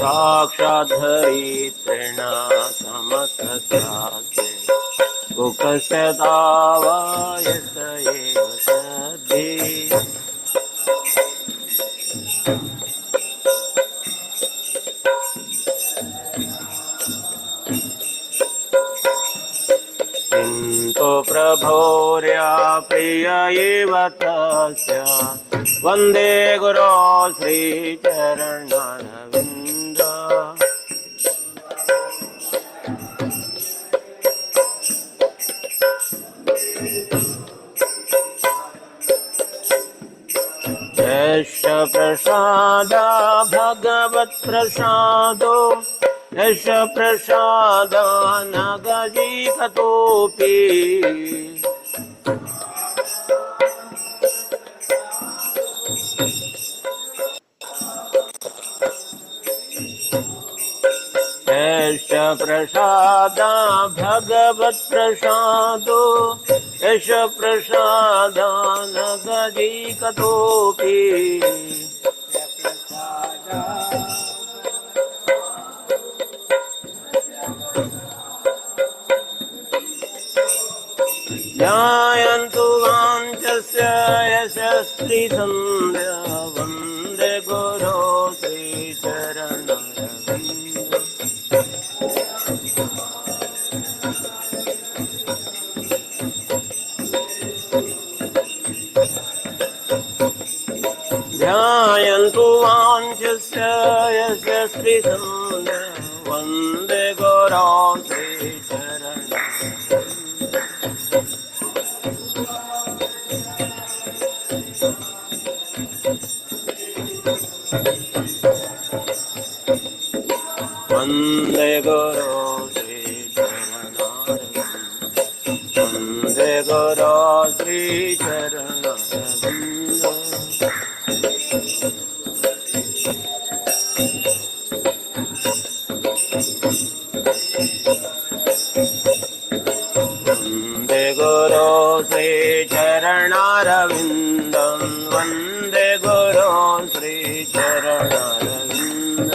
साक्षाद्धरित्रेण समस्तस्यास्ते कुकस्य तावायस एव सद्भिः किन्तु प्रभोर्या प्रिय एव तस्य वन्दे गुरो श्रीचरणारविन्द यस्य प्रसादा भगवत्प्रसादो यस्य प्रसादा न गजीकतोऽपि यस्य प्रसादा भगवत्प्रसादो यस्य प्रसादा न गजीकतोऽपि ध्यायन्तु वाञ्छस्य यशस्त्रीसन्ध्या वन्दे गुरो श्रीचरणरविन्द ध्यायन्तु वाञ्छस्य यशस्त्रीसन्ध्या वन्दे गुरो श्रीचरणरविन्द वन्दे गुरो श्रीचरणारविन्द वन्दे गुरो श्रीचरणारविन्द वन्दे गुरो श्रीचरणारविन्दं वन्दे गुरो श्रीचरणारविन्द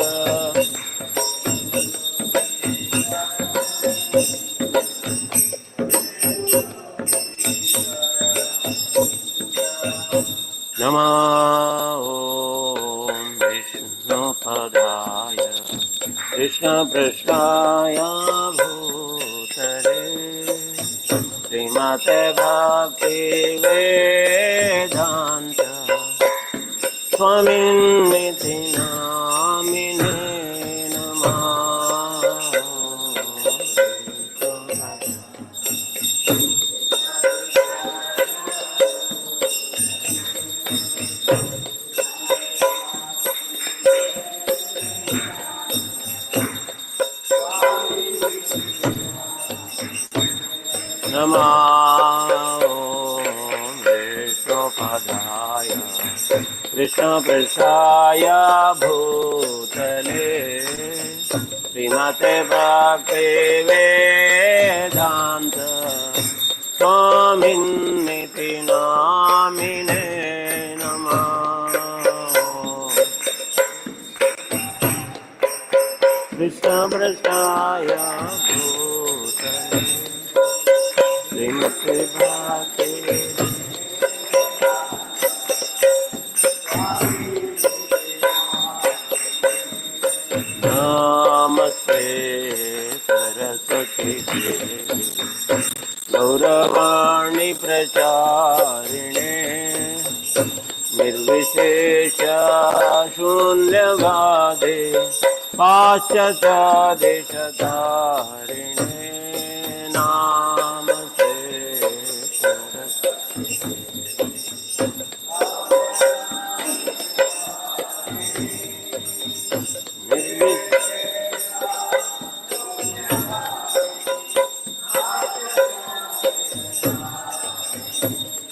नमो विष्णुपदाय कृष्णपृष्ठाय भूतले श्रीमते भक्तिवेदान्त स्वामिन्निति नामिने नमः। नमो विष्णुपदाय कृष्णपृष्ठाय भूतले श्रीमते भक्तिवेदान्त स्वामिन्निति नामिने नमः। कृष्णपृष्ठाय भूतले श्रीमते भक्ति नमस्ते सरस्वती देवी गौरवाणी प्रचारिणे निर्विशेष शून्यवादे पाश्चात्यदेशधारिणे नमस्ते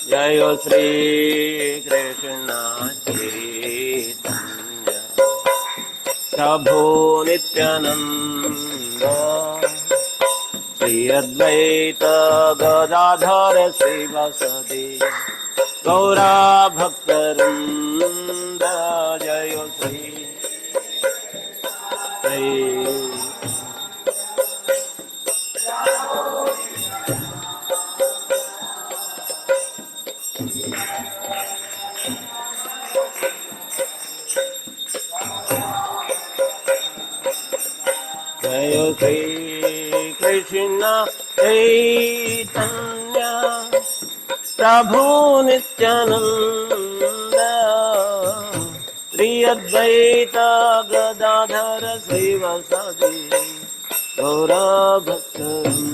जय श्री कृष्ण चैतन्य प्रभु नित्यानंद श्री अद्वैत गदाधर श्रीवासदि गौरा भक्तवृंद जय Shri Jai Shri Krishna Chaitanya Prabhu Nityananda Shri Advaita Gadadhara Srivasadi Gaura Bhaktavinda.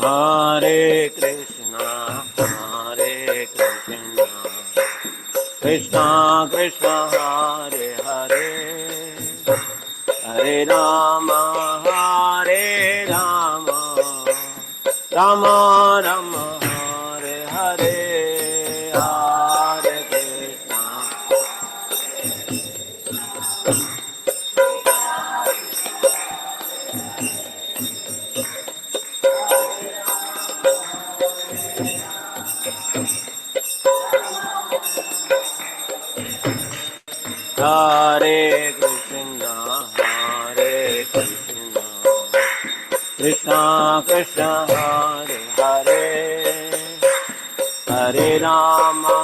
Hare Krishna, Krishna Krishna, Hare Hare, Hare Rama, Rama Rama, Hare Hare, Hare Krishna. Hare Krishna, Krishna Krishna, Hare Hare, Hare Rama,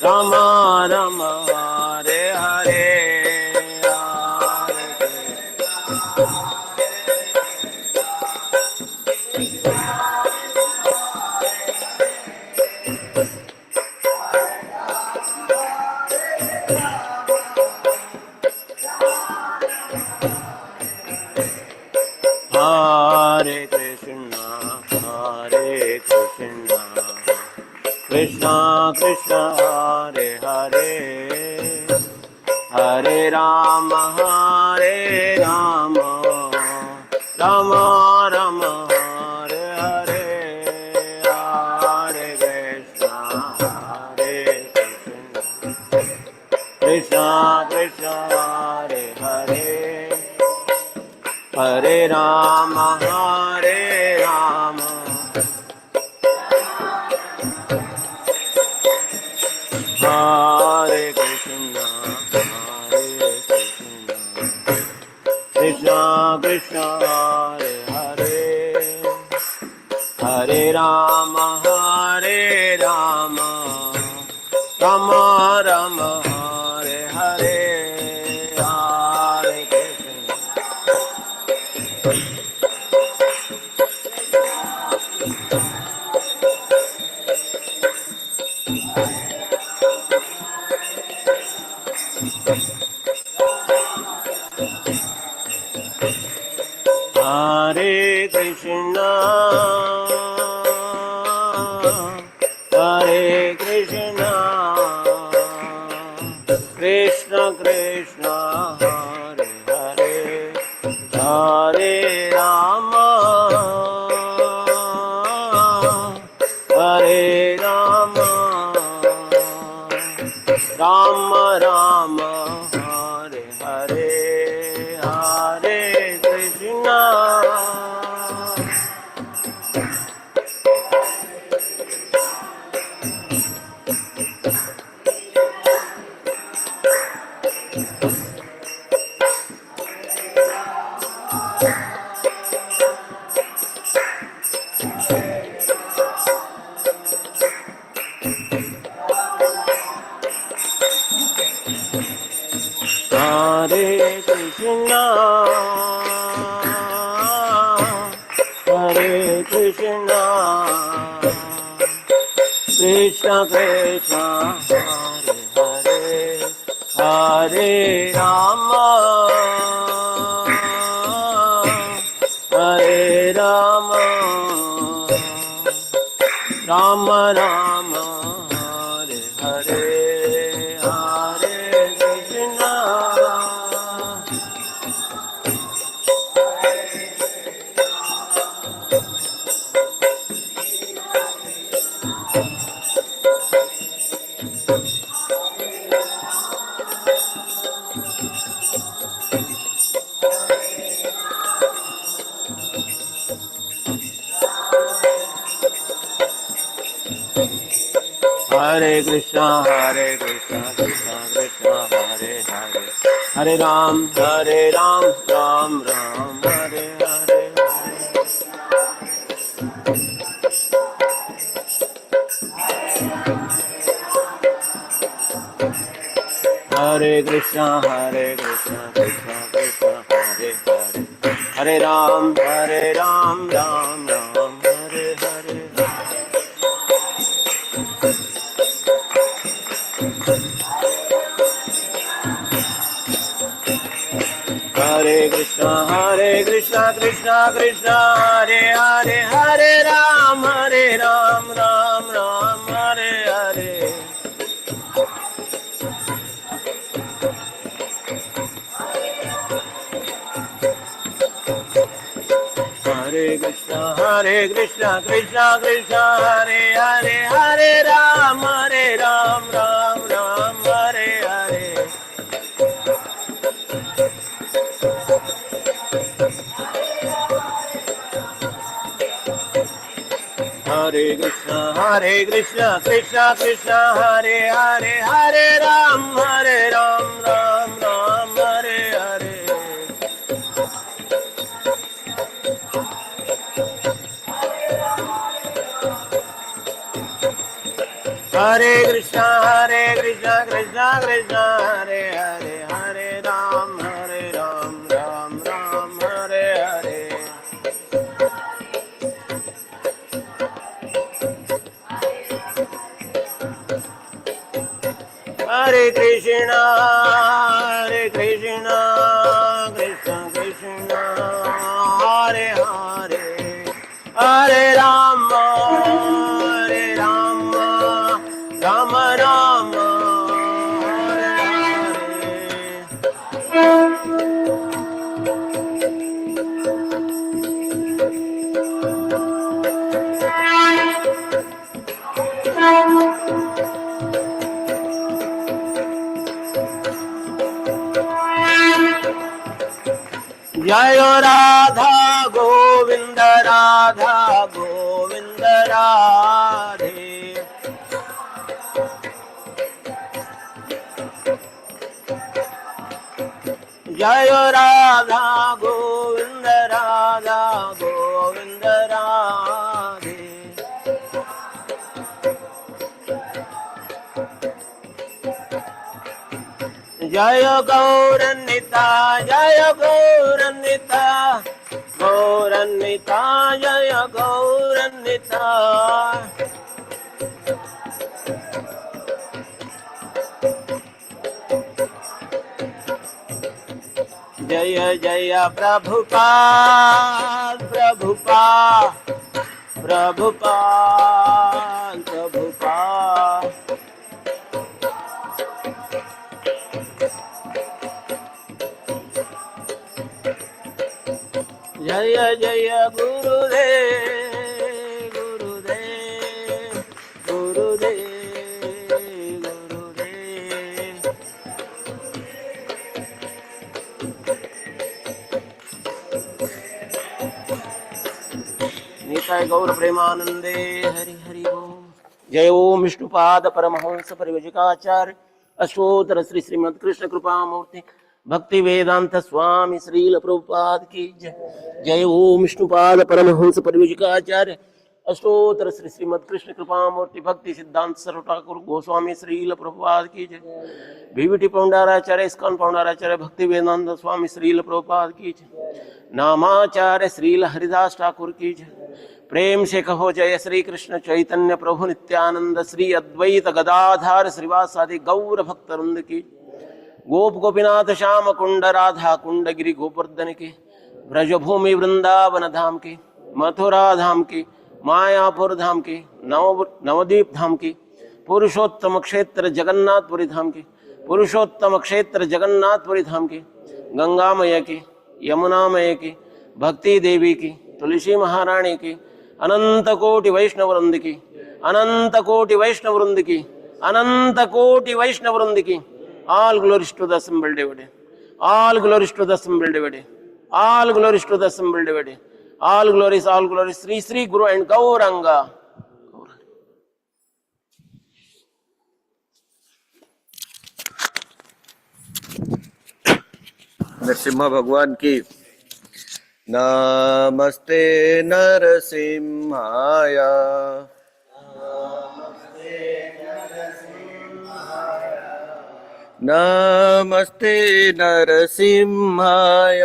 Rama Rama, Hare Hare, Hare Krishna, Krishna Krishna, Hare Hare, Hare Rama, Rama Rama, Hare Hare, Hare Krishna, Krishna Krishna, Hare Hare, Hare Rama, Hare Krishna, Krishna Krishna, Hare Hare, Hare Rama, Rama Rama, Hare Hare, Hare Krishna. Hare Krishna, Hare Krishna, Krishna Krishna, Hare Hare, Hare Rama, Hare Rama, Rama Rama, Hare Hare, Hare Krishna. Hare Krishna, Hare Krishna, Krishna Krishna, Hare Hare, Hare Rama, Hare Rama, Rama Rama, Hare Hare, Hare Krishna. Hare Krishna, Krishna Krishna, Hare Hare, Hare Ram, Ram Ram, Hare Hare. Hare Krishna, Krishna Krishna, Hare Hare, Hare Ram, Ram Ram, Hare Hare. Hare Krishna, Krishna Krishna, Hare Hare, Hare Ram, Ram Ram, Hare Hare. Hare Krishna, Krishna Krishna, Hare Hare, Hare Ram, Ram Ram, Hare Hare. Hare Krishna, Krishna Krishna, Hare Hare, Hare Ram, Ram Ram, Hare Hare. Hare Krishna, Krishna Krishna, Hare Hare, Hare Ram, Ram Ram, Hare Hare. Hare Krishna, Krishna Krishna, Hare Hare, Hare Rama, Rama Rama, Hare Jai Radha Govind, Radha Govind, Radhe. Jai Radha Govind, Radha Govind, Radhe. Jai Gaurannita, Jai Gaurannita, Gaurannita, Jai Gaurannita. Jaya Jaya Prabhupada, Prabhupada, Prabhupada, Prabhupada. Jaya Jaya Gurudev, Gurudev, Gurudev, Gurudev. Nitai गौर प्रेमानंदे, हरि हरि बोल। जय ओम विष्णुपाद परमहंस परिव्राजकाचार्य अष्टोत्तर श्री श्रीमद कृष्ण कृपा मूर्ति भक्ति वेदांत स्वामी श्रील प्रभुपाद की जय। जय ओम विष्णुपाद परमहंस परिव्राजकाचार्य अष्टोत्तर श्री श्रीमद कृष्ण कृपा मूर्ति भक्ति सिद्धांत सर्व ठाकुर गोस्वामी श्रील प्रभुपाद की जय। भीविटी पौंडाराचार्य इस्कॉन पौंडाराचार्य भक्ति वेदांत स्वामी श्रील प्रभुपाद की जय। नामाचार्य श्रील हरिदास ठाकुर की जय। प्रेम से कहो जय श्री कृष्ण चैतन्य प्रभु नित्यानंद श्री अद्वैत गदाधार श्रीवासादि गौर भक्त वृंद की। गोप गोपीनाथ श्याम कुंड राधा कुंड गिरि गोवर्धन के। ब्रजभूमि वृंदावन धाम के, मथुरा धाम के, मायापुर धाम के, नवद्वीप धाम के, पुरुषोत्तम क्षेत्र जगन्नाथपुरी धाम के, पुरुषोत्तम क्षेत्र जगन्नाथपुरी धाम के, गंगा मैया के, यमुना मैया के, भक्ति देवी की, तुलसी महारानी की, अनंत कोटि वैष्णव वृंद की, अनंत कोटि वैष्णव वृंद की, अनंत कोटि वैष्णव वृंद की। All glories to the assembled devotee. All glories to the assembled devotee. All glories to the assembled devotee. All glories, Sri Sri Guru and Gauranga. Narasimha भगवान की। नमस्ते नरसिम्हाय, नमस्ते नरसिम्हाय,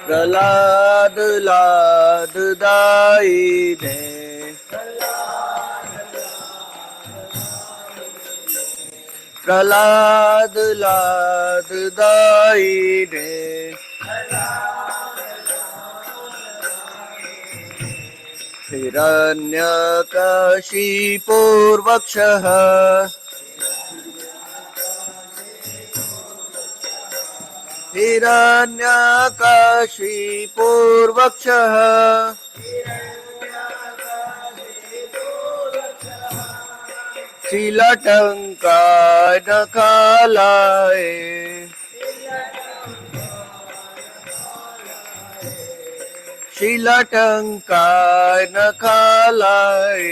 प्रहलाद लाद दायिने, प्रहलाद लाद दायिने, हिरण्यकशिपुर्वक्षः, हिरण्यकशिपुर्वक्षः, शीलटङ्काय नखालाय, शीलटङ्काय नखालाय,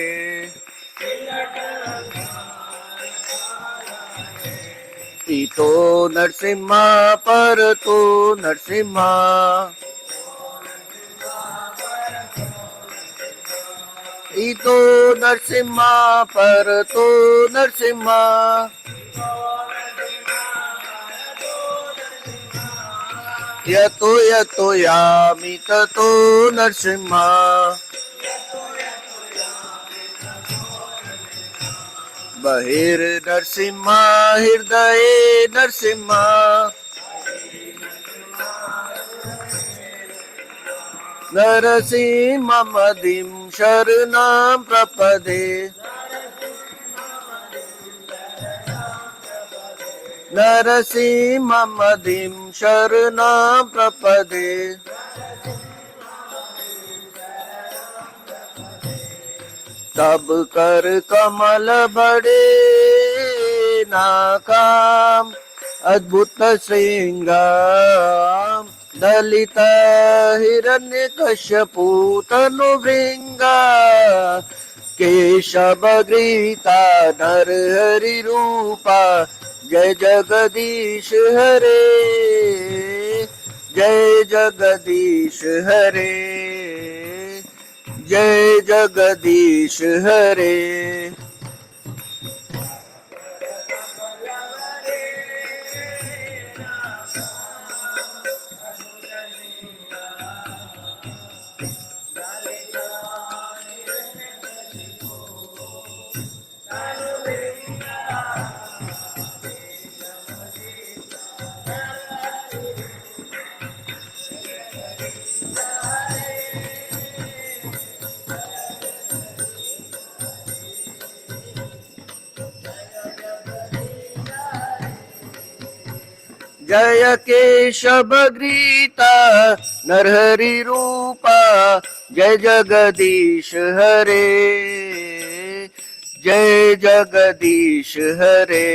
इतो नरसिम्हा परतो नरसिम्हा, इतो नरसिम्हा परतो नरसिम्हा, यतो यतो यामि ततो नरसिम्हा, बहिर्नरसिम्हा हृदये नरसिम्हा, नरसिंहमदिं शरणं प्रपदे, नरसिंहमदिं शरणं प्रपदे, तब कर कमल बड़े नाकाम, अद्भुत श्रृंगार दलित हिरण्यकश्यपु तनुभृंगा, केशवगृहीता नरहरि रूपा, जय जगदीश हरे, जय जगदीश हरे, जय जगदीश हरे। जय केशवगृहीता नरहरि रूपा, जय जगदीश हरे, जय जगदीश हरे,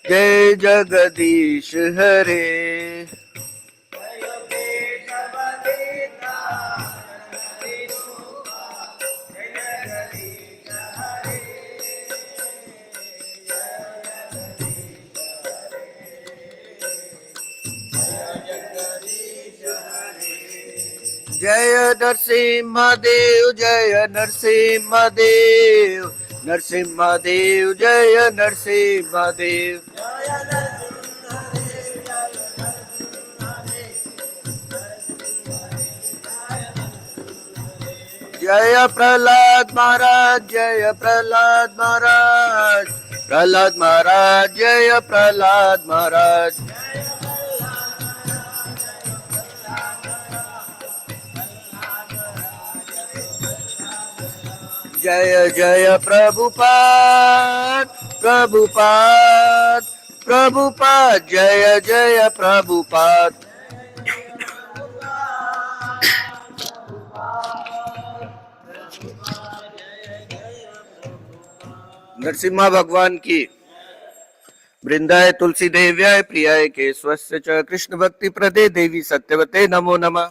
जय जगदीश हरे। जय नरसिंहदेव, जय नरसिंहदेव, नरसिंहदेव जय नरसिंहदेव, जय प्रहलाद महाराज, जय प्रहलाद महाराज, प्रहलाद महाराज, जय प्रहलाद महाराज, जय जय प्रभुपाद, प्रभुपाद, प्रभुपाद, जय जय प्रभुपाद। नरसिम्हा भगवान की। वृंदाय तुलसी देव्याय प्रियाय केशवस्य च कृष्ण भक्ति प्रदे देवी सत्यवते नमो नमः।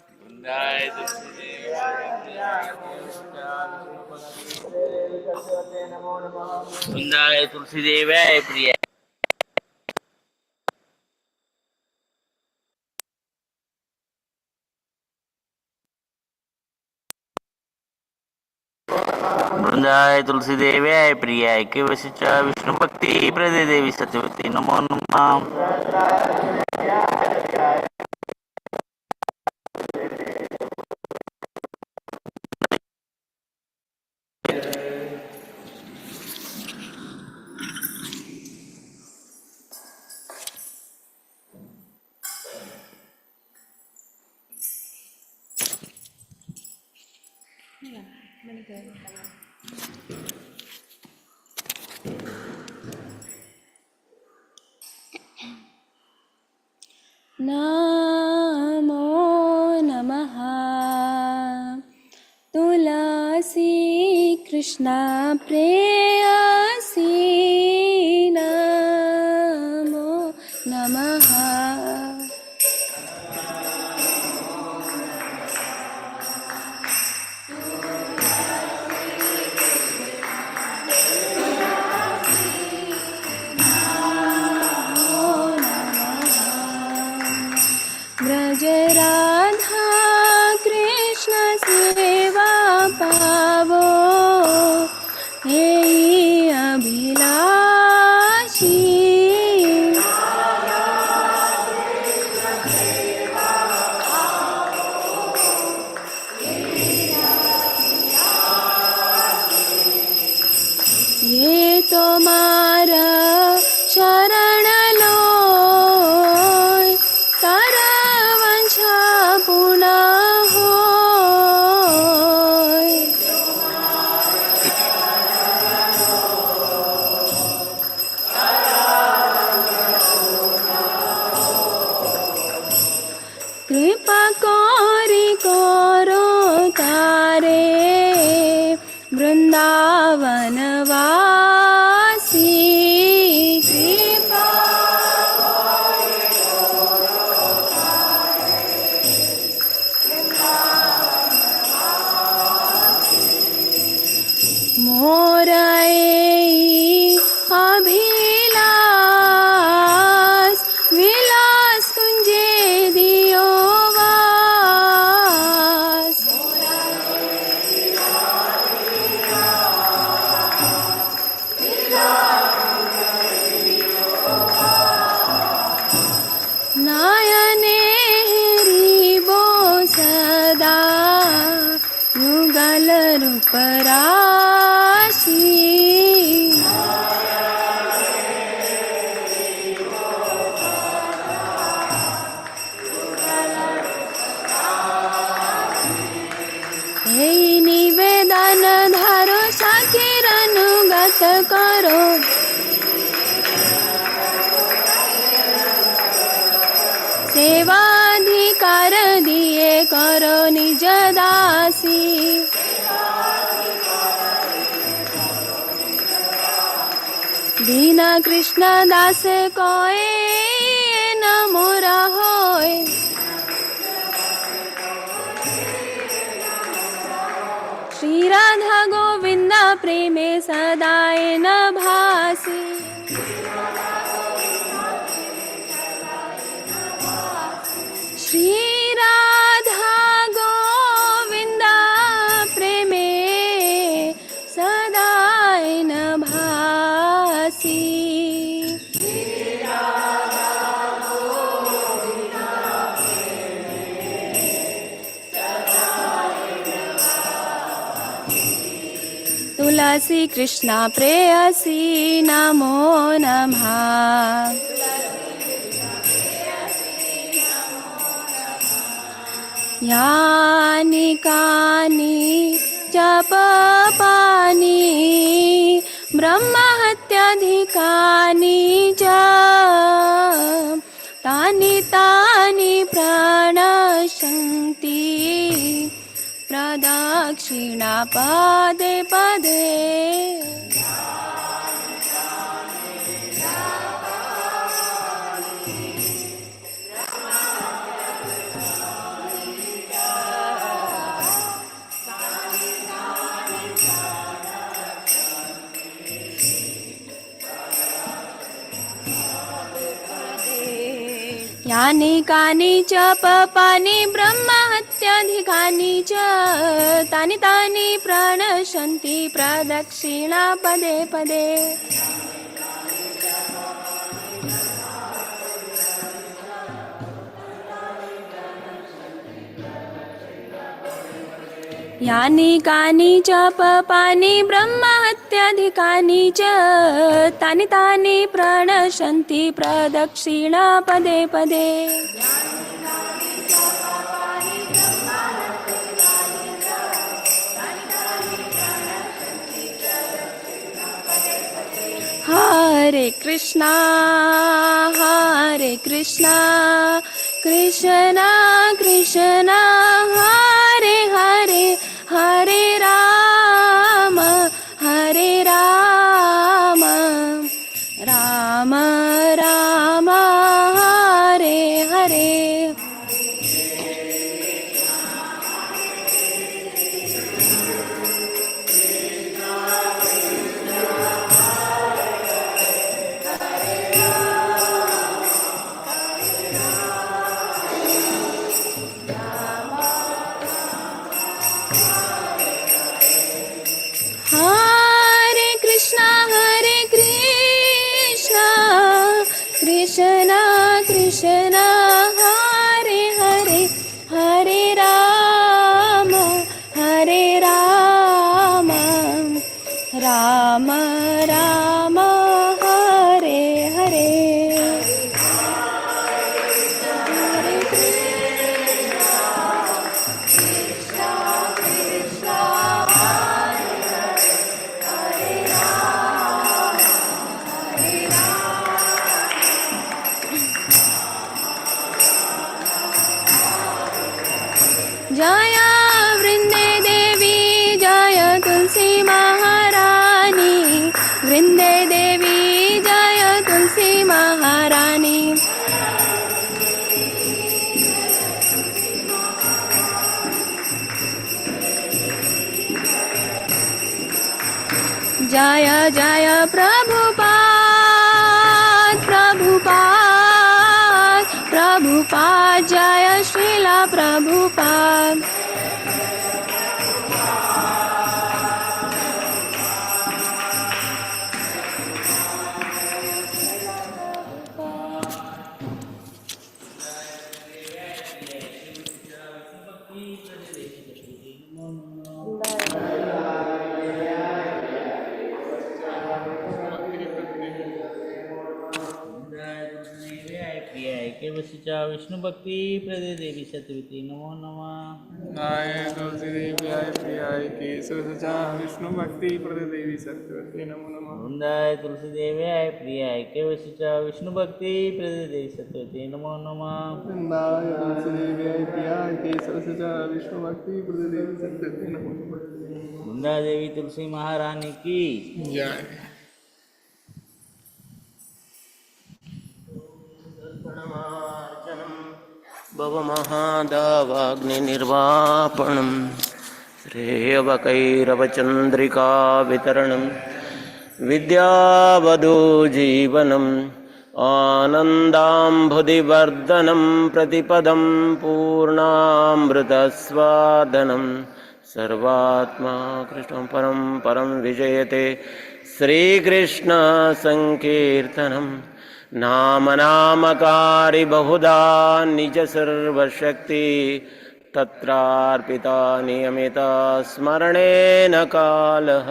वृंदाय तुलसी देव्याय प्रिय वृंदाय तुलसी देव्याय प्रियाय केवश्च विष्णु भक्ति प्रदे देवी सत्यवती नमो नमः। नमो नमः तुलसी कृष्णा प्रेयसी नमो नमः। ब्रज राधा कृष्ण सेवा पावो यही अभिलाषी। ये तुम्हारा शरण लो तारा वंशा पुनः होय। कृपा कोरी करो तारे वृंदावन वासी। कृपा मोराए अभिलाष विलास कुंजे दियो वास। नयने हरिबो सदा युगल रूप राशि। हे निवेदन धरो शाकिर अनुगत करो। सेवाधिकार दिए करो निज दासी। दीन कृष्ण दास कोए न मोरा होय। श्री राधा गोविंद प्रेमे सदाए न भासी। श्री राधा गोविंद प्रेमे सदाए न भासी। तुलसी कृष्णा प्रेयसी नमो नमः। यानि कानि जप पानि ब्रह्महत्याधिकानि च तानि तानि प्रणश्यन्ति प्रदक्षिणा पदे पदे। यानि कानि च पापानि ब्रह्महत्याधिकानि च तानि तानि प्रणश्यन्ति प्रदक्षिणा पदे पदे। यानि कानि च पापानि ब्रह्महत्याधिकानि च तानि तानि प्रणश्यन्ति प्रदक्षिणा पदे पदे। हरे कृष्णा कृष्णा कृष्णा हरे हरे हरे राम राम राम हरे हरे। हरे कृष्णा कृष्णा कृष्णा हरे हरे हरे राम राम राम हरे हरे। जय वृंदे देवी जय तुलसी महारानी, वृंदे देवी जय तुलसी महारानी। जय जय प्रभुपाद प्रभुपाद प्रभुपाद जय श्रीला प्रभुपाद। विष्णु भक्ति प्रदे देवी सत्यवती नमो नमः। नाय तुलसी देव्याय प्रियाय केशवसचा विष्णु भक्ति प्रदे देवी सत्यवती नमो नमः। वृंदाय तुलसी देव्याय प्रियाय केशवसचा विष्णु भक्ति प्रदे देवी सत्यवती नमो नमः। वृंदाय तुलसी देव्याय प्रियाय केशवसचा विष्णु भक्ति प्रदे देवी सत्यवती नमो नमः। वृंदा देवी तुलसी महारानी की जय। भवमहादावाग्निर्वापणं श्रेयवकैरवचन्द्रिका वितरणं विद्यावधूजीवनम् आनन्दाम्भुदिवर्धनं प्रतिपदं पूर्णामृतस्वादनं सर्वात्मा कृष्णं परं परं विजयते श्रीकृष्णसङ्कीर्तनं नाम नामकारी बहुधा निज सर्वशक्ति तत्रार्पिता नियमिता स्मरणेन कालः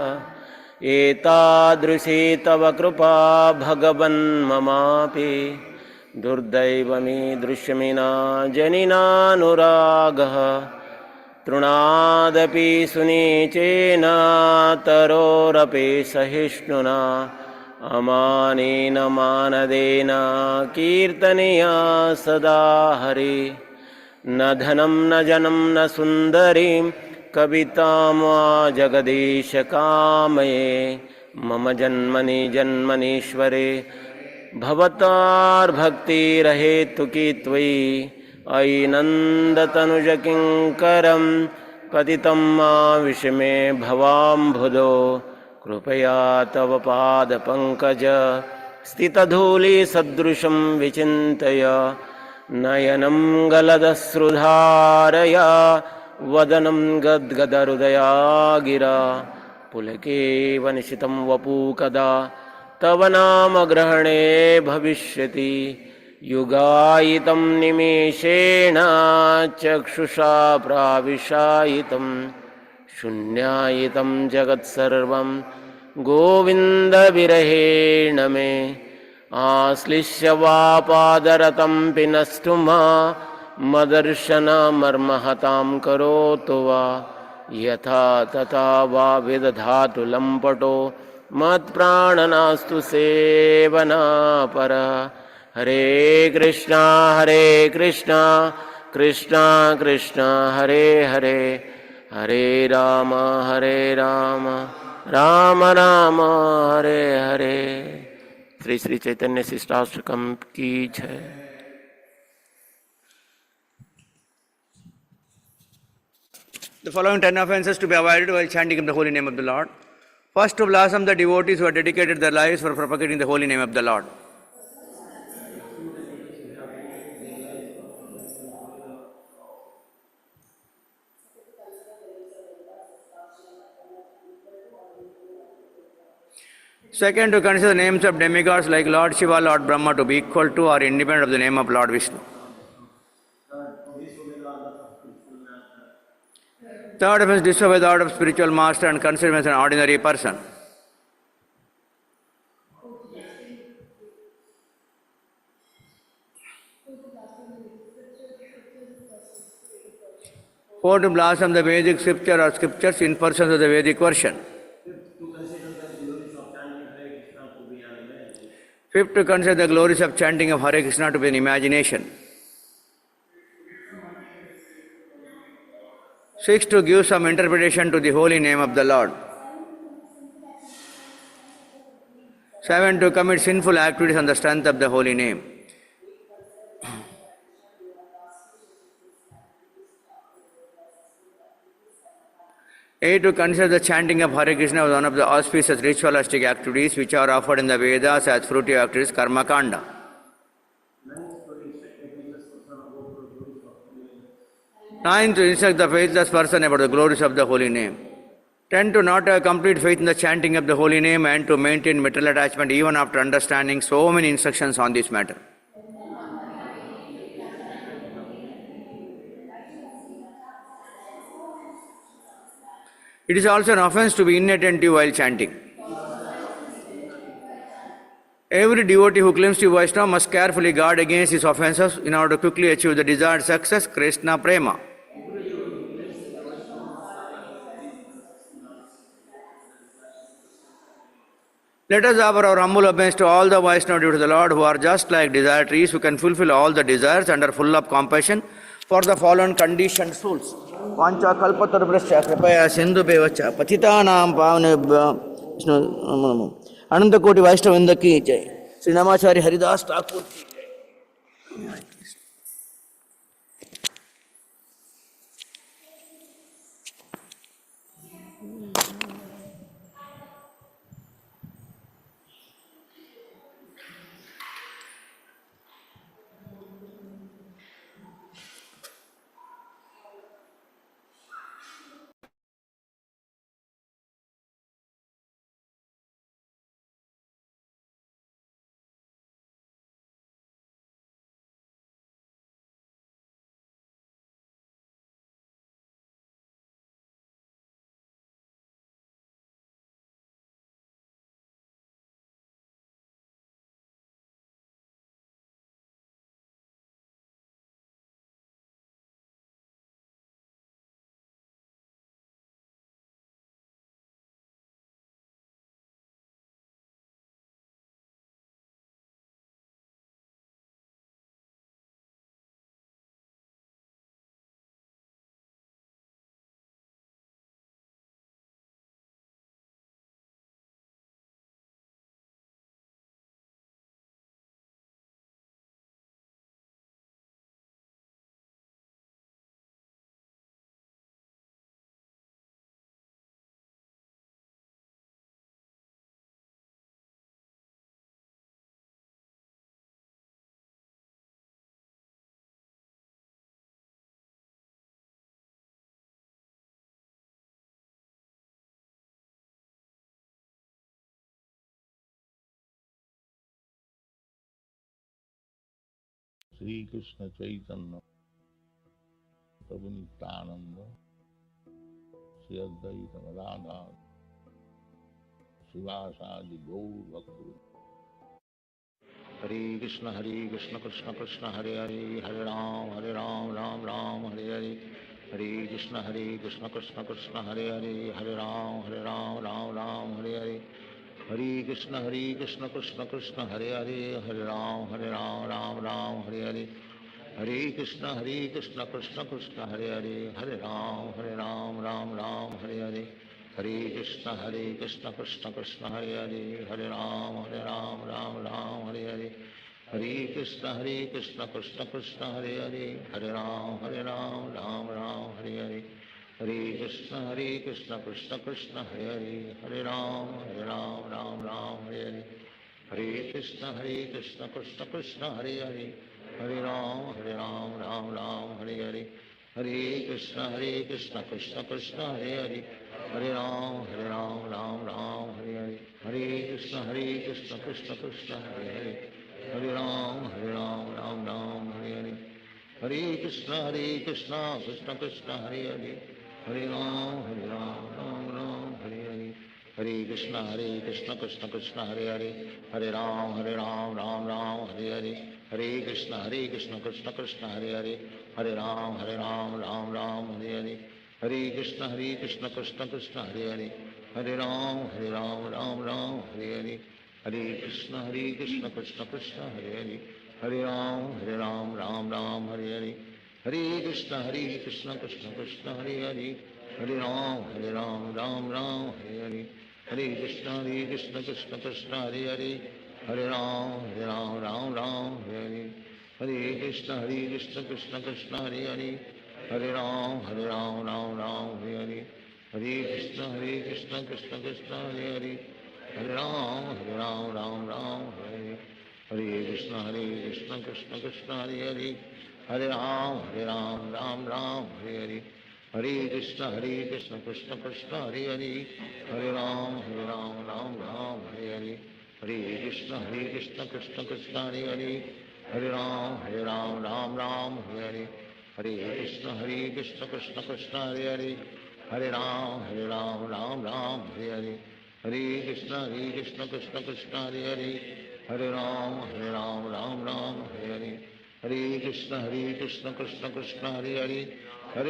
एतादृशी तव कृपा भगवन् ममापि दुर्दैवमी दृश्यमिना जनिनानुरागः तृणादपि सुनीचेन तरोरपि सहिष्णुना अमानेन मानदेन कीर्तनीया सदा हरि न धनं न जनं न सुन्दरीं कवितां वा जगदीश कामये मम जन्मनि जन्मनीश्वरे भवतार्भक्तिरहेतुकी त्वयि अयि नन्दतनुजकिङ्करं पतितं मा विषमे भवाम्भुदो कृपया तव पादपङ्कज स्थितधूलिसदृशं विचिन्तय नयनं गलदश्रुधारया वदनं गद्गदहृदया गिरा पुलकेव निशितं वपु कदा तव नाम ग्रहणे भविष्यति युगायितं निमेषेण चक्षुषा प्राविशायितं शून्यायितं जगत्सर्वं गोविन्दविरहेण मे आश्लिष्य वा पादरतं पिनस्तु मा मदर्शनमर्महतां करोतु वा यथा तथा वा विदधातु लम्पटो मत्प्राणनास्तु सेवनापर हरे कृष्णा कृष्णा कृष्णा हरे हरे हरे राम राम राम हरे हरे। श्री श्री चैतन्य शिष्टाष्टकम की जय। The following 10 offenses to be avoided while chanting the holy name of the Lord. First, to blossom the devotees who have dedicated their lives for propagating the holy name of the Lord. Second, to consider the names of demigods like Lord Shiva, Lord Brahma to be equal to or independent of the name of Lord Vishnu. Third offense, disobey the order of spiritual master and consider him as an ordinary person. Fourth, to blossom the Vedic scripture or scriptures in persons of the Vedic version. Fifth, to consider the glories of chanting of Hare Krishna to be an imagination. Sixth, to give some interpretation to the holy name of the Lord. Seven, to commit sinful activities on the strength of the holy name. Eight, to consider the chanting of Hare Krishna as one of the auspicious ritualistic activities which are offered in the Vedas as fruitive activities, Karma Kanda. Nine, to instruct the faithless person about the glories of the holy name. 10, to not have complete faith in the chanting of the holy name and to maintain material attachment even after understanding so many instructions on this matter. It is also an offense to be inattentive while chanting. Every devotee who claims to be Vaishnava must carefully guard against these offenses in order to quickly achieve the desired success, Krishna Prema. Let us offer our humble obeisance to all the Vaishnava devotees of the Lord who are just like desire trees who can fulfill all the desires and are full of compassion for the fallen conditioned souls. Pancha kalpatarbrasya kripaya sindhu bevacha patitanam pavnebhyo Vishnu Namo Namo. Ananta Koti Vaishnava Vrinda ki jai. Sri Namacharya Haridas Thakur ki jai. Shri Krishna Chaitanya प्रभु नित्यानंद श्री अद्वैत राधा शिवासादि गौर भक्त। हरे कृष्ण कृष्ण कृष्ण हरे हरे, हरे राम राम राम हरे हरे। हरे कृष्ण कृष्ण कृष्ण हरे हरे, हरे राम राम राम हरे हरे। हरे कृष्ण कृष्ण कृष्ण हरे हरे, हरे राम राम राम हरे हरे। हरे कृष्ण कृष्ण कृष्ण हरे हरे, हरे राम राम राम हरे हरे। हरे कृष्ण कृष्ण कृष्ण हरे हरे, हरे राम राम हरे हरे। हरे कृष्ण कृष्ण कृष्ण हरे हरे, हरे राम राम हरे हरे। हरे कृष्ण कृष्ण कृष्ण हरे हरे, हरे राम राम हरे हरे। हरे कृष्ण कृष्ण कृष्ण हरे हरे, हरे राम राम हरे हरे। हरे कृष्ण कृष्ण कृष्ण हरे हरे, हरे राम राम हरे हरे। हरे कृष्ण कृष्ण कृष्ण हरे हरे, हरे राम राम हरे हरे। हरे कृष्ण कृष्ण कृष्ण हरे हरे, हरे राम राम हरे हरे। हरे कृष्ण कृष्ण कृष्ण हरे हरे, हरे राम राम हरे हरे। हरे कृष्ण कृष्ण कृष्ण हरे हरे, हरे राम राम हरे हरे। हरे कृष्ण कृष्ण कृष्ण हरे हरे, हरे राम राम हरे हरे। हरे कृष्ण कृष्ण कृष्ण हरे हरे, हरे राम राम हरे हरे। हरे कृष्ण कृष्ण कृष्ण हरे हरे, हरे राम राम हरे हरे। हरे कृष्ण कृष्ण कृष्ण हरे हरे, हरे राम राम हरे हरे। हरे कृष्ण कृष्ण कृष्ण हरे हरे, हरे राम राम हरे हरे। हरे कृष्ण कृष्ण कृष्ण हरे हरे, हरे राम राम हरे हरे। हरे कृष्ण कृष्ण कृष्ण हरे हरे, हरे राम राम हरे हरे। हरे कृष्ण कृष्ण कृष्ण हरे हरे, हरे राम राम हरे हरे। हरे कृष्ण कृष्ण कृष्ण हरे हरे, हरे राम राम हरे हरे। हरे कृष्ण कृष्ण कृष्ण हरे हरे, हरे राम राम हरे हरे। हरे कृष्ण कृष्ण कृष्ण हरे हरे, हरे राम राम हरे हरे। हरे कृष्ण कृष्ण कृष्ण हरे हरे, हरे राम राम हरे हरे। हरे कृष्ण कृष्ण कृष्ण हरे हरे,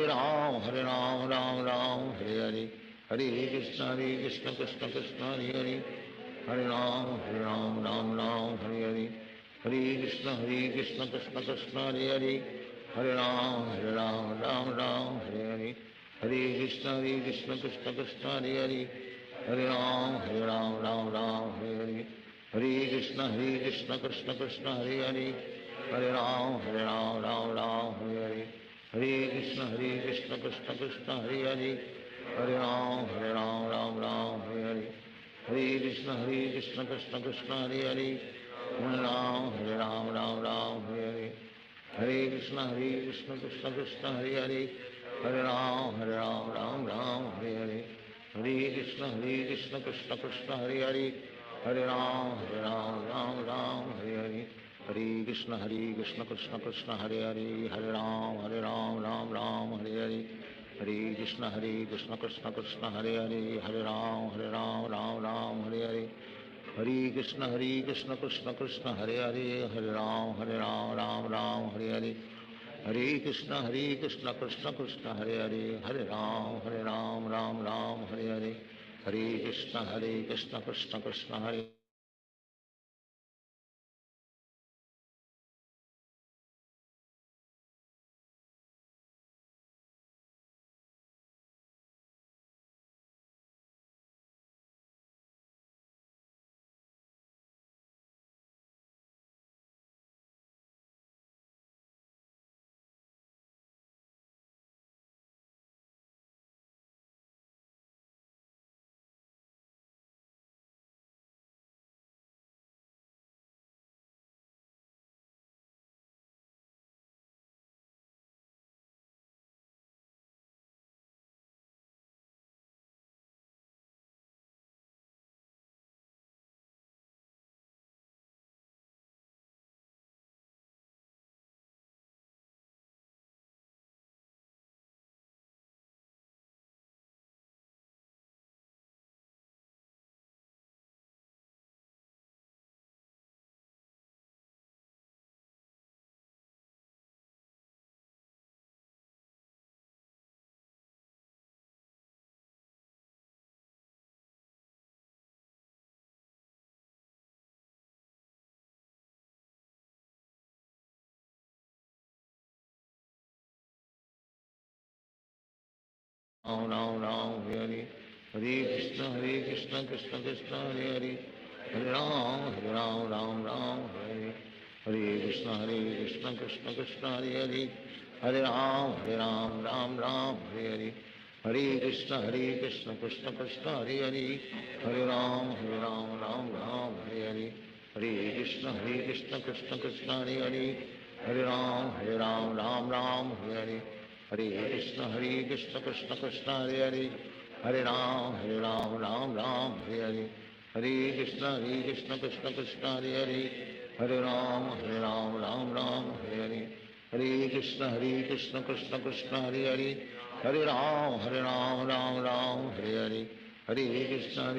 हरे राम राम हरे हरे। हरे कृष्ण कृष्ण कृष्ण हरे हरे, हरे राम राम हरे हरे। हरे कृष्ण कृष्ण कृष्ण हरे हरे, हरे राम राम हरे हरे। हरे कृष्ण कृष्ण कृष्ण हरे हरे, हरे राम राम हरे हरे। हरे कृष्ण कृष्ण कृष्ण हरे हरे, हरे राम राम हरे हरे। हरे कृष्ण कृष्ण कृष्ण हरे हरे, हरे राम हरे हरे। हरे कृष्ण कृष्ण कृष्ण हरे हरे, हरे राम हरे हरे। हरे कृष्ण कृष्ण कृष्ण हरे हरे, हरे राम हरे हरे। हरे कृष्ण कृष्ण कृष्ण हरे हरे, हरे राम हरे हरे। हरे कृष्ण कृष्ण कृष्ण हरे हरे, हरे राम हरे हरे। हरे कृष्ण कृष्ण कृष्ण हरे हरे, हरे राम हरे हरे। हरे कृष्ण कृष्ण कृष्ण हरे हरे, हरे राम राम हरे हरे। हरे कृष्ण कृष्ण कृष्ण हरे राम राम राम हरे हरे कृष्ण कृष्ण कृष्ण हरे हरे राम राम हरे कृष्ण कृष्ण कृष्ण हरे राम राम हरे कृष्ण कृष्ण कृष्ण हरे राम राम हरे कृष्ण कृष्ण हरे राम हरे कृष्ण कृष्ण हरे राम राम हरे कृष्ण कृष्ण कृष्ण हरे राम राम हरे कृष्ण कृष्ण कृष्ण हरे राम हरे कृष्ण कृष्ण कृष्ण हरे राम हरे कृष्ण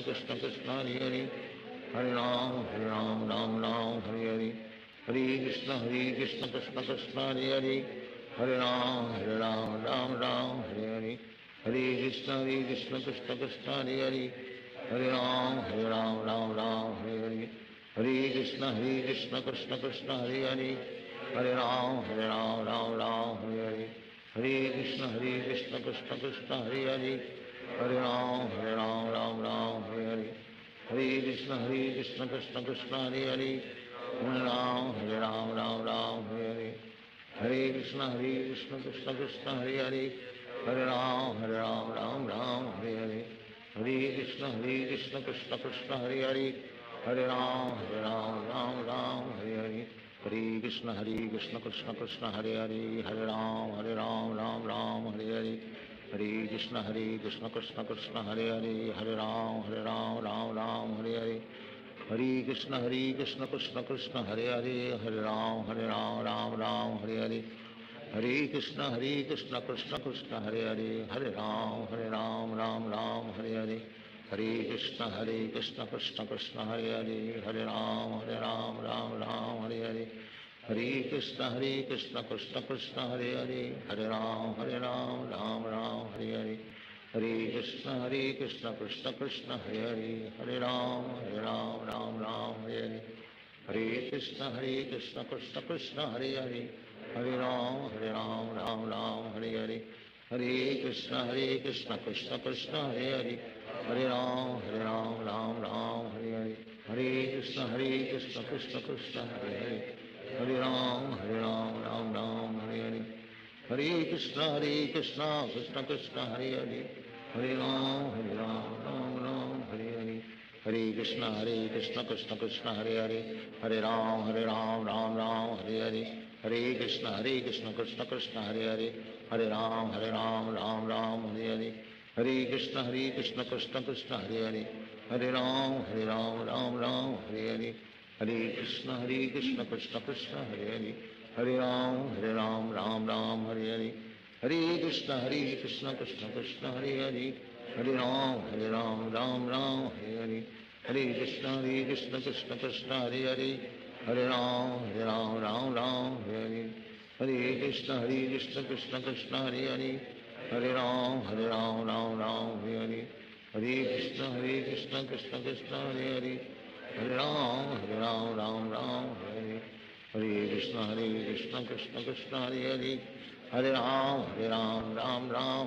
कृष्ण कृष्ण हरे राम हरे कृष्ण कृष्ण कृष्ण हरे राम हरे कृष्ण कृष्ण कृष्ण हरे राम हरे कृष्ण कृष्ण कृष्ण हरे राम हरे कृष्ण कृष्ण कृष्ण हरे राम हरे कृष्ण कृष्ण कृष्ण हरे राम हरे कृष्ण कृष्ण कृष्ण हरे राम हरे कृष्ण कृष्ण कृष्ण हरे राम राम हरे कृष्ण कृष्ण कृष्ण हरे राम हरे कृष्ण कृष्ण कृष्ण हरे राम हरे कृष्ण कृष्ण कृष्ण हरे राम हरे कृष्ण कृष्ण कृष्ण हरे राम हरे कृष्ण कृष्ण कृष्ण हरे राम हरे कृष्ण कृष्ण कृष्ण हरे राम हरे कृष्ण कृष्ण कृष्ण हरे राम हरे कृष्ण कृष्ण कृष्ण हरे राम हरे कृष्ण कृष्ण कृष्ण हरे राम हरे कृष्ण कृष्ण कृष्ण हरे राम हरे कृष्ण कृष्ण कृष्ण हरे राम राम हरे कृष्ण कृष्ण कृष्ण हरे राम राम हरे कृष्ण कृष्ण कृष्ण हरे राम हरे कृष्ण कृष्ण कृष्ण हरे राम हरे कृष्ण कृष्ण कृष्ण हरे राम हरे कृष्ण कृष्ण कृष्ण हरे राम हरे कृष्ण कृष्ण कृष्ण हरे राम हरे कृष्ण कृष्ण कृष्ण हरे राम हरे कृष्ण कृष्ण कृष्ण हरे राम हरे कृष्ण कृष्ण कृष्ण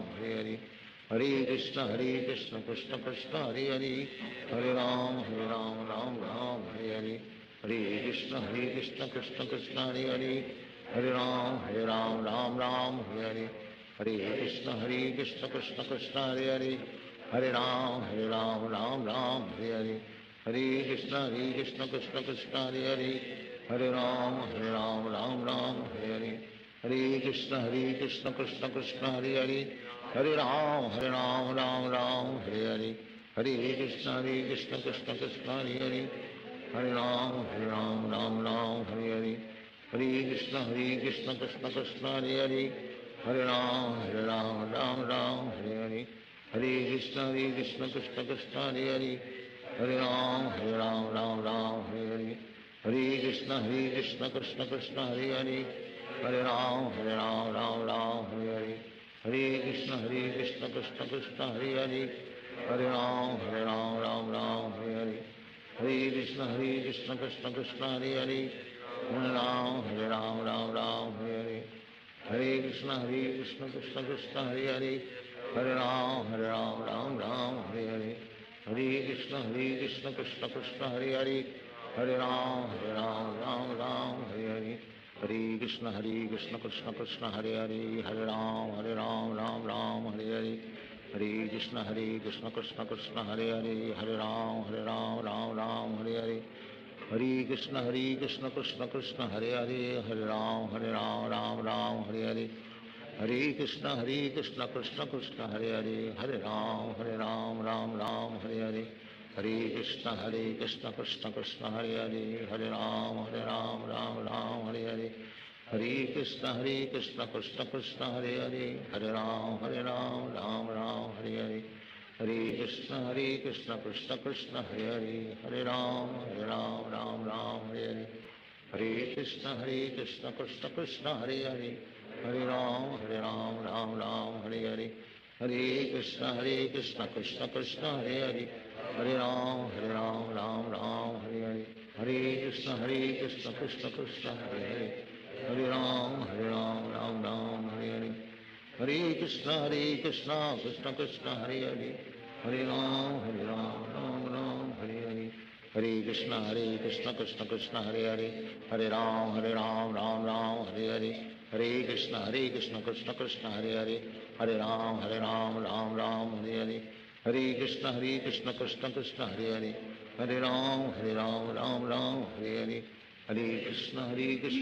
हरे राम हरे कृष्ण कृष्ण कृष्ण हरे राम हरे कृष्ण कृष्ण कृष्ण हरे राम हरे कृष्ण कृष्ण कृष्ण हरे राम हरे कृष्ण कृष्ण कृष्ण हरे राम हरे कृष्ण कृष्ण कृष्ण हरे राम हरे कृष्ण कृष्ण कृष्ण हरे राम हरे कृष्ण कृष्ण कृष्ण हरे राम हरे कृष्ण कृष्ण कृष्ण हरे राम हरे कृष्ण कृष्ण कृष्ण हरे राम हरे कृष्ण कृष्ण कृष्ण हरे राम हरे कृष्ण कृष्ण कृष्ण हरे राम राम राम हरे हरे, हरे कृष्ण कृष्ण कृष्ण हरे हरे, हरे राम राम राम हरे हरे, हरे कृष्ण कृष्ण कृष्ण हरे हरे, हरे राम राम हरे हरे, हरे कृष्ण कृष्ण कृष्ण हरे हरे, हरे राम राम हरे हरे, हरे कृष्ण कृष्ण कृष्ण हरे हरे, हरे राम राम हरे हरे, हरे कृष्ण कृष्ण कृष्ण हरे हरे, हरे राम राम हरे हरे, हरे कृष्ण कृष्ण कृष्ण हरे हरे, हरे राम राम हरे हरे, हरे कृष्ण कृष्ण कृष्ण हरे हरे, हरे राम राम हरे हरे, हरे कृष्ण कृष्ण कृष्ण हरे हरे, हरे राम राम हरे हरे, हरे कृष्ण कृष्ण कृष्ण हरे हरे, हरे राम राम हरे हरे, हरे कृष्ण कृष्ण कृष्ण हरे हरे, हरे राम राम हरे हरे, हरे कृष्ण कृष्ण कृष्ण हरे हरे, हरे राम राम हरे हरे, हरे कृष्ण कृष्ण कृष्ण हरे हरे, हरे राम हरे हरे, हरे कृष्ण कृष्ण कृष्ण हरे हरे, हरे राम राम हरे हरे, हरे कृष्ण कृष्ण कृष्ण हरे हरे, हरे राम राम हरे हरे, हरे कृष्ण कृष्ण कृष्ण हरे हरे, हरे राम राम हरे हरे, हरे कृष्ण कृष्ण कृष्ण हरे हरे, हरे राम राम हरे हरे, हरे कृष्ण कृष्ण कृष्ण हरे हरे, हरे राम राम हरे हरे, हरे कृष्ण कृष्ण कृष्ण हरे हरे, हरे राम राम हरे हरे, हरे कृष्ण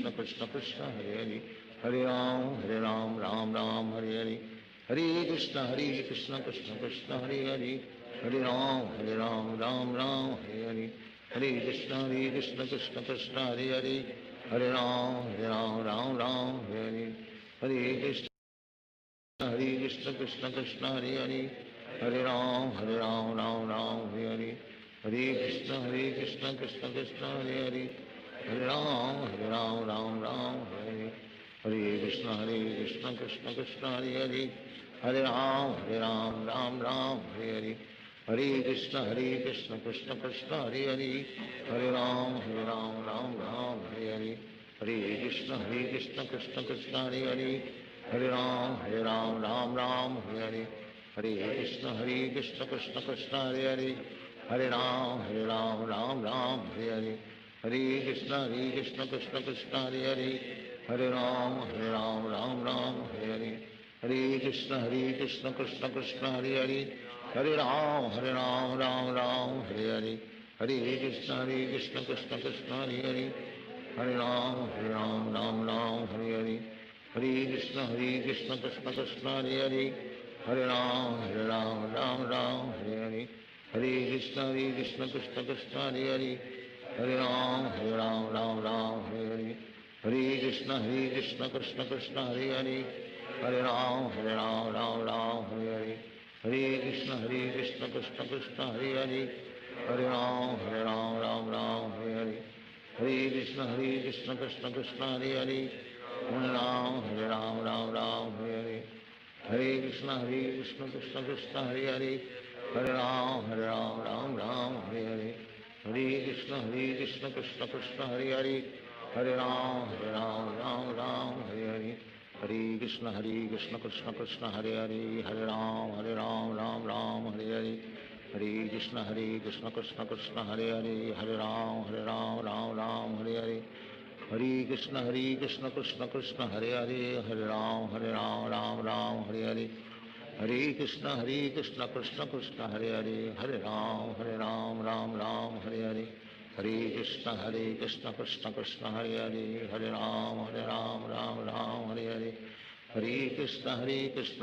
कृष्ण कृष्ण हरे हरे, हरे राम राम हरे हरे, हरे कृष्ण कृष्ण कृष्ण हरे हरे, हरे राम राम हरे हरे, हरे कृष्ण कृष्ण कृष्ण हरे हरे, हरे राम राम हरे हरे, हरे कृष्ण कृष्ण कृष्ण हरे हरे, हरे राम राम हरे हरे, हरे कृष्ण कृष्ण कृष्ण हरे हरे, हरे राम राम हरे हरे, हरे कृष्ण कृष्ण कृष्ण हरे हरे, हरे राम राम हरे हरे, हरे कृष्ण कृष्ण कृष्ण हरे हरे, हरे राम राम हरे हरे, हरे कृष्ण कृष्ण कृष्ण हरे हरे, हरे राम राम हरे हरे, हरे कृष्ण कृष्ण कृष्ण हरे हरे, हरे राम राम हरे हरे, हरे कृष्ण कृष्ण कृष्ण हरे हरे, हरे राम राम हरे हरे, हरे कृष्ण कृष्ण कृष्ण हरे हरे, हरे राम राम हरे हरे, हरे कृष्ण कृष्ण कृष्ण हरे हरे, हरे राम राम हरे हरे, हरे कृष्ण कृष्ण कृष्ण हरे हरे, हरे राम राम हरे हरे, हरे कृष्ण कृष्ण कृष्ण हरे हरे, हरे राम हरे हरे, हरे कृष्ण कृष्ण कृष्ण हरे हरे, हरे राम राम हरे हरे, हरे कृष्ण कृष्ण कृष्ण हरे हरे, हरे राम राम हरे हरे, हरे कृष्ण कृष्ण कृष्ण हरे हरे, हरे राम राम हरे हरे, हरे कृष्ण कृष्ण कृष्ण हरे हरे, हरे राम राम हरे हरे, हरे कृष्ण कृष्ण कृष्ण हरे हरे, हरे राम राम हरे हरे, हरे कृष्ण कृष्ण कृष्ण हरे हरे, हरे राम राम हरे हरे, हरे कृष्ण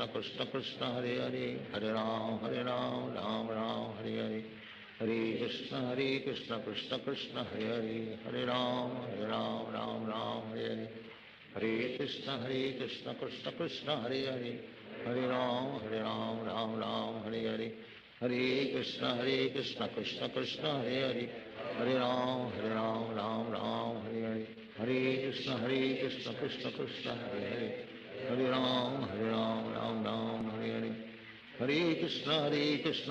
कृष्ण कृष्ण हरे हरे, हरे राम राम हरे हरे, हरे कृष्ण कृष्ण कृष्ण हरे हरे, हरे राम राम हरे हरे, हरे कृष्ण कृष्ण कृष्ण हरे हरे, हरे राम राम हरे हरे, हरे कृष्ण कृष्ण कृष्ण हरे हरे, हरे राम राम हरे हरे, हरे कृष्ण कृष्ण कृष्ण हरे हरे, हरे राम राम हरे हरे, हरे कृष्ण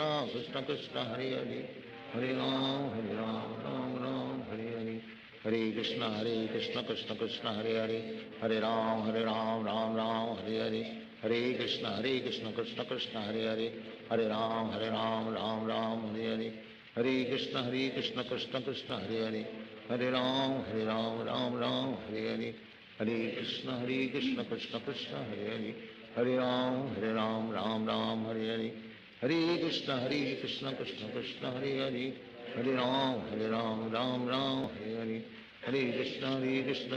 कृष्ण कृष्ण हरे हरे, हरे राम राम हरे हरे, हरे कृष्ण कृष्ण कृष्ण हरे हरे, हरे राम हरे हरे, हरे कृष्ण कृष्ण कृष्ण हरे हरे, हरे राम राम राम हरे हरे, हरे कृष्ण कृष्ण कृष्ण हरे हरे, हरे राम राम राम हरे हरे, हरे कृष्ण कृष्ण कृष्ण हरे हरे, हरे राम राम राम हरे हरे, हरे कृष्ण कृष्ण कृष्ण हरे हरे, हरे राम राम हरे हरे, हरे कृष्ण कृष्ण हरे हरे, हरे राम राम हरे हरे, हरे कृष्ण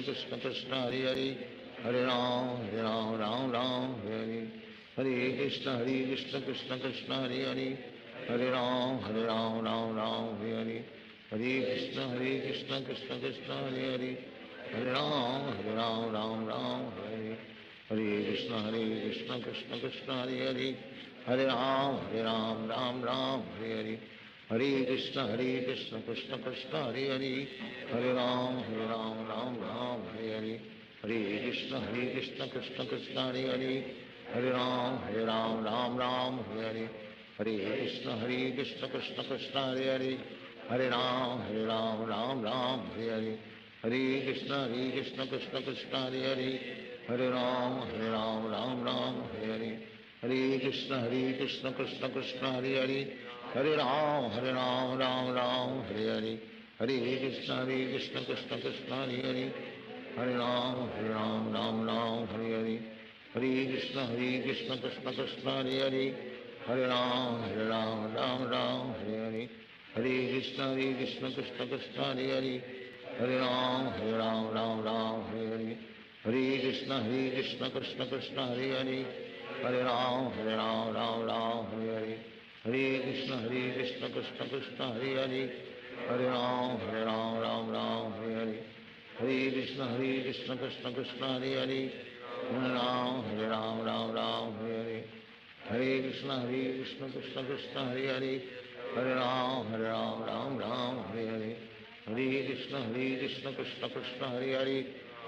कृष्ण कृष्ण हरे हरे, हरे राम राम हरे हरे, हरे कृष्ण कृष्ण कृष्ण हरे हरे, हरे राम राम हरे हरे, हरे कृष्ण कृष्ण कृष्ण हरे हरे, हरे राम राम हरे हरे, हरे कृष्ण कृष्ण कृष्ण हरे हरे, हरे राम राम हरे हरे, हरे कृष्ण कृष्ण कृष्ण हरे हरे, हरे राम राम हरे हरे, हरे कृष्ण कृष्ण कृष्ण हरे हरे, हरे राम राम हरे हरे, हरे कृष्ण कृष्ण कृष्ण हरे हरे, हरे राम राम हरे हरे, हरे कृष्ण कृष्ण कृष्ण हरे हरे, हरे राम राम हरे हरे, हरे कृष्ण कृष्ण कृष्ण हरे हरे, हरे राम राम हरे हरे, हरे कृष्ण कृष्ण कृष्ण हरे हरे, हरे राम राम हरे हरे, हरे कृष्ण कृष्ण कृष्ण हरे हरे, हरे राम राम हरे हरे, हरे कृष्ण कृष्ण कृष्ण हरे हरे, हरे राम राम हरे हरे, हरे कृष्ण कृष्ण कृष्ण हरे हरे, हरे राम राम हरे हरे, हरे कृष्ण कृष्ण कृष्ण हरे हरे, हरे राम राम हरे हरे, हरे कृष्ण कृष्ण कृष्ण हरे हरे, हरे राम हरे हरे, हरे कृष्ण कृष्ण कृष्ण हरे हरे, हरे राम राम हरे हरे, हरे कृष्ण कृष्ण कृष्ण हरे हरे, हरे राम राम हरे हरे, हरे कृष्ण कृष्ण कृष्ण हरे हरे, हरे राम राम हरे हरे, हरे कृष्ण कृष्ण कृष्ण हरे हरे, हरे राम राम हरे हरे, हरे कृष्ण कृष्ण कृष्ण हरे हरे,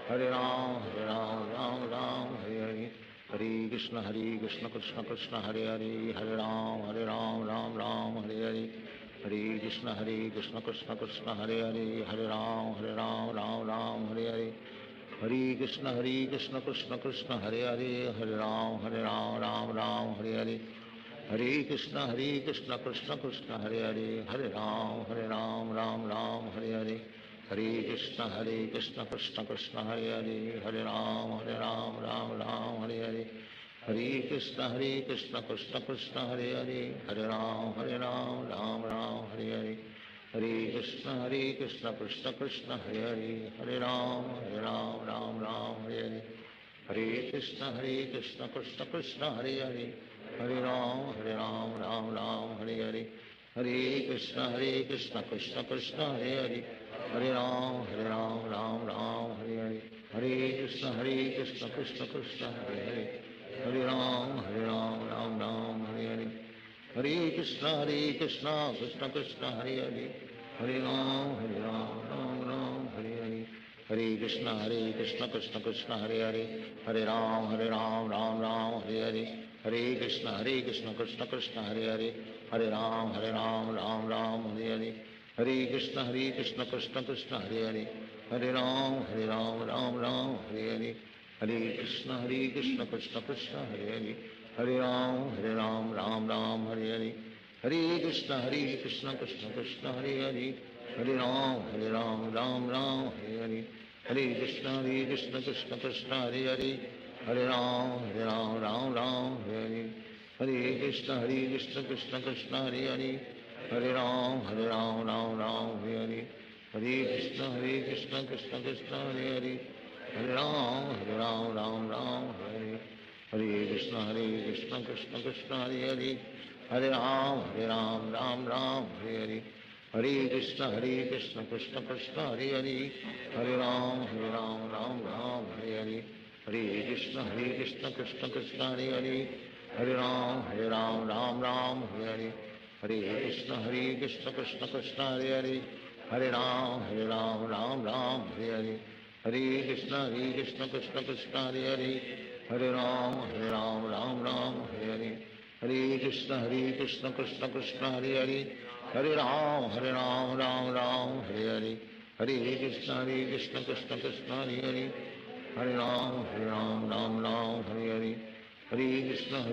हरे राम राम हरे हरे, हरे कृष्ण कृष्ण कृष्ण हरे हरे, हरे राम राम हरे हरे, हरे कृष्ण कृष्ण कृष्ण हरे हरे, हरे राम राम हरे हरे, हरे कृष्ण कृष्ण कृष्ण हरे हरे, हरे राम राम हरे हरे, हरे कृष्ण कृष्ण कृष्ण हरे हरे, हरे राम राम हरे हरे, हरे कृष्ण कृष्ण कृष्ण हरे हरे, हरे राम राम हरे हरे, हरे कृष्ण कृष्ण कृष्ण हरे हरे, हरे राम राम हरे हरे, हरे कृष्ण कृष्ण कृष्ण हरे हरे, हरे राम राम हरे हरे, हरे कृष्ण कृष्ण कृष्ण हरे हरे, हरे राम हरे हरे, हरे कृष्ण कृष्ण कृष्ण हरे हरे, हरे राम राम हरे हरे, हरे कृष्ण कृष्ण कृष्ण हरे हरे, हरे राम राम हरे हरे, हरे कृष्ण कृष्ण कृष्ण हरे हरे, हरे राम राम हरे हरे, हरे कृष्ण कृष्ण कृष्ण हरे हरे, हरे राम राम हरे हरे, हरे कृष्ण कृष्ण कृष्ण हरे हरे, हरे राम राम हरे हरे, हरे कृष्ण कृष्ण कृष्ण हरे हरे, हरे राम राम हरे हरे, हरे कृष्ण कृष्ण कृष्ण हरे हरे, हरे राम राम हरे हरे, हरे कृष्ण कृष्ण कृष्ण हरे हरे, हरे राम राम हरे, हरे कृष्ण कृष्ण कृष्ण हरे हरे, हरे राम राम हरे हरे, हरे कृष्ण कृष्ण कृष्ण हरे हरे, हरे राम राम हरे हरे, हरे कृष्ण कृष्ण कृष्ण हरे हरे, हरे राम राम हरे हरे, हरे कृष्ण कृष्ण कृष्ण हरे हरे, हरे राम राम हरे हरे, हरे कृष्ण कृष्ण कृष्ण हरे हरे, हरे राम राम हरे हरे, हरे कृष्ण कृष्ण कृष्ण हरे हरे, हरे राम राम हरे हरे, हरे कृष्ण कृष्ण कृष्ण हरे हरे, हरे राम राम हरे हरे, हरे कृष्ण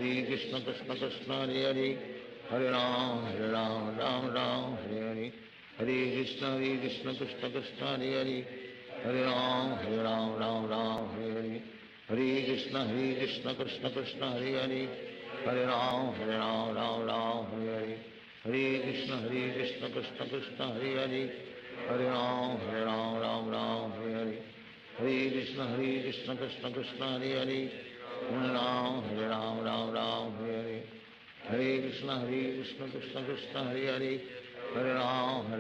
कृष्ण कृष्ण हरे हरे, हरे राम राम राम हरे हरे, हरे कृष्ण कृष्ण कृष्ण हरे हरे, हरे राम राम हरे हरे, हरे कृष्ण कृष्ण कृष्ण हरे हरे, हरे राम राम हरे हरे, हरे कृष्ण कृष्ण कृष्ण हरे हरे, हरे राम राम हरे हरे, हरे कृष्ण कृष्ण कृष्ण हरे हरे, हरे राम हरे हरे, हरे कृष्ण कृष्ण कृष्ण हरे हरे, हरे राम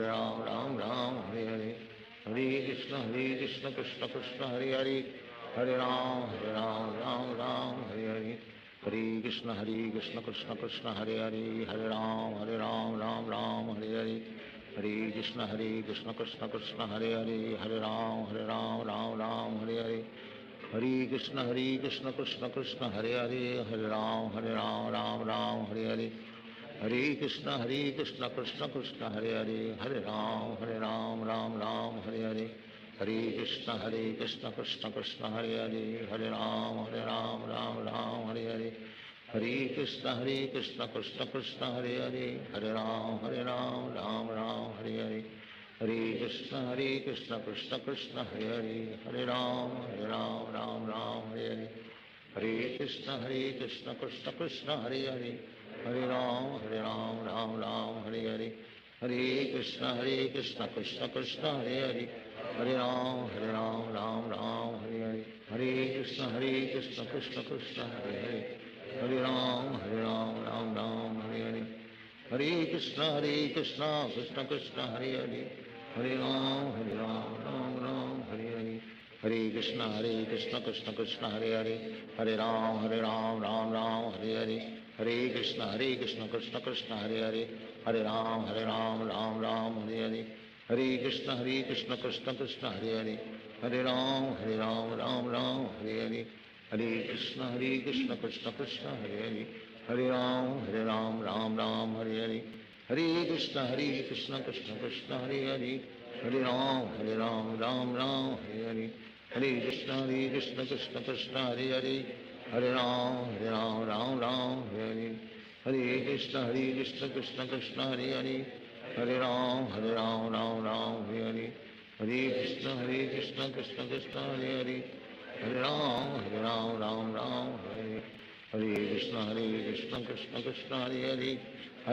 राम हरे हरे, हरे कृष्ण कृष्ण कृष्ण हरे हरे, हरे राम राम हरे हरे, हरे कृष्ण कृष्ण कृष्ण हरे हरे, हरे राम राम हरे हरे, हरे कृष्ण कृष्ण कृष्ण हरे हरे, हरे राम राम हरे हरे, हरे कृष्ण कृष्ण कृष्ण हरे हरे, हरे राम राम हरे हरे, हरे कृष्ण कृष्ण कृष्ण हरे हरे, हरे राम राम हरे हरे, हरे कृष्ण कृष्ण कृष्ण हरे हरे, हरे राम राम हरे हरे, हरे कृष्ण कृष्ण कृष्ण हरे हरे, हरे राम राम हरे हरे, हरे कृष्ण कृष्ण कृष्ण हरे हरे, हरे राम राम हरे हरे, हरे कृष्ण कृष्ण कृष्ण हरे हरे, हरे राम राम हरे हरे, हरे कृष्ण कृष्ण कृष्ण हरे हरे, हरे राम राम हरे हरे, हरे कृष्ण कृष्ण कृष्ण हरे हरे, हरे राम राम हरे हरे, हरे कृष्ण कृष्ण कृष्ण हरे हरे, हरे राम राम हरे हरे, हरे कृष्ण कृष्ण कृष्ण हरे हरे, हरे राम राम हरे हरे, हरे कृष्ण कृष्ण कृष्ण हरे हरे, हरे राम राम हरे हरे, हरे कृष्ण कृष्ण कृष्ण हरे हरे, हरे राम राम हरे हरे, हरे कृष्ण कृष्ण कृष्ण हरे हरे, हरे राम राम हरे हरे, हरे कृष्ण कृष्ण कृष्ण हरे हरे, हरे राम राम हरे हरे, हरे कृष्ण कृष्ण कृष्ण हरे हरे, हरे राम राम हरे हरे, हरे कृष्ण कृष्ण कृष्ण हरे हरे, हरे राम हरे हरे, हरे कृष्ण कृष्ण कृष्ण हरे हरे, हरे राम हरे, हरे कृष्ण कृष्ण कृष्ण हरे हरे, हरे राम हरे हरे, हरे कृष्ण कृष्ण कृष्ण हरे हरे,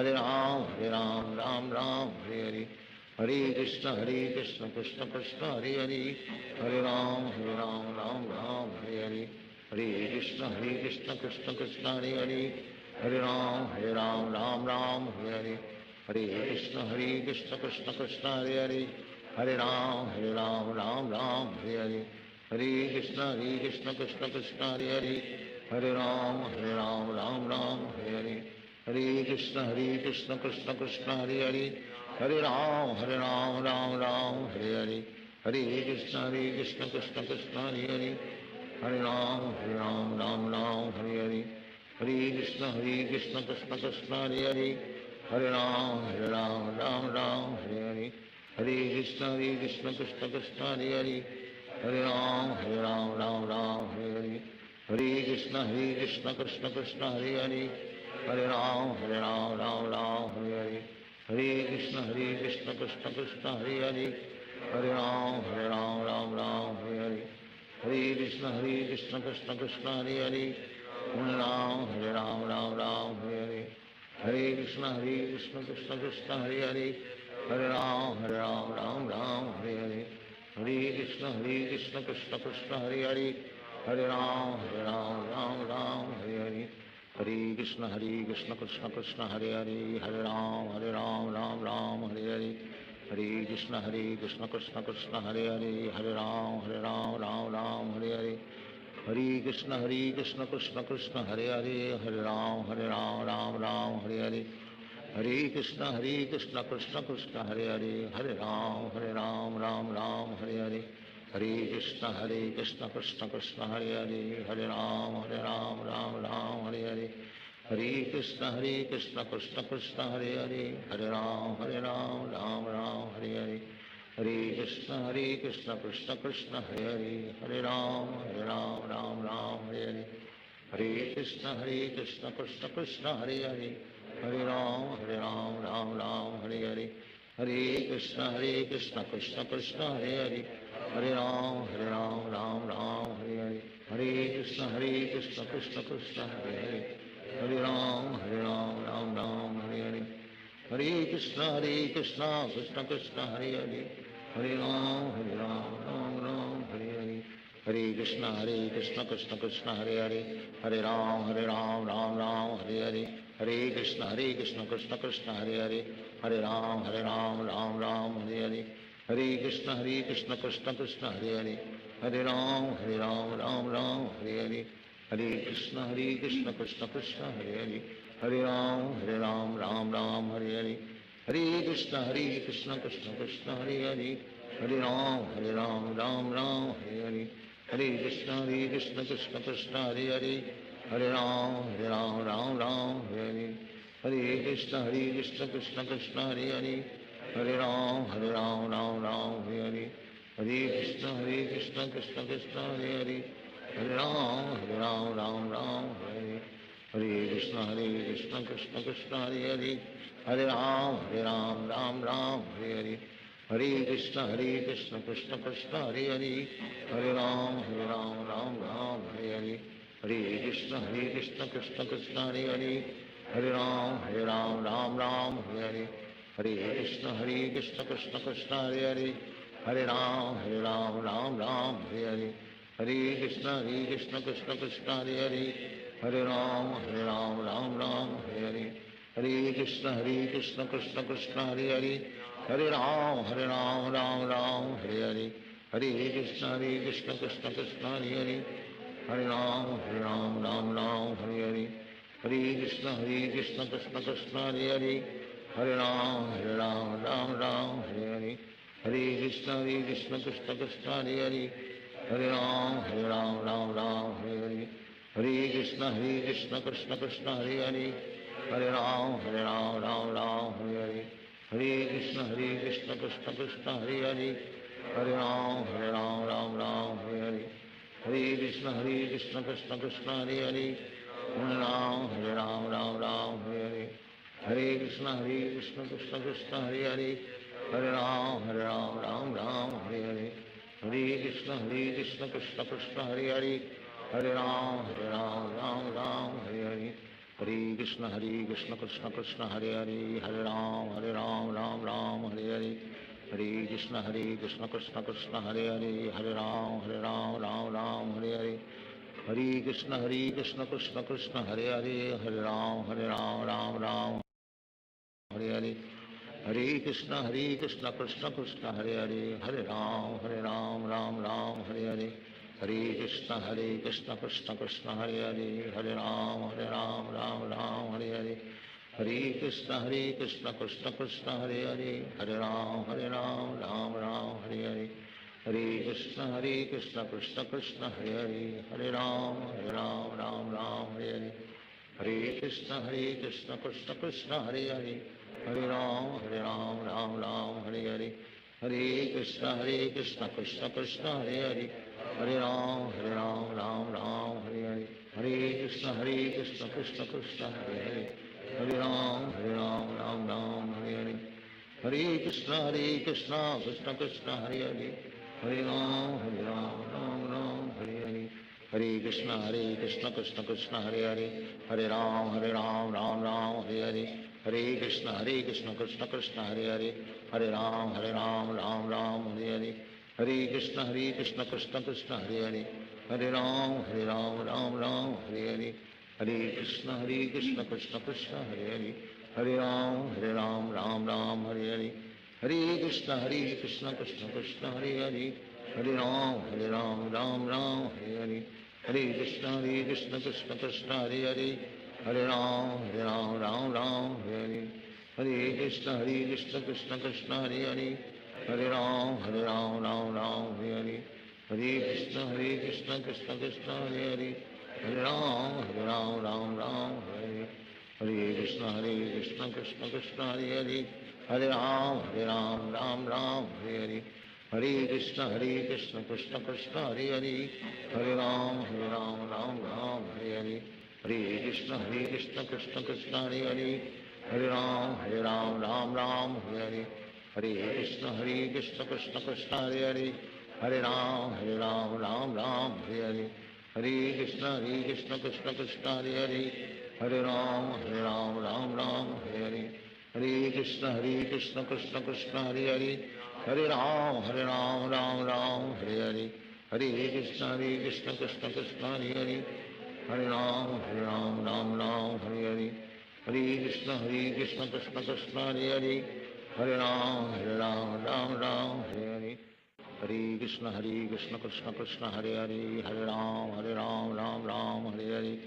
हरे राम हरे हरे, हरे कृष्ण कृष्ण कृष्ण हरे हरे, हरे राम हरे हरे, हरे कृष्ण कृष्ण कृष्ण हरे हरे, हरे राम हरे हरे, हरे कृष्ण कृष्ण कृष्ण हरे हरे, हरे राम हरे हरे, हरे कृष्ण कृष्ण कृष्ण हरे हरे, हरे राम हरे हरे, हरे कृष्ण कृष्ण कृष्ण हरे हरे, हरे राम हरे हरे, हरे कृष्ण कृष्ण कृष्ण हरे हरे, हरे राम हरे हरे, हरे कृष्ण कृष्ण कृष्ण हरे हरे, हरे राम हरे हरे, हरे कृष्ण कृष्ण कृष्ण हरे हरे, हरे राम हरे हरे, हरे कृष्ण कृष्ण कृष्ण हरे हरे, हरे राम हरे हरे, हरे कृष्ण कृष्ण कृष्ण हरे हरे, हरे राम हरे हरे, हरे कृष्ण कृष्ण कृष्ण हरे हरे, हरे राम हरे हरे, हरे कृष्ण कृष्ण कृष्ण हरे हरे, हरे राम हरे हरे, हरे कृष्ण कृष्ण कृष्ण हरे हरे, हरे राम राम हरे हरे, हरे कृष्ण कृष्ण कृष्ण हरे हरे, हरे राम हरे हरे, हरे कृष्ण कृष्ण कृष्ण हरे हरे, हरे राम हरे हरे, हरे कृष्ण कृष्ण कृष्ण हरे हरे, हरे राम राम हरे हरे, हरे कृष्ण कृष्ण कृष्ण हरे हरे, हरे राम राम हरे हरे, हरे कृष्ण कृष्ण कृष्ण हरे हरे, हरे राम राम हरे हरे, हरे कृष्ण कृष्ण कृष्ण हरे हरे, हरे राम राम हरे हरे, हरे कृष्ण कृष्ण कृष्ण हरे हरे, हरे राम राम राम हरे हरे, हरे कृष्ण कृष्ण कृष्ण हरे हरे, हरे राम राम राम हरे हरे, हरे कृष्ण कृष्ण कृष्ण हरे हरे, हरे राम राम राम हरे हरे, हरे कृष्ण कृष्ण कृष्ण हरे हरे, हरे राम राम राम हरे हरे, हरे कृष्ण कृष्ण कृष्ण हरे हरे, हरे राम राम राम हरे हरे, हरे कृष्ण कृष्ण कृष्ण हरे हरे, हरे राम राम राम हरे हरे, हरे कृष्ण कृष्ण कृष्ण हरे हरे, हरे राम राम राम हरे हरे, हरे कृष्ण कृष्ण कृष्ण हरे हरे, हरे राम राम हरे हरे, हरे कृष्ण कृष्ण कृष्ण हरे हरे, हरे राम राम हरे हरे, हरे कृष्ण कृष्ण कृष्ण हरे हरे, हरे राम राम हरे हरे, हरे कृष्ण कृष्ण कृष्ण हरे हरे, हरे राम राम हरे हरे, हरे कृष्ण कृष्ण कृष्ण हरे हरे, हरे राम राम हरे हरे, हरे कृष्ण कृष्ण कृष्ण हरे हरे, हरे राम राम हरे हरे, हरे कृष्ण कृष्ण कृष्ण हरे हरे, हरे राम राम हरे हरे, हरे कृष्ण कृष्ण कृष्ण हरे हरे, हरे राम राम हरे हरे, हरे कृष्ण कृष्ण कृष्ण हरे हरे, हरे राम राम हरे हरे, हरे कृष्ण कृष्ण कृष्ण हरे हरे, हरे राम राम हरे हरे, हरे कृष्ण कृष्ण कृष्ण हरे हरे, हरे राम राम हरे हरे, हरे कृष्ण कृष्ण कृष्ण हरे हरे, हरे राम राम हरे हरे, हरे कृष्ण कृष्ण कृष्ण हरे हरे, हरे राम राम हरे हरे, हरे कृष्ण कृष्ण कृष्ण हरे हरे, हरे राम राम हरे हरे, हरे कृष्ण कृष्ण कृष्ण हरे हरे, हरे राम राम हरे हरे, हरे कृष्ण कृष्ण कृष्ण हरे हरे, हरे राम राम हरे हरे, हरे कृष्ण कृष्ण कृष्ण हरे हरे, हरे राम हरे हरे, हरे कृष्ण कृष्ण कृष्ण हरे हरे, हरे राम राम हरे हरे, हरे कृष्ण कृष्ण कृष्ण हरे हरे, हरे राम राम हरे हरे, हरे कृष्ण कृष्ण कृष्ण हरे हरे, हरे राम राम हरे हरे, हरे कृष्ण कृष्ण कृष्ण हरे हरे, हरे राम राम हरे हरे, हरे कृष्ण कृष्ण कृष्ण हरे हरे, हरे राम राम हरे हरे, हरे कृष्ण कृष्ण कृष्ण हरे हरे, हरे राम राम हरे हरे, हरे कृष्ण कृष्ण कृष्ण हरे हरे, हरे राम राम हरे हरे, हरे कृष्ण कृष्ण कृष्ण हरे हरे, हरे राम राम हरे हरे, हरे कृष्ण कृष्ण कृष्ण हरे हरे, हरे राम राम हरे हरे, हरे कृष्ण कृष्ण कृष्ण हरे हरे, हरे राम राम हरे हरे, हरे कृष्ण कृष्ण कृष्ण हरे हरे, हरे राम राम हरे हरे, हरे कृष्ण कृष्ण कृष्ण हरे हरे, हरे राम राम हरे हरे, हरे कृष्ण कृष्ण कृष्ण हरे हरे, हरे राम हरे हरे, हरे कृष्ण कृष्ण कृष्ण हरे हरे, हरे राम राम हरे हरे, हरे कृष्ण कृष्ण कृष्ण हरे हरे, हरे राम राम हरे हरे, हरे कृष्ण कृष्ण कृष्ण हरे हरे, हरे राम हरे हरे, हरे कृष्ण कृष्ण कृष्ण हरे हरे, हरे राम राम हरे हरे, हरे कृष्ण कृष्ण कृष्ण हरे हरे, हरे राम राम हरे हरे, हरे कृष्ण कृष्ण कृष्ण हरे हरे, हरे राम राम हरे हरे, हरे कृष्ण कृष्ण कृष्ण हरे हरे, हरे राम राम हरे हरे, हरे कृष्ण कृष्ण कृष्ण हरे हरे, हरे राम राम हरे हरे, हरे कृष्ण कृष्ण कृष्ण हरे हरे, हरे राम राम हरे हरे, हरे कृष्ण कृष्ण कृष्ण हरे हरे, हरे राम राम राम हरे हरे, हरे कृष्ण कृष्ण कृष्ण हरे हरे, हरे राम राम हरे हरे, हरे कृष्ण कृष्ण कृष्ण हरे हरे, हरे राम राम हरे हरे, हरे कृष्ण कृष्ण कृष्ण हरे हरे, हरे राम राम हरे हरे, हरे कृष्ण कृष्ण कृष्ण हरे हरे, हरे राम राम हरे हरे, हरे कृष्ण कृष्ण कृष्ण हरे हरे, हरे राम राम हरे हरे, हरे कृष्ण कृष्ण कृष्ण हरे हरे, हरे राम राम हरे हरे, हरे कृष्ण कृष्ण कृष्ण हरे हरे, हरे राम राम हरे हरे, हरे कृष्ण कृष्ण कृष्ण हरे हरे, हरे राम राम हरे हरे,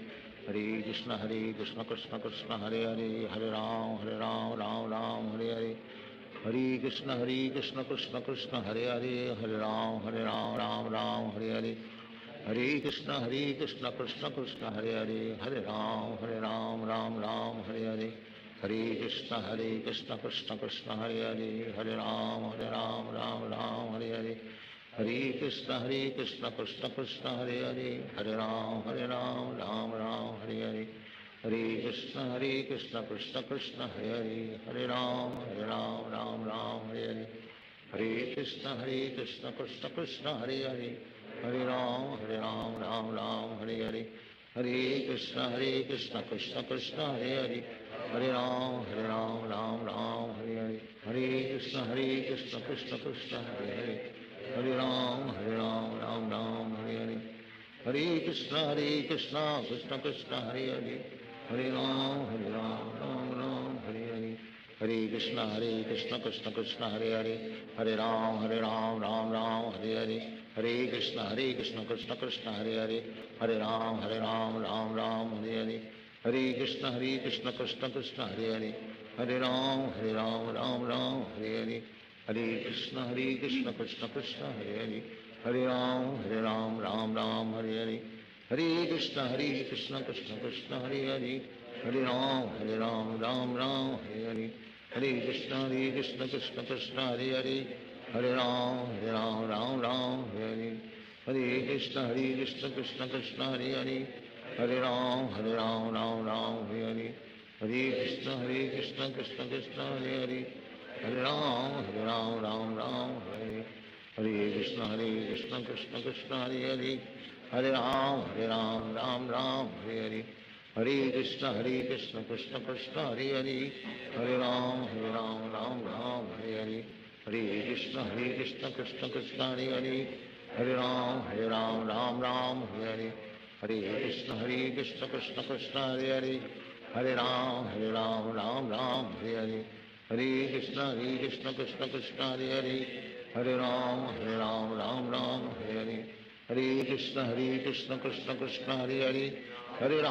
हरे कृष्ण कृष्ण कृष्ण हरे हरे, हरे राम राम हरे हरे, हरे कृष्ण कृष्ण कृष्ण हरे हरे, हरे राम राम हरे हरे, हरे कृष्ण कृष्ण कृष्ण हरे हरे, हरे राम राम हरे हरे, हरे कृष्ण कृष्ण कृष्ण हरे हरे, हरे राम राम हरे हरे, हरे कृष्ण कृष्ण कृष्ण हरे हरे, हरे राम राम हरे हरे, हरे कृष्ण कृष्ण कृष्ण हरे हरे, हरे राम राम हरे हरे, हरे कृष्ण कृष्ण कृष्ण हरे हरे, हरे राम राम हरे हरे, हरे कृष्ण कृष्ण कृष्ण हरे हरे, हरे राम राम हरे हरे, हरे कृष्ण कृष्ण कृष्ण हरे हरे, हरे राम हरे हरे, हरे कृष्ण कृष्ण कृष्ण हरे हरे, हरे राम राम हरे हरे, हरे कृष्ण कृष्ण कृष्ण हरे हरे, हरे राम राम हरे हरे, हरे कृष्ण कृष्ण कृष्ण हरे हरे, हरे राम राम हरे हरे, हरे कृष्ण कृष्ण कृष्ण हरे हरे, हरे राम राम हरे हरे, हरे कृष्ण कृष्ण कृष्ण हरे हरे, हरे राम राम हरे हरे, हरे कृष्ण कृष्ण कृष्ण हरे हरे, हरे राम राम हरे हरे, हरे कृष्ण कृष्ण कृष्ण हरे हरे, हरे राम राम हरे हरे, हरे कृष्ण कृष्ण कृष्ण हरे हरे, हरे राम राम हरे हरे, हरे कृष्ण कृष्ण कृष्ण हरे हरे, हरे राम राम हरे हरे, हरे कृष्ण कृष्ण कृष्ण हरे हरे, हरे राम राम हरे हरे, हरे कृष्ण कृष्ण कृष्ण हरे हरे, हरे राम राम हरे हरे, हरे कृष्ण कृष्ण कृष्ण हरे हरे, हरे राम राम हरे हरे, हरे कृष्ण कृष्ण कृष्ण हरे हरे, हरे राम राम हरे हरे, हरे कृष्ण कृष्ण कृष्ण हरे हरे, हरे राम राम हरे हरे, हरे कृष्ण कृष्ण कृष्ण हरे हरे, हरे राम राम हरे हरे, हरे कृष्ण कृष्ण कृष्ण हरे हरे, हरे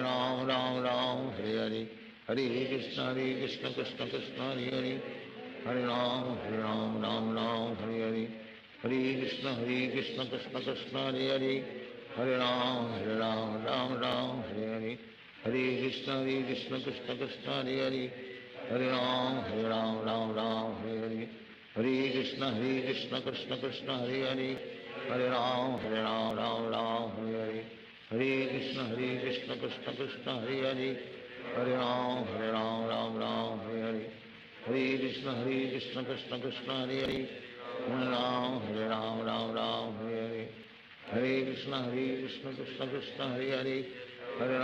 राम राम हरे हरे, हरे कृष्ण कृष्ण कृष्ण हरे हरे, हरे राम राम हरे हरे, हरे कृष्ण कृष्ण कृष्ण हरे हरे, हरे राम राम हरे हरे, हरे कृष्ण कृष्ण कृष्ण हरे हरे, हरे राम राम हरे हरे, हरे कृष्ण कृष्ण कृष्ण हरे हरे, हरे राम हरे हरे, हरे कृष्ण कृष्ण कृष्ण हरे हरे,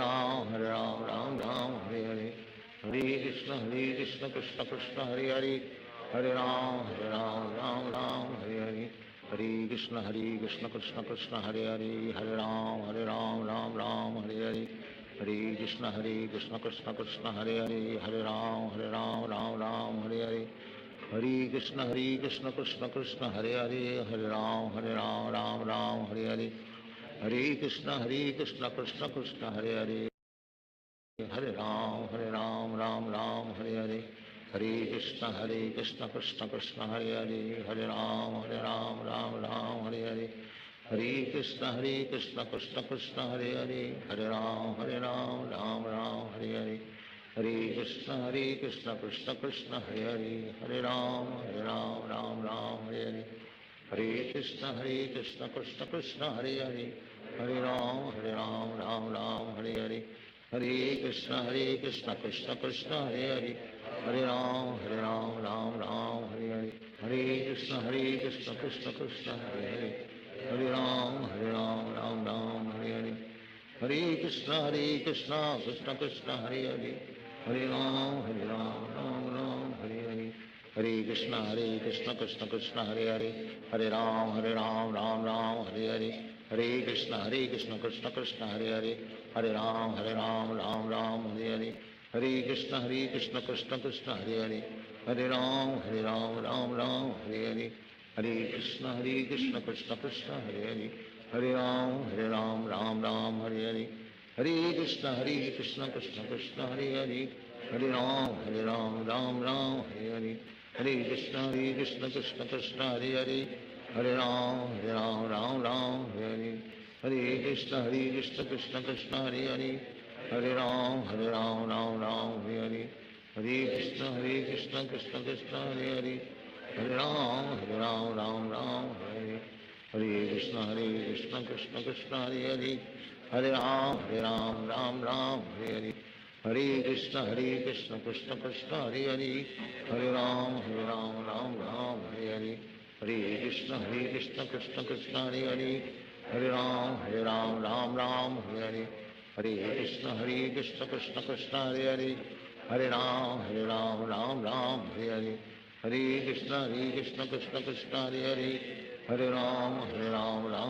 हरे राम राम हरे हरे, हरे कृष्ण कृष्ण कृष्ण हरे हरे, हरे राम राम हरे हरे, हरे कृष्ण कृष्ण कृष्ण हरे हरे, हरे राम राम हरे हरे, हरे कृष्ण कृष्ण कृष्ण हरे हरे, हरे राम राम हरे हरे, हरे कृष्ण कृष्ण कृष्ण हरे हरे, हरे राम राम हरे हरे, हरे कृष्ण कृष्ण कृष्ण हरे हरे, हरे राम राम हरे हरे, हरे कृष्ण कृष्ण कृष्ण हरे हरे, हरे राम राम हरे हरे, हरे कृष्ण कृष्ण कृष्ण हरे हरे, हरे राम राम हरे हरे, हरे कृष्ण कृष्ण कृष्ण हरे हरे, हरे राम राम हरे हरे, हरे कृष्ण कृष्ण कृष्ण हरे हरे, हरे राम राम राम हरे हरे, हरे कृष्ण कृष्ण कृष्ण हरे हरे, हरे राम राम राम हरे हरे, हरे कृष्ण कृष्ण कृष्ण हरे हरे, हरे राम राम राम हरे हरे, हरे कृष्ण कृष्ण कृष्ण हरे हरे, हरे राम राम राम हरे हरे, हरे कृष्ण कृष्ण कृष्ण हरे हरे, हरे राम राम राम हरे हरे, हरे कृष्ण कृष्ण कृष्ण हरे हरे, हरे राम राम राम हरे हरे, हरे कृष्ण कृष्ण कृष्ण हरे हरे, हरे राम राम राम हरे हरे, हरे कृष्ण कृष्ण कृष्ण हरे हरे, हरे राम राम हरे हरे, हरे कृष्ण कृष्ण कृष्ण हरे हरे, हरे राम राम राम हरे हरे, हरे कृष्ण कृष्ण कृष्ण हरे हरे, हरे राम राम हरे हरे, हरे कृष्ण कृष्ण कृष्ण हरे हरे, हरे राम राम हरे हरे, हरे कृष्ण कृष्ण कृष्ण हरे हरे, हरे राम राम हरे हरे, हरे कृष्ण कृष्ण कृष्ण हरे हरे, हरे राम राम हरे हरे, हरे कृष्ण कृष्ण कृष्ण हरे हरे, हरे राम राम राम हरे हरे, हरे कृष्ण कृष्ण कृष्ण हरे हरे, हरे राम राम हरे हरे, हरे कृष्ण कृष्ण कृष्ण हरे हरे, हरे राम राम हरे हरे, हरे कृष्ण कृष्ण कृष्ण हरे हरे, हरे राम राम राम हरे हरे, हरे कृष्ण कृष्ण कृष्ण हरे हरे, हरे राम राम हरे हरे, हरे कृष्ण कृष्ण कृष्ण हरे हरे, हरे राम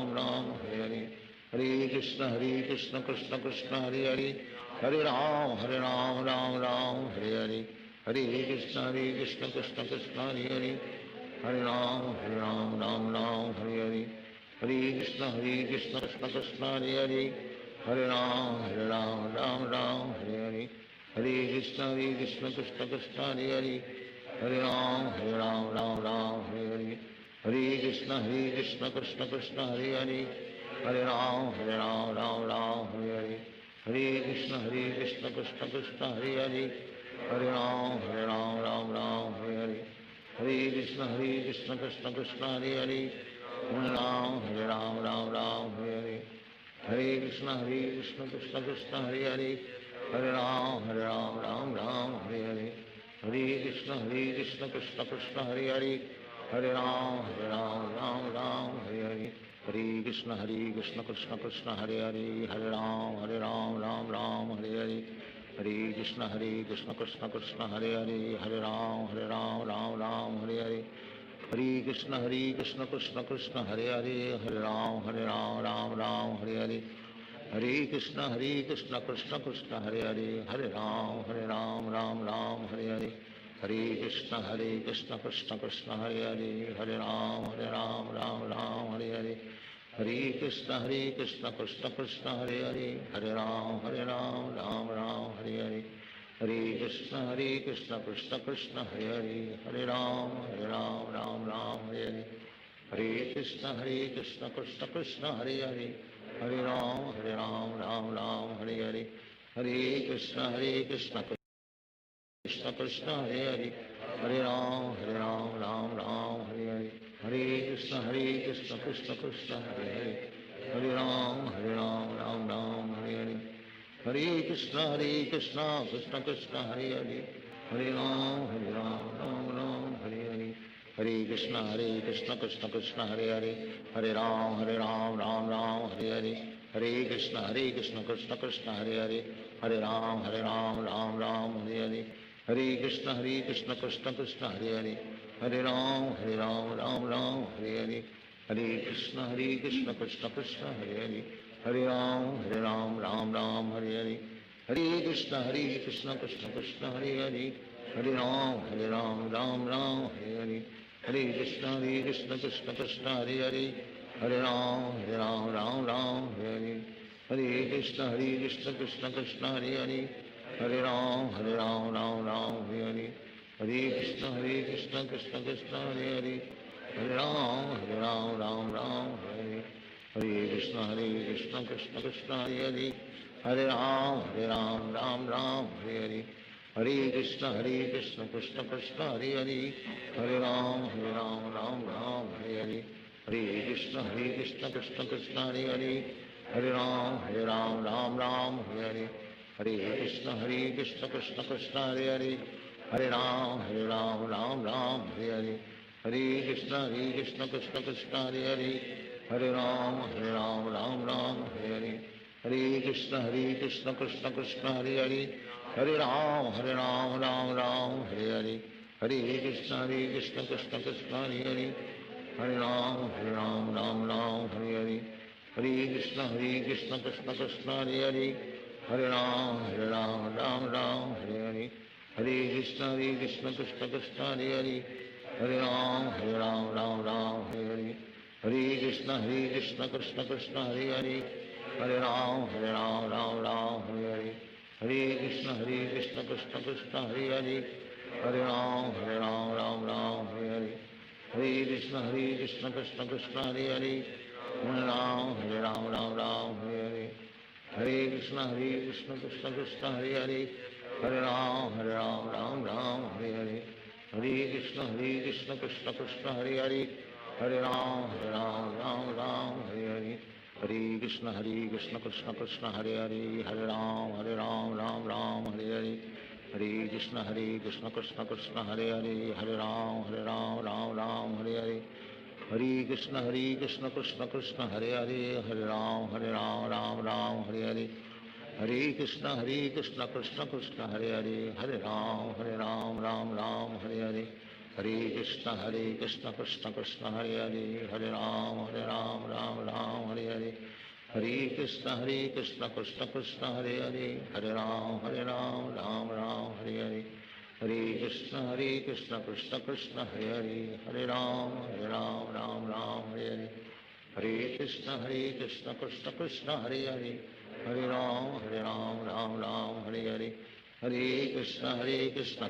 राम हरे हरे, हरे कृष्ण कृष्ण कृष्ण हरे हरे, हरे राम राम हरे हरे, हरे कृष्ण कृष्ण कृष्ण हरे हरे, हरे राम राम हरे हरे, हरे कृष्ण कृष्ण कृष्ण हरे हरे, हरे राम राम हरे हरे, हरे कृष्ण कृष्ण कृष्ण हरे हरे, हरे राम राम हरे हरे, हरे कृष्ण कृष्ण कृष्ण हरे हरे, हरे राम राम हरे हरे, हरे कृष्ण कृष्ण कृष्ण हरे हरे, हरे राम राम हरे हरे, हरे कृष्ण कृष्ण कृष्ण हरे हरे, हरे राम राम हरे हरे, हरे कृष्ण कृष्ण कृष्ण हरे हरे, हरे राम राम हरे हरे, हरे कृष्ण कृष्ण कृष्ण हरे हरे, हरे राम राम हरे हरे, हरे कृष्ण कृष्ण कृष्ण हरे हरे, हरे राम राम हरे हरे, हरे कृष्ण कृष्ण कृष्ण हरे हरे, हरे राम राम हरे हरे, हरे कृष्ण कृष्ण कृष्ण हरे हरे, हरे राम राम हरे हरे, हरे कृष्ण कृष्ण कृष्ण हरे हरे, हरे राम राम हरे हरे, हरे कृष्ण कृष्ण कृष्ण हरे हरे, हरे राम राम हरे हरे, हरे कृष्ण कृष्ण कृष्ण हरे हरे, हरे राम राम हरे हरे, हरे कृष्ण कृष्ण कृष्ण हरे हरे, हरे राम राम हरे हरे, हरे कृष्ण कृष्ण कृष्ण हरे हरे, हरे राम राम हरे हरे, हरे कृष्ण कृष्ण कृष्ण हरे हरे, हरे राम राम हरे हरे, हरे कृष्ण कृष्ण कृष्ण हरे हरे, हरे राम राम हरे हरे, हरे कृष्ण कृष्ण कृष्ण हरे हरे, हरे राम राम हरे हरे, हरे कृष्ण कृष्ण कृष्ण हरे हरे, हरे राम राम हरे हरे, हरे कृष्ण कृष्ण कृष्ण हरे हरे, हरे राम राम हरे हरे, हरे कृष्ण कृष्ण कृष्ण हरे हरे, हरे राम राम हरे हरे, हरे कृष्ण कृष्ण कृष्ण हरे हरे, हरे राम राम हरे हरे, हरे कृष्ण कृष्ण कृष्ण हरे हरे, हरे राम राम हरे हरे, हरे कृष्ण कृष्ण कृष्ण हरे हरे, हरे राम राम हरे हरे, हरे कृष्ण कृष्ण कृष्ण हरे हरे, हरे राम हरे हरे, हरे कृष्ण कृष्ण कृष्ण हरे हरे, हरे राम राम हरे हरे, हरे कृष्ण कृष्ण कृष्ण हरे हरे, हरे राम राम राम हरे हरे, हरे कृष्ण कृष्ण कृष्ण हरे हरे, हरे राम राम राम हरे हरे, हरे कृष्ण कृष्ण कृष्ण हरे हरे, हरे राम राम राम हरे हरे, हरे कृष्ण कृष्ण कृष्ण हरे हरे, हरे राम राम राम हरे हरे, हरे कृष्ण कृष्ण कृष्ण हरे हरे, हरे राम राम राम हरे हरे, हरे कृष्ण कृष्ण कृष्ण हरे हरे, हरे राम राम राम हरे हरे, हरे कृष्ण कृष्ण कृष्ण हरे हरे, हरे राम राम राम हरे हरे, हरे कृष्ण कृष्ण कृष्ण हरे हरे, हरे राम राम राम हरे हरे, हरे कृष्ण कृष्ण कृष्ण हरे हरे, हरे राम राम राम हरे हरे, हरे कृष्ण कृष्ण कृष्ण हरे हरे, हरे राम राम हरे हरे, हरे कृष्ण कृष्ण कृष्ण हरे हरे, हरे राम राम राम हरे हरे, हरे कृष्ण कृष्ण कृष्ण हरे हरे, हरे राम राम राम हरे हरे, हरे कृष्ण कृष्ण कृष्ण हरे हरे, हरे राम राम राम हरे हरे, हरे कृष्ण कृष्ण कृष्ण हरे हरे, हरे राम राम राम हरे हरे, हरे कृष्ण कृष्ण कृष्ण हरे हरे, हरे राम राम राम हरे हरे, हरे कृष्ण कृष्ण कृष्ण हरे हरे, हरे राम राम राम हरे हरे, हरे कृष्ण कृष्ण कृष्ण हरे हरे, हरे राम राम राम हरे हरे, हरे कृष्ण कृष्ण कृष्ण हरे हरे, हरे राम राम राम हरे हरे, हरे कृष्ण कृष्ण कृष्ण हरे हरे, हरे राम राम राम हरे हरे, हरे कृष्ण कृष्ण कृष्ण हरे हरे, हरे राम राम राम हरे हरे, हरे कृष्ण कृष्ण कृष्ण हरे हरे, हरे राम राम राम हरे हरे, हरे कृष्ण कृष्ण कृष्ण हरे हरे, हरे राम राम राम हरे हरे, हरे कृष्ण कृष्ण कृष्ण हरे हरे, हरे राम राम राम हरे हरे, हरे कृष्ण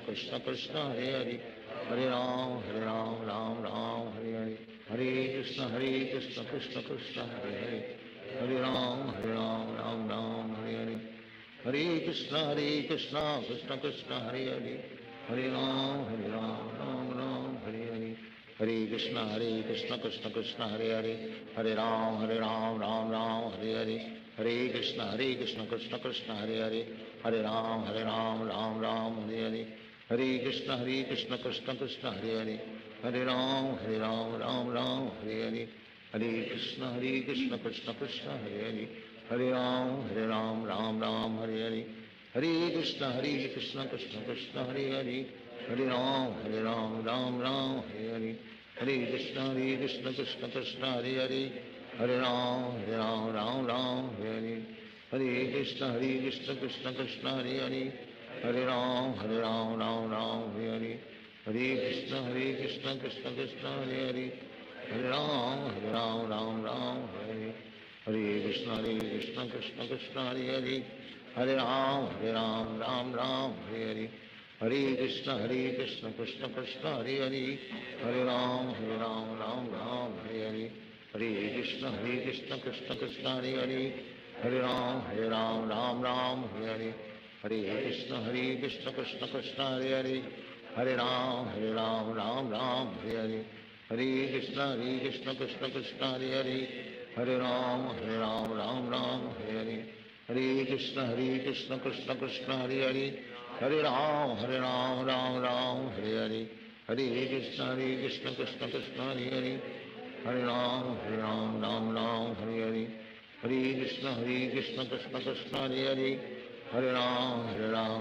कृष्ण कृष्ण हरे हरे, हरे राम राम राम हरे हरे, हरे कृष्ण कृष्ण कृष्ण हरे हरे, हरे राम राम राम हरे हरे, हरे कृष्ण कृष्ण कृष्ण हरे हरे, हरे राम राम राम हरे हरे, हरे कृष्ण कृष्ण कृष्ण हरे हरे, हरे राम राम राम हरे हरे, हरे कृष्ण कृष्ण कृष्ण हरे हरे, हरे राम राम राम हरे हरे, हरे कृष्ण कृष्ण कृष्ण हरे हरे, हरे राम राम राम हरे हरे, हरे कृष्ण कृष्ण कृष्ण हरे हरे, हरे राम राम राम हरे हरे, हरे कृष्ण कृष्ण कृष्ण हरे हरे, हरे राम राम राम हरे हरे, हरे कृष्ण कृष्ण कृष्ण हरे हरे, हरे राम राम राम हरे हरे, हरे कृष्ण कृष्ण कृष्ण हरे हरे, हरे राम राम राम हरे हरे, हरे कृष्ण कृष्ण कृष्ण हरे हरे, हरे राम राम राम हरे हरे, हरे कृष्ण कृष्ण कृष्ण हरे हरे, हरे राम राम राम हरे हरे, हरे कृष्ण कृष्ण कृष्ण हरे हरे, हरे राम राम राम हरे हरे, हरे कृष्ण कृष्ण कृष्ण हरे हरे, हरे राम राम राम हरे हरे, हरे कृष्ण कृष्ण कृष्ण हरे हरे, हरे राम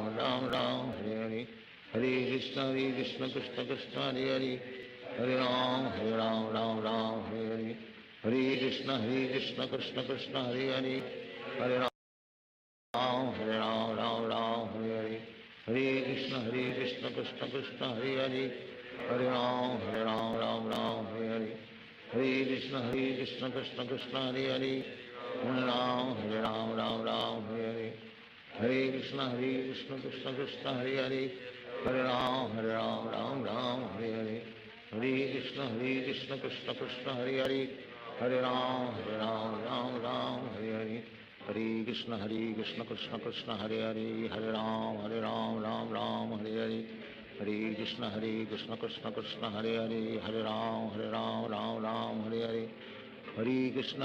राम राम हरे हरे, हरे कृष्ण कृष्ण कृष्ण हरे हरे, हरे राम राम राम हरे हरे, हरे कृष्ण कृष्ण कृष्ण हरे हरे, हरे राम राम राम हरे हरे, हरे कृष्ण कृष्ण कृष्ण हरे हरे, हरे राम राम राम हरे हरे, हरे कृष्ण कृष्ण कृष्ण हरे हरे, हरे राम राम राम हरे हरे, हरे कृष्ण कृष्ण कृष्ण हरे हरे, हरे राम राम राम हरे हरे, हरे कृष्ण कृष्ण कृष्ण हरे हरे, हरे राम राम राम हरे हरे, हरे कृष्ण कृष्ण कृष्ण हरे हरे, हरे राम राम राम हरे हरे, हरे कृष्ण कृष्ण कृष्ण हरे हरे, हरे राम राम राम हरे हरे, हरे कृष्ण कृष्ण कृष्ण हरे हरे, हरे राम राम राम हरे हरे, हरे कृष्ण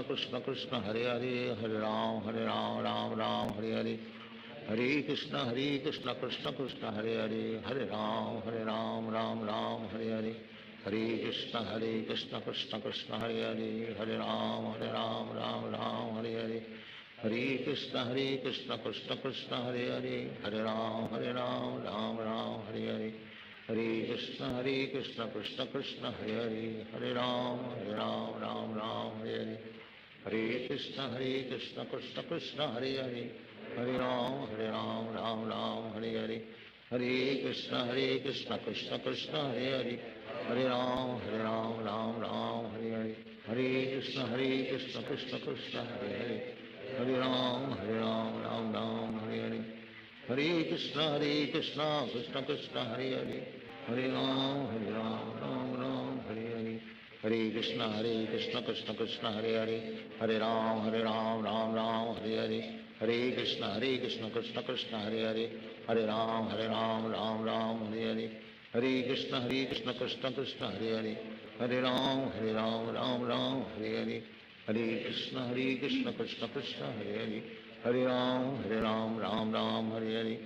कृष्ण कृष्ण हरे हरे, हरे राम राम राम हरे हरे, हरे कृष्ण कृष्ण कृष्ण हरे हरे, हरे राम राम राम हरे हरे, हरे कृष्ण कृष्ण कृष्ण हरे हरे, हरे राम राम राम हरे हरे, हरे कृष्ण कृष्ण कृष्ण हरे हरे, हरे राम राम राम हरे हरे, हरे कृष्ण कृष्ण कृष्ण हरे हरे, हरे राम राम राम हरे हरे, हरे कृष्ण कृष्ण कृष्ण हरे हरे, हरे राम राम राम हरे हरे, हरे कृष्ण कृष्ण कृष्ण हरे हरे, हरे राम राम राम हरे हरे, हरे कृष्ण कृष्ण कृष्ण हरे हरे, हरे राम राम राम हरे हरे, हरे कृष्ण कृष्ण कृष्ण हरे हरे, हरे राम राम राम हरे हरे, हरे कृष्ण कृष्ण कृष्ण हरे हरे, हरे राम राम राम हरे हरे, हरे कृष्ण कृष्ण कृष्ण हरे हरे, हरे राम राम राम हरे हरे, हरे कृष्ण कृष्ण कृष्ण हरे हरे, हरे राम राम राम हरे हरे, हरे कृष्ण कृष्ण कृष्ण हरे हरे, हरे राम राम हरे हरे, हरे कृष्ण कृष्ण कृष्ण हरे हरे, हरे राम राम हरे हरे,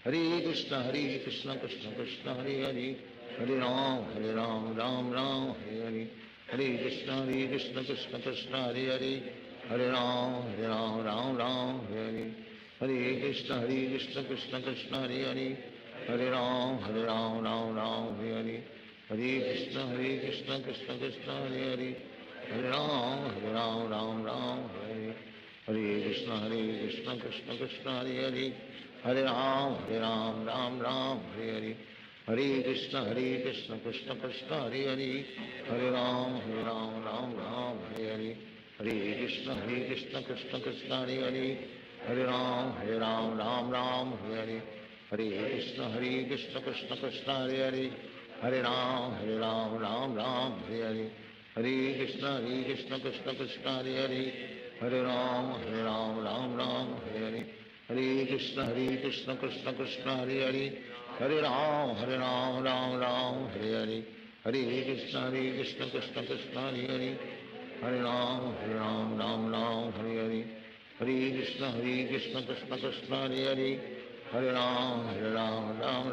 हरे कृष्ण कृष्ण कृष्ण हरे हरे, हरे राम राम हरे हरे, हरे कृष्ण कृष्ण कृष्ण हरे हरे, हरे राम राम हरे हरे, हरे कृष्ण कृष्ण कृष्ण हरे हरे, हरे राम राम हरे, हरे कृष्ण कृष्ण कृष्ण हरे हरे, हरे राम राम हरे हरे, हरे कृष्ण कृष्ण कृष्ण हरे हरे, हरे राम राम हरे हरे, हरे कृष्ण कृष्ण कृष्ण हरे हरे, हरे राम राम हरे हरे, हरे कृष्ण कृष्ण कृष्ण हरे हरे, हरे राम राम हरे हरे, हरे कृष्ण कृष्ण कृष्ण हरे हरे, हरे राम राम हरे हरे, हरे कृष्ण कृष्ण कृष्ण हरे हरे, हरे राम राम हरे हरे, हरे कृष्ण कृष्ण कृष्ण हरे हरे, हरे राम राम हरे हरे, हरे कृष्ण कृष्ण कृष्ण हरे हरे, हरे राम राम हरे हरे, हरे कृष्ण कृष्ण कृष्ण हरे हरे, हरे राम राम हरे हरे, हरे कृष्ण कृष्ण कृष्ण हरे हरे, हरे राम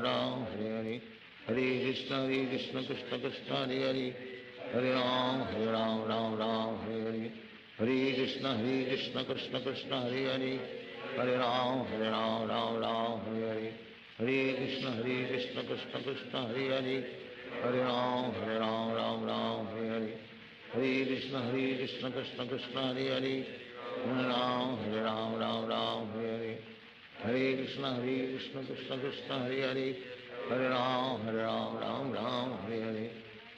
राम हरे हरे, हरे कृष्ण कृष्ण कृष्ण हरे हरे, हरे राम राम हरे हरे, हरे कृष्ण कृष्ण कृष्ण हरे हरे, हरे राम राम हरे हरे, हरे कृष्ण कृष्ण कृष्ण हरे हरे, हरे राम राम हरे हरे, हरे कृष्ण कृष्ण कृष्ण हरे हरे, हरे राम राम हरे हरे, हरे कृष्ण कृष्ण कृष्ण हरे हरे, हरे राम राम हरे हरे,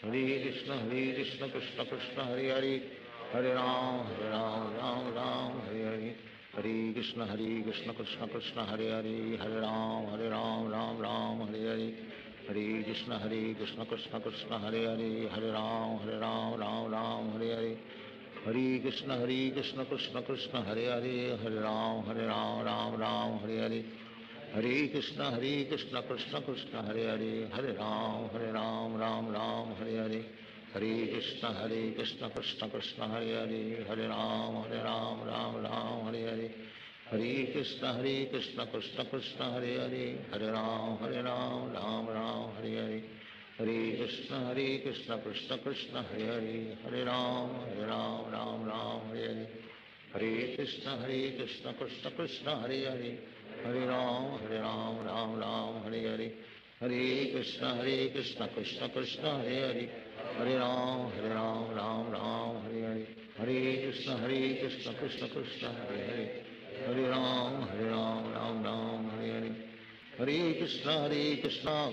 हरे कृष्ण कृष्ण कृष्ण हरे हरे, हरे राम राम हरे हरे, हरे कृष्ण कृष्ण कृष्ण हरे हरे, हरे राम राम हरे हरे, हरे कृष्ण कृष्ण कृष्ण हरे हरे, हरे राम राम हरे हरे, हरे कृष्ण कृष्ण कृष्ण हरे हरे, हरे राम राम हरे हरे, हरे कृष्ण कृष्ण कृष्ण हरे हरे, हरे राम राम हरे हरे, हरे कृष्ण कृष्ण कृष्ण हरे हरे, हरे राम राम हरे हरे, हरे कृष्ण कृष्ण कृष्ण हरे हरे, हरे राम राम हरे हरे, हरे कृष्ण कृष्ण कृष्ण हरे हरे, हरे राम राम हरे हरे, हरे कृष्ण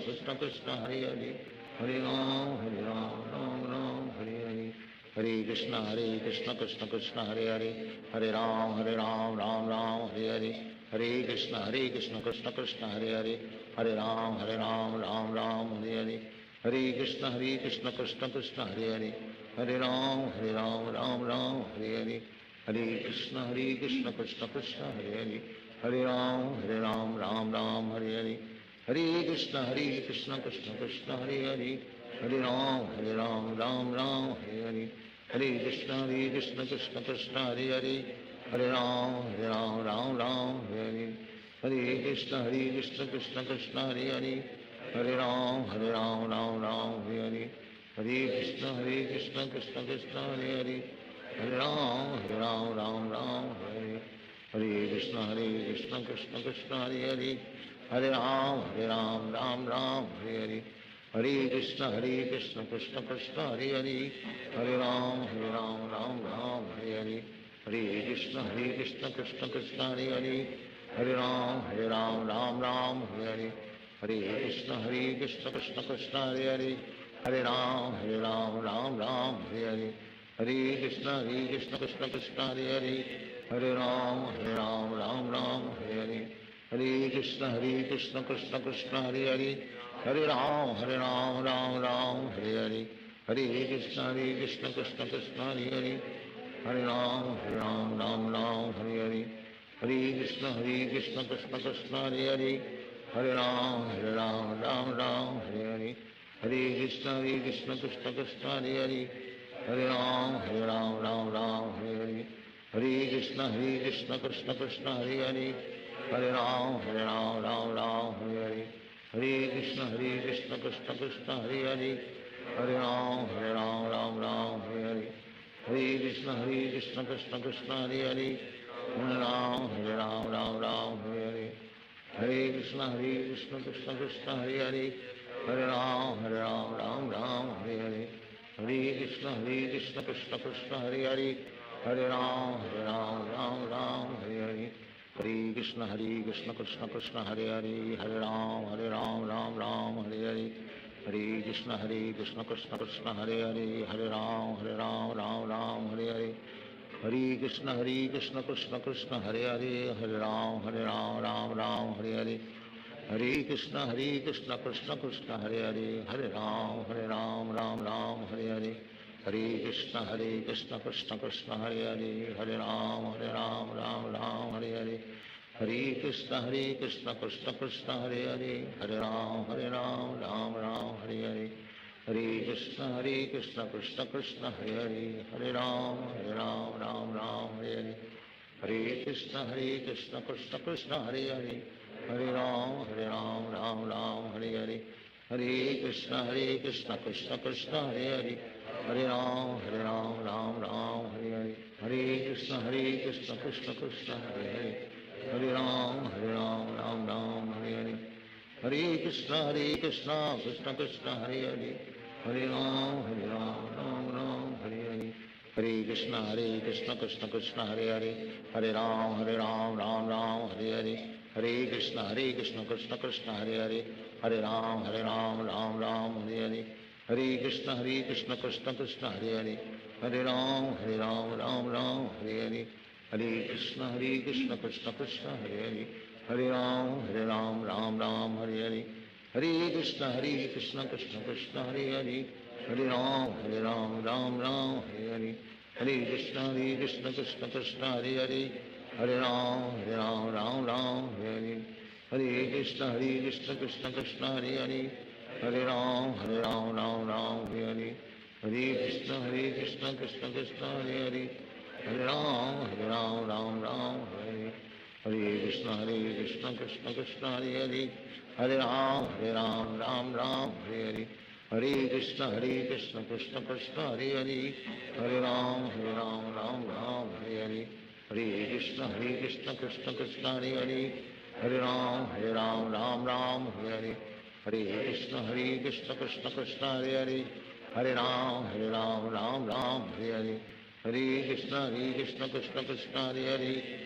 कृष्ण कृष्ण हरे हरे, हरे राम राम हरे हरे, हरे कृष्ण कृष्ण कृष्ण हरे हरे, हरे राम हरे हरे, हरे कृष्ण कृष्ण कृष्ण हरे हरे, हरे राम राम हरे हरे, हरे कृष्ण कृष्ण कृष्ण हरे हरे, हरे राम राम हरे हरे, हरे कृष्ण कृष्ण कृष्ण हरे हरे, हरे राम राम हरे हरे, हरे कृष्ण कृष्ण कृष्ण हरे हरे, हरे राम राम हरे हरे, हरे कृष्ण कृष्ण कृष्ण हरे हरे, हरे राम राम राम हरे हरे, हरे कृष्ण कृष्ण कृष्ण हरे हरे, हरे राम राम हरे हरे, हरे कृष्ण कृष्ण कृष्ण हरे हरे, हरे राम राम हरे हरे, हरे कृष्ण कृष्ण कृष्ण हरे हरे, हरे राम राम हरे हरे, हरे कृष्ण कृष्ण कृष्ण हरे हरे, हरे राम राम हरे हरे, हरे कृष्ण कृष्ण कृष्ण हरे हरे, हरे राम राम हरे हरे, हरे कृष्ण कृष्ण कृष्ण हरे हरे, हरे राम राम हरे हरे, हरे कृष्ण कृष्ण कृष्ण हरे हरे, हरे राम राम हरे हरे, हरे कृष्ण कृष्ण कृष्ण हरे हरे, हरे राम राम हरे हरे, हरे कृष्ण कृष्ण कृष्ण हरे हरे, हरे राम राम हरे हरे, हरे कृष्ण कृष्ण कृष्ण हरे हरे, हरे राम राम हरे हरे, हरे कृष्ण कृष्ण कृष्ण हरे हरे, हरे राम राम हरे हरे, हरे कृष्ण कृष्ण कृष्ण हरे हरे, हरे राम राम हरे हरे, हरे कृष्ण कृष्ण कृष्ण हरे हरे, हरे राम हरे हरे, हरे कृष्ण कृष्ण कृष्ण हरे हरे, हरे राम राम हरे हरे, हरे कृष्ण कृष्ण कृष्ण हरे हरे, हरे राम हरे हरे, हरे कृष्ण कृष्ण कृष्ण हरे हरे, हरे राम हरे हरे, हरे कृष्ण कृष्ण कृष्ण हरे हरे, हरे राम हरे हरे, हरे कृष्ण कृष्ण कृष्ण हरे हरे, हरे राम राम हरे हरे, हरे कृष्ण कृष्ण कृष्ण हरे हरे, हरे राम राम हरे हरे, हरे कृष्ण कृष्ण कृष्ण हरे हरे, हरे राम राम हरे हरे, हरे कृष्ण कृष्ण कृष्ण हरे हरे, हरे राम राम हरे हरे, हरे कृष्ण कृष्ण कृष्ण हरे हरे, हरे राम राम हरे हरे, हरे कृष्ण कृष्ण कृष्ण हरे हरे, हरे राम राम हरे हरे, हरे कृष्ण कृष्ण कृष्ण हरे हरे, हरे राम राम हरे हरे, हरे कृष्ण कृष्ण कृष्ण हरे हरे, हरे राम राम हरे हरे, हरे कृष्ण कृष्ण कृष्ण हरे हरे, हरे राम राम हरे हरे, हरे कृष्ण कृष्ण कृष्ण हरे हरे, हरे राम राम हरे हरे, हरे कृष्ण कृष्ण कृष्ण हरे हरे, हरे राम राम हरे हरे, हरे कृष्ण कृष्ण कृष्ण हरे हरे, हरे राम राम हरे हरे, हरे कृष्ण कृष्ण कृष्ण हरे हरे, हरे राम राम हरे हरे, हरे कृष्ण कृष्ण कृष्ण हरे हरे, हरे राम राम हरे हरे, हरे कृष्ण कृष्ण कृष्ण हरे हरे, हरे राम राम हरे हरे, हरे कृष्ण कृष्ण कृष्ण हरे हरे, हरे राम राम हरे हरे, हरे कृष्ण कृष्ण कृष्ण हरे हरे, हरे राम राम हरे हरे, हरे कृष्ण कृष्ण कृष्ण हरे हरे, हरे राम राम हरे हरे, हरे कृष्ण कृष्ण कृष्ण हरे हरे, हरे राम राम हरे हरे, हरे कृष्ण कृष्ण कृष्ण हरे हरे, हरे राम राम हरे हरे, हरे कृष्ण कृष्ण कृष्ण हरे हरे, हरे राम राम हरे हरे, हरे कृष्ण कृष्ण कृष्ण हरे हरे, हरे राम राम हरे हरे, हरे कृष्ण कृष्ण कृष्ण हरे हरे,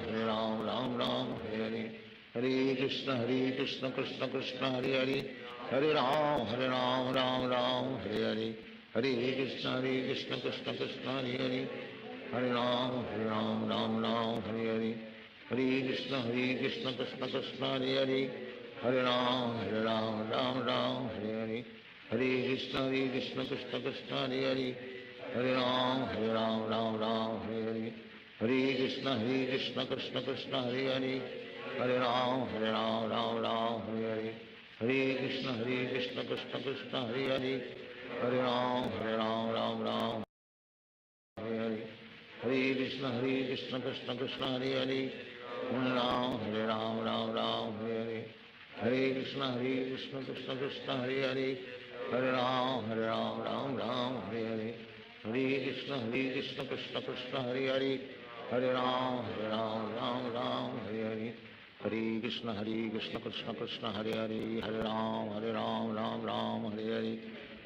हरे राम राम हरे हरे, हरे कृष्ण कृष्ण कृष्ण हरे हरे, हरे राम राम हरे हरे, हरे कृष्ण कृष्ण कृष्ण हरे हरे, हरे राम हरे हरे, हरे कृष्ण कृष्ण कृष्ण हरे हरे, हरे राम हरे हरे, हरे कृष्ण कृष्ण कृष्ण हरे हरे, हरे राम हरे हरे, हरे कृष्ण कृष्ण कृष्ण हरे हरे, हरे राम राम हरे हरे, हरे कृष्ण कृष्ण कृष्ण हरे हरे, हरे राम राम राम हरे हरे कृष्ण कृष्ण कृष्ण हरे हरे हरे राम राम हरे हरे कृष्ण कृष्ण कृष्ण हरे हरे हरे राम राम हरे हरे कृष्ण कृष्ण कृष्ण हरे हरे हरे राम राम हरे हरे कृष्ण कृष्ण कृष्ण हरे हरे हरे राम राम हरे हरे कृष्ण कृष्ण कृष्ण हरे हरे हरे राम राम हरे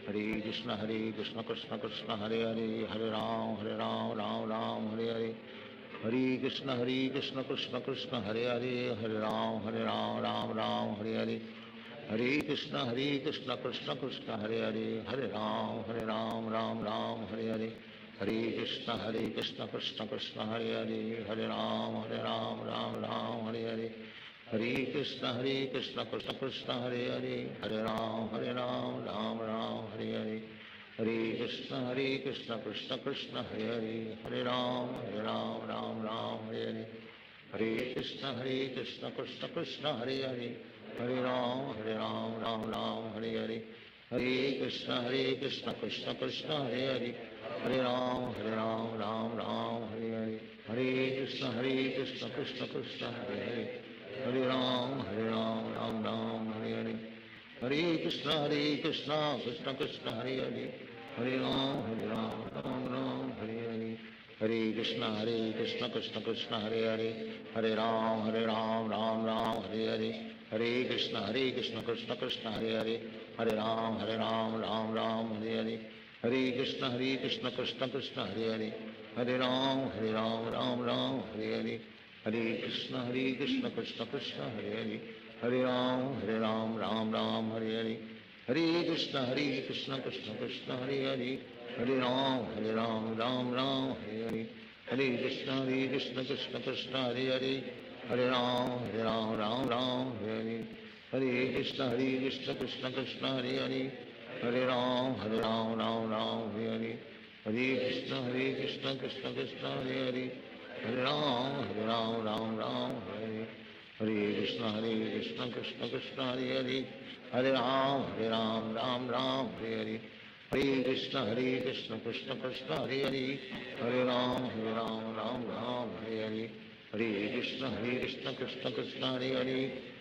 हरे कृष्ण कृष्ण कृष्ण हरे हरे हरे राम राम हरे हरे कृष्ण कृष्ण कृष्ण हरे हरे हरे राम राम हरे हरे कृष्ण कृष्ण कृष्ण हरे हरे राम राम हरे हरे कृष्ण कृष्ण कृष्ण हरे हरे राम राम हरे हरे कृष्ण कृष्ण कृष्ण हरे हरे राम राम हरे हरे कृष्ण कृष्ण कृष्ण हरे हरे राम राम हरे हरे कृष्ण कृष्ण कृष्ण हरे हरे राम राम हरे हरे कृष्ण कृष्ण कृष्ण हरे हरे राम राम हरे हरे कृष्ण कृष्ण कृष्ण हरे हरे राम राम हरे हरे कृष्ण कृष्ण कृष्ण हरे हरे राम राम हरे हरे कृष्ण कृष्ण कृष्ण हरे हरे राम राम हरे हरे कृष्ण कृष्ण कृष्ण हरे हरे राम राम हरे हरे कृष्ण कृष्ण कृष्ण हरे हरे राम राम हरे हरे कृष्ण कृष्ण कृष्ण हरे हरे राम राम हरे हरे कृष्ण कृष्ण कृष्ण हरे हरे राम राम हरे हरे कृष्ण कृष्ण कृष्ण हरे हरे राम राम हरे हरे कृष्ण कृष्ण कृष्ण हरे हरे राम राम हरे हरे कृष्ण कृष्ण कृष्ण हरे हरे राम राम हरे हरे कृष्ण कृष्ण कृष्ण हरे हरे राम राम हरे हरे कृष्ण कृष्ण कृष्ण हरे हरे राम राम हरे हरे कृष्ण कृष्ण कृष्ण हरे हरे राम राम हरे हरे कृष्ण कृष्ण कृष्ण हरे हरे राम राम हरे हरे कृष्ण कृष्ण कृष्ण हरे हरे राम राम हरे हरे कृष्ण कृष्ण कृष्ण हरे हरे राम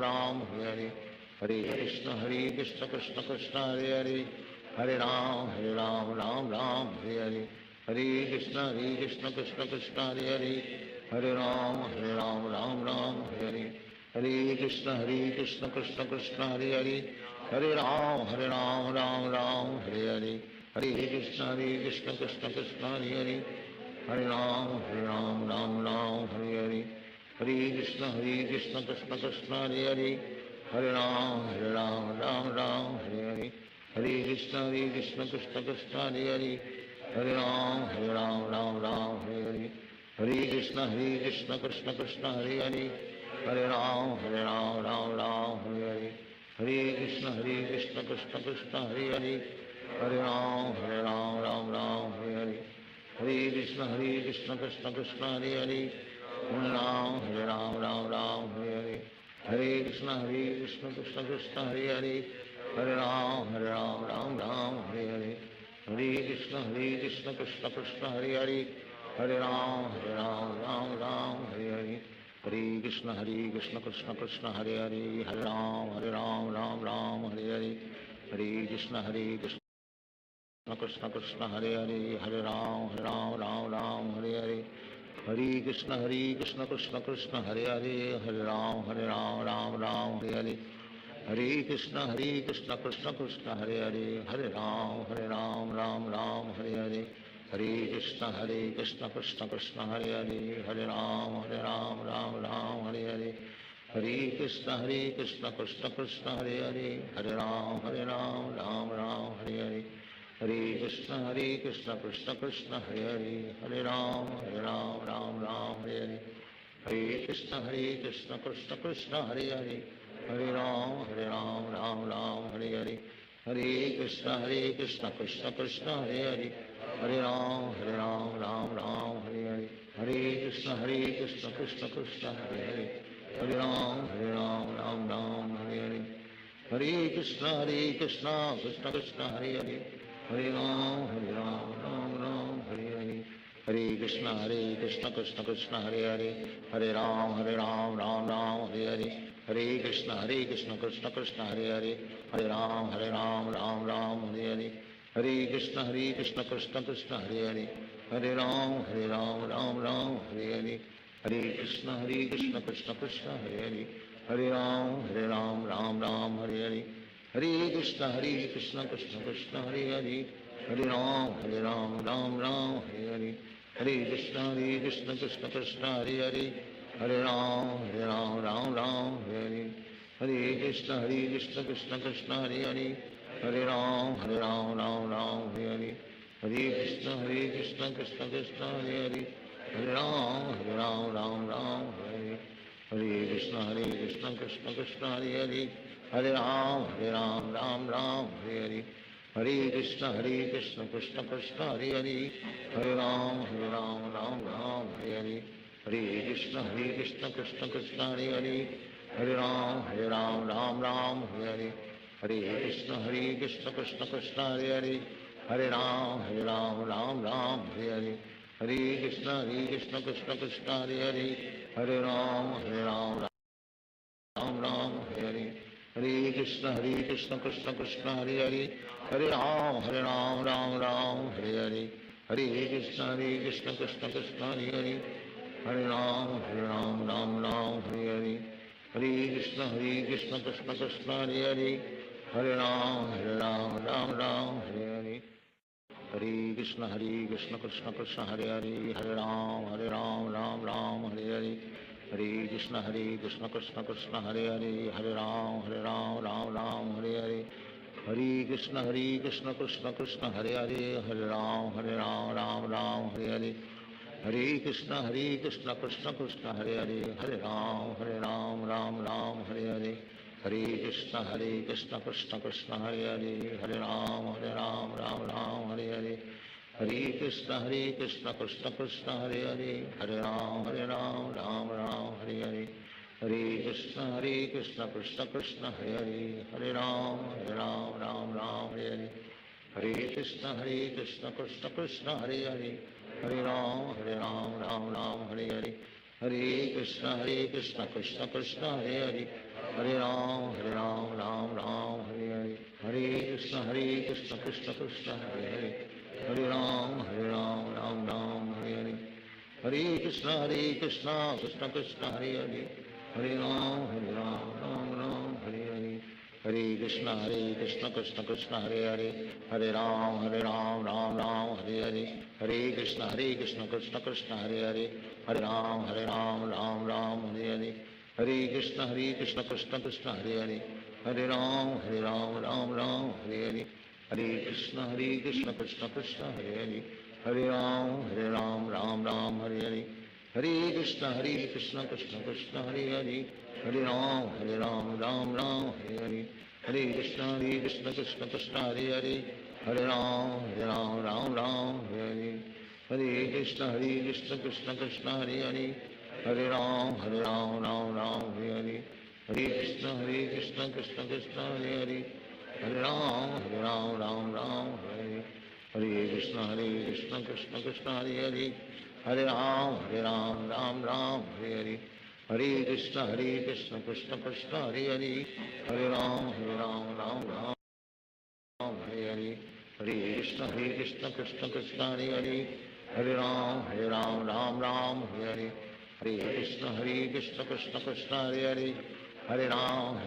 राम हरे हरे कृष्ण कृष्ण कृष्ण हरे हरे राम राम हरे हरे कृष्ण कृष्ण कृष्ण हरे हरे राम राम हरे हरे कृष्ण कृष्ण कृष्ण हरे हरे राम राम हरे हरे कृष्ण कृष्ण कृष्ण हरे हरे राम राम हरे हरे कृष्ण कृष्ण कृष्ण हरे हरे राम राम हरे हरे कृष्ण कृष्ण कृष्ण हरे राम हरे हरे कृष्ण कृष्ण कृष्ण हरे हरे राम राम हरे हरे कृष्ण कृष्ण कृष्ण हरे हरे राम राम हरे हरे कृष्ण कृष्ण कृष्ण हरे हरे राम राम हरे हरे कृष्ण कृष्ण कृष्ण हरे हरे राम हरे हरे कृष्ण कृष्ण कृष्ण हरे हरे राम राम हरे हरे कृष्ण कृष्ण कृष्ण हरे हरे राम राम हरे हरे कृष्ण कृष्ण कृष्ण हरे हरे राम राम हरे हरे कृष्ण कृष्ण कृष्ण हरे हरे राम राम हरे हरे कृष्ण कृष्ण कृष्ण हरे हरे राम राम हरे हरे कृष्ण कृष्ण कृष्ण हरे हरे राम राम हरे हरे कृष्ण कृष्ण कृष्ण हरे हरे राम राम हरे हरे कृष्ण कृष्ण कृष्ण हरे हरे, हरे राम राम राम हरे हरे, हरे कृष्ण कृष्ण कृष्ण हरे हरे, हरे राम राम राम हरे हरे, हरे कृष्ण कृष्ण कृष्ण हरे हरे, हरे राम राम राम हरे हरे, हरे कृष्ण कृष्ण कृष्ण हरे हरे, हरे राम राम राम हरे हरे, हरे कृष्ण कृष्ण कृष्ण हरे हरे, हरे राम राम राम हरे हरे, हरे कृष्ण कृष्ण कृष्ण हरे हरे, हरे राम राम हरे हरे, हरे कृष्ण कृष्ण कृष्ण हरे हरे, हरे राम राम हरे हरे, हरे कृष्ण कृष्ण कृष्ण हरे हरे, हरे राम राम हरे हरे, हरे कृष्ण कृष्ण कृष्ण हरे हरे, हरे राम राम हरे हरे, हरे कृष्ण कृष्ण कृष्ण हरे हरे, हरे राम राम हरे हरे, हरे कृष्ण कृष्ण कृष्ण हरे हरे, हरे राम राम हरे हरे, हरे कृष्ण कृष्ण कृष्ण हरे हरे, हरे राम राम हरे हरे, हरे कृष्ण कृष्ण कृष्ण हरे हरे, हरे राम राम हरे हरे, हरे कृष्ण कृष्ण कृष्ण हरे हरे, हरे राम राम हरे हरे, हरे कृष्ण कृष्ण कृष्ण हरे हरे, हरे राम राम हरे हरे, हरे कृष्ण कृष्ण कृष्ण हरे हरे, हरे राम राम हरे हरे, हरे कृष्ण कृष्ण कृष्ण हरे हरे, हरे राम राम हरे हरे, हरे कृष्ण कृष्ण कृष्ण हरे हरे, हरे राम राम हरे हरे, हरे कृष्ण कृष्ण कृष्ण हरे हरे, हरे राम राम हरे हरे, हरे कृष्ण कृष्ण कृष्ण हरे हरे, हरे राम राम हरे हरे, हरे कृष्ण कृष्ण कृष्ण हरे हरे, हरे राम राम हरे हरे, हरे कृष्ण कृष्ण कृष्ण हरे हरे, हरे राम राम हरे हरे, हरे कृष्ण कृष्ण कृष्ण हरे हरे, हरे राम राम हरे हरे, हरे कृष्ण कृष्ण कृष्ण हरे हरे, हरे राम राम हरे हरे, हरे कृष्ण कृष्ण कृष्ण हरे हरे, हरे राम राम हरे हरे, हरे कृष्ण कृष्ण कृष्ण हरे हरे, हरे राम राम हरे हरे, हरे कृष्ण कृष्ण कृष्ण हरे हरे, हरे राम राम हरे हरे, हरे कृष्ण कृष्ण कृष्ण हरे हरे, हरे राम राम हरे हरे, हरे कृष्ण कृष्ण कृष्ण हरे हरे, हरे राम राम हरे हरे, हरे कृष्ण कृष्ण कृष्ण हरे हरे, हरे राम राम हरे हरे, हरे कृष्ण कृष्ण कृष्ण हरे हरे, हरे राम राम हरे हरे, हरे कृष्ण कृष्ण कृष्ण हरे हरे, हरे राम हरे हरे, हरे कृष्ण कृष्ण कृष्ण हरे हरे, हरे राम राम हरे हरे, हरे कृष्ण कृष्ण कृष्ण हरे हरे, हरे राम हरे हरे, हरे कृष्ण कृष्ण कृष्ण हरे हरे, हरे राम हरे हरे, हरे कृष्ण कृष्ण कृष्ण हरे हरे, हरे राम हरे हरे, हरे कृष्ण कृष्ण कृष्ण हरे हरे, हरे राम हरे हरे, हरे कृष्ण कृष्ण कृष्ण हरे हरे, हरे राम राम हरे हरे, हरे कृष्ण कृष्ण कृष्ण हरे हरे, हरे राम राम हरे हरे, हरे कृष्ण कृष्ण कृष्ण हरे हरे, हरे राम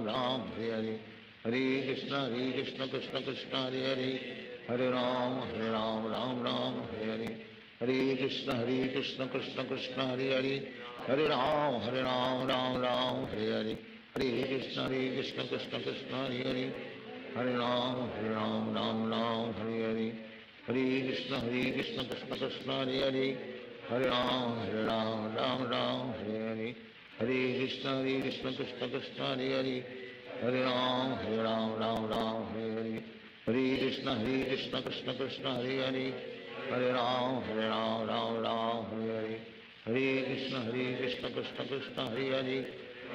राम हरे हरे, हरे कृष्ण कृष्ण कृष्ण हरे हरे, हरे राम राम हरे हरे, हरे कृष्ण कृष्ण कृष्ण हरे हरे, हरे राम राम हरे हरे, हरे कृष्ण कृष्ण कृष्ण हरे हरे, हरे राम राम हरे हरे, हरे कृष्ण कृष्ण कृष्ण हरे हरे, हरे राम राम हरे हरे, हरे कृष्ण कृष्ण कृष्ण हरे हरे, हरे राम राम हरे हरे, हरे कृष्ण कृष्ण कृष्ण हरे हरे, हरे राम राम हरे हरे, हरे कृष्ण कृष्ण कृष्ण हरे हरे, हरे राम राम राम हरे हरे कृष्ण कृष्ण कृष्ण हरे हरे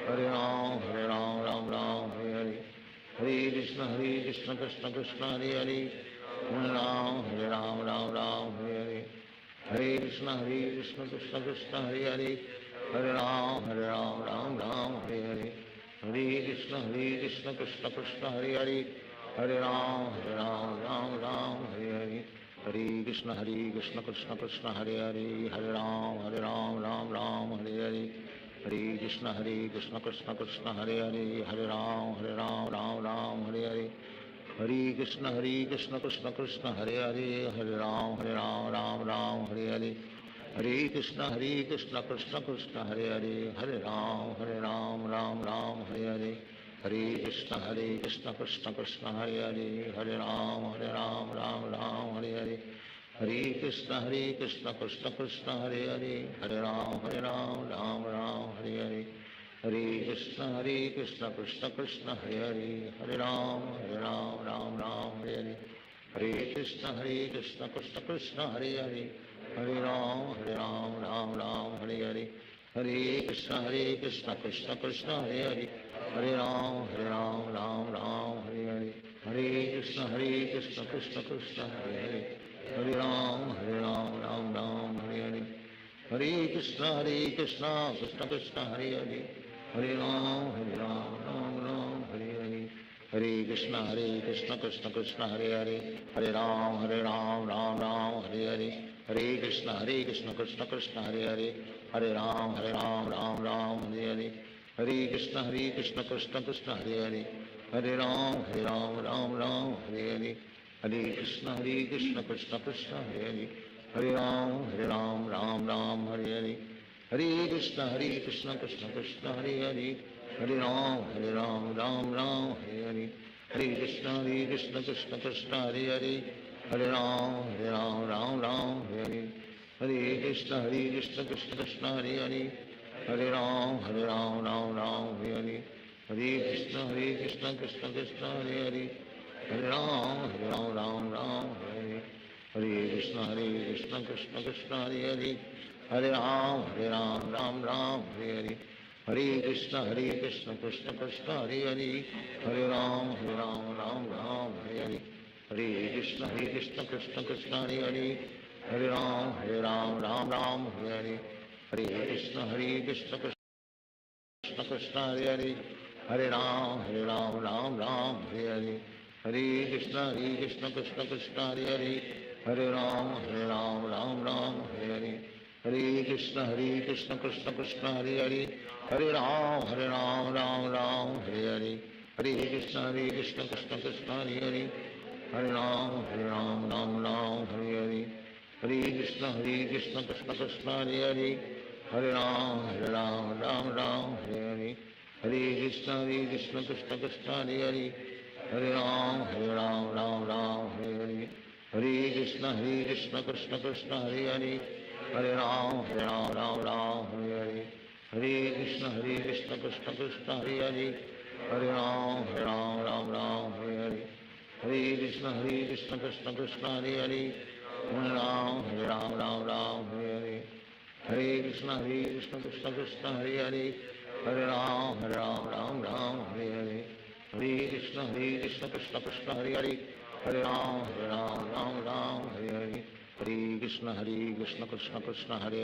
हरे राम राम राम हरे हरे कृष्ण कृष्ण कृष्ण हरे हरे हरे राम राम हरे हरे कृष्ण कृष्ण कृष्ण हरे हरे हरे राम राम हरे हरे हरे कृष्ण कृष्ण कृष्ण हरे हरे हरे राम राम हरे हरे हरे कृष्ण कृष्ण कृष्ण हरे हरे हरे राम राम हरे हरे हरे कृष्ण कृष्ण कृष्ण हरे हरे हरे राम राम हरे हरे हरे कृष्ण कृष्ण कृष्ण हरे हरे हरे राम राम हरे हरे हरे कृष्ण कृष्ण कृष्ण हरे हरे हरे राम राम हरे हरे हरे कृष्ण कृष्ण कृष्ण हरे हरे हरे राम राम हरे हरे हरे कृष्ण कृष्ण कृष्ण हरे हरे हरे राम राम हरे हरे हरे कृष्ण कृष्ण कृष्ण हरे हरे हरे राम राम हरे हरे हरे कृष्ण कृष्ण कृष्ण हरे हरे हरे राम राम हरे हरे हरे कृष्ण कृष्ण कृष्ण हरे हरे हरे राम राम हरे हरे हरे कृष्ण कृष्ण कृष्ण हरे हरे हरे राम राम हरे हरे हरे कृष्ण कृष्ण कृष्ण हरे हरे हरे राम हरे हरे हरे कृष्ण कृष्ण कृष्ण हरे हरे हरे राम राम हरे हरे हरे कृष्ण कृष्ण कृष्ण हरे हरे हरे राम राम हरे हरे हरे कृष्ण कृष्ण कृष्ण हरे हरे हरे राम राम हरे हरे हरे कृष्ण कृष्ण कृष्ण हरे हरे हरे राम राम हरे हरे हरे कृष्ण कृष्ण कृष्ण हरे हरे हरे राम राम हरे हरे हरे कृष्ण कृष्ण कृष्ण हरे हरे हरे राम राम हरे हरे हरे कृष्ण कृष्ण कृष्ण हरे हरे हरे राम राम हरे हरे हरे कृष्ण कृष्ण कृष्ण हरे हरे हरे राम राम हरे हरे हरे कृष्ण कृष्ण कृष्ण हरे हरे हरे राम राम हरे हरे हरे कृष्ण कृष्ण कृष्ण हरे हरे हरे राम राम हरे हरे हरे कृष्ण कृष्ण कृष्ण हरे हरे हरे राम राम हरे हरे हरे कृष्ण कृष्ण कृष्ण हरे हरे हरे राम राम हरे हरे हरे कृष्ण कृष्ण कृष्ण हरे हरे हरे राम राम हरे हरे हरे कृष्ण कृष्ण कृष्ण हरे हरे हरे राम राम हरे हरे हरे कृष्ण कृष्ण कृष्ण हरे हरे हरे राम राम हरे हरे हरे कृष्ण कृष्ण कृष्ण हरे हरे हरे राम राम हरे हरे हरे कृष्ण कृष्ण कृष्ण हरे हरे हरे राम राम हरे हरे हरे कृष्ण कृष्ण कृष्ण हरे हरे हरे राम राम हरे हरे हरे कृष्ण कृष्ण कृष्ण हरे हरे हरे राम राम हरे हरे हरे कृष्ण कृष्ण कृष्ण हरे हरे हरे राम हरे हरे हरे कृष्ण कृष्ण कृष्ण हरे हरे हरे राम हरे हरे हरे कृष्ण कृष्ण कृष्ण हरे हरे हरे राम हरे हरे हरे कृष्ण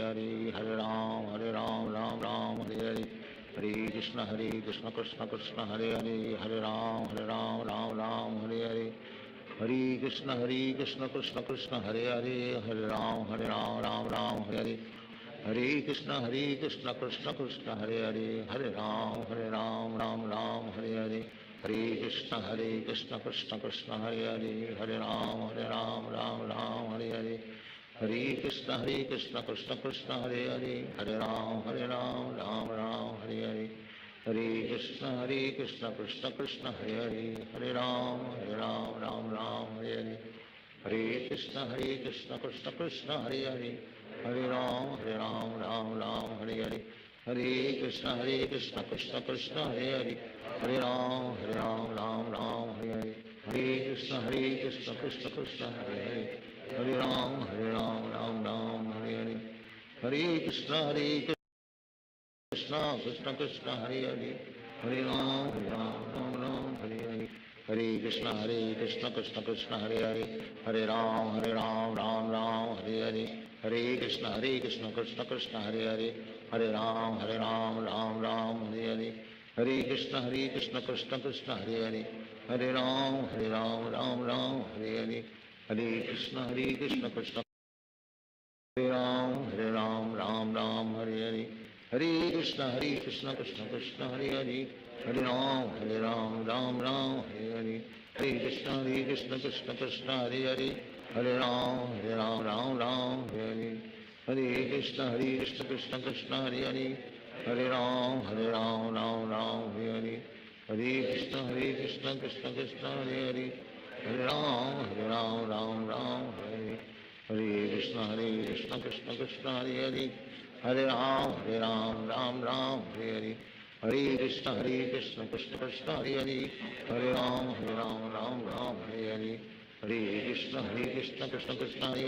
कृष्ण कृष्ण हरे हरे हरे राम हरे हरे हरे कृष्ण कृष्ण कृष्ण हरे हरे हरे राम हरे हरे हरे कृष्ण कृष्ण कृष्ण हरे हरे हरे राम हरे हरे हरे कृष्ण कृष्ण कृष्ण हरे हरे हरे राम राम हरे हरे हरे कृष्ण कृष्ण कृष्ण हरे हरे हरे राम हरे हरे हरे कृष्ण कृष्ण कृष्ण हरे हरे हरे राम हरे हरे हरे कृष्ण कृष्ण कृष्ण हरे हरे हरे राम राम हरे हरे हरे कृष्ण कृष्ण कृष्ण हरे हरे हरे राम हरे हरे हरे कृष्ण कृष्ण कृष्ण हरे हरे हरे राम राम हरे हरे हरे कृष्ण कृष्ण कृष्ण हरे हरे हरे राम राम राम हरे हरे, हरे कृष्णा कृष्णा कृष्ण हरे हरे, हरे राम राम हरे हरे, हरे कृष्णा कृष्ण कृष्ण हरे हरे, हरे राम राम राम हरे हरे, हरे कृष्ण कृष्ण कृष्ण हरे हरे, हरे राम राम राम हरे हरे, हरे कृष्ण कृष्ण कृष्ण हरे हरे, हरे राम राम राम हरे हरे, हरे कृष्ण कृष्ण हरे राम राम हरे हरे, हरे कृष्ण कृष्ण कृष्ण हरे हरे, हरे राम राम हरे हरे, हरे कृष्ण कृष्ण कृष्ण हरे हरे, हरे राम राम हरे हरे, हरे कृष्ण कृष्ण कृष्ण हरे हरे, हरे राम राम हरे हरे, हरे कृष्ण कृष्ण कृष्ण हरे हरे, हरे राम राम हरे हरे, हरे कृष्ण कृष्ण कृष्ण हरे हरे, हरे राम राम हरे हरे, हरे कृष्ण कृष्ण कृष्ण हरे हरे, हरे राम राम हरे हरे, हरे कृष्ण कृष्ण कृष्ण हरे हरे, हरे राम राम हरे हरे, हरे कृष्ण कृष्ण कृष्ण हरे हरे,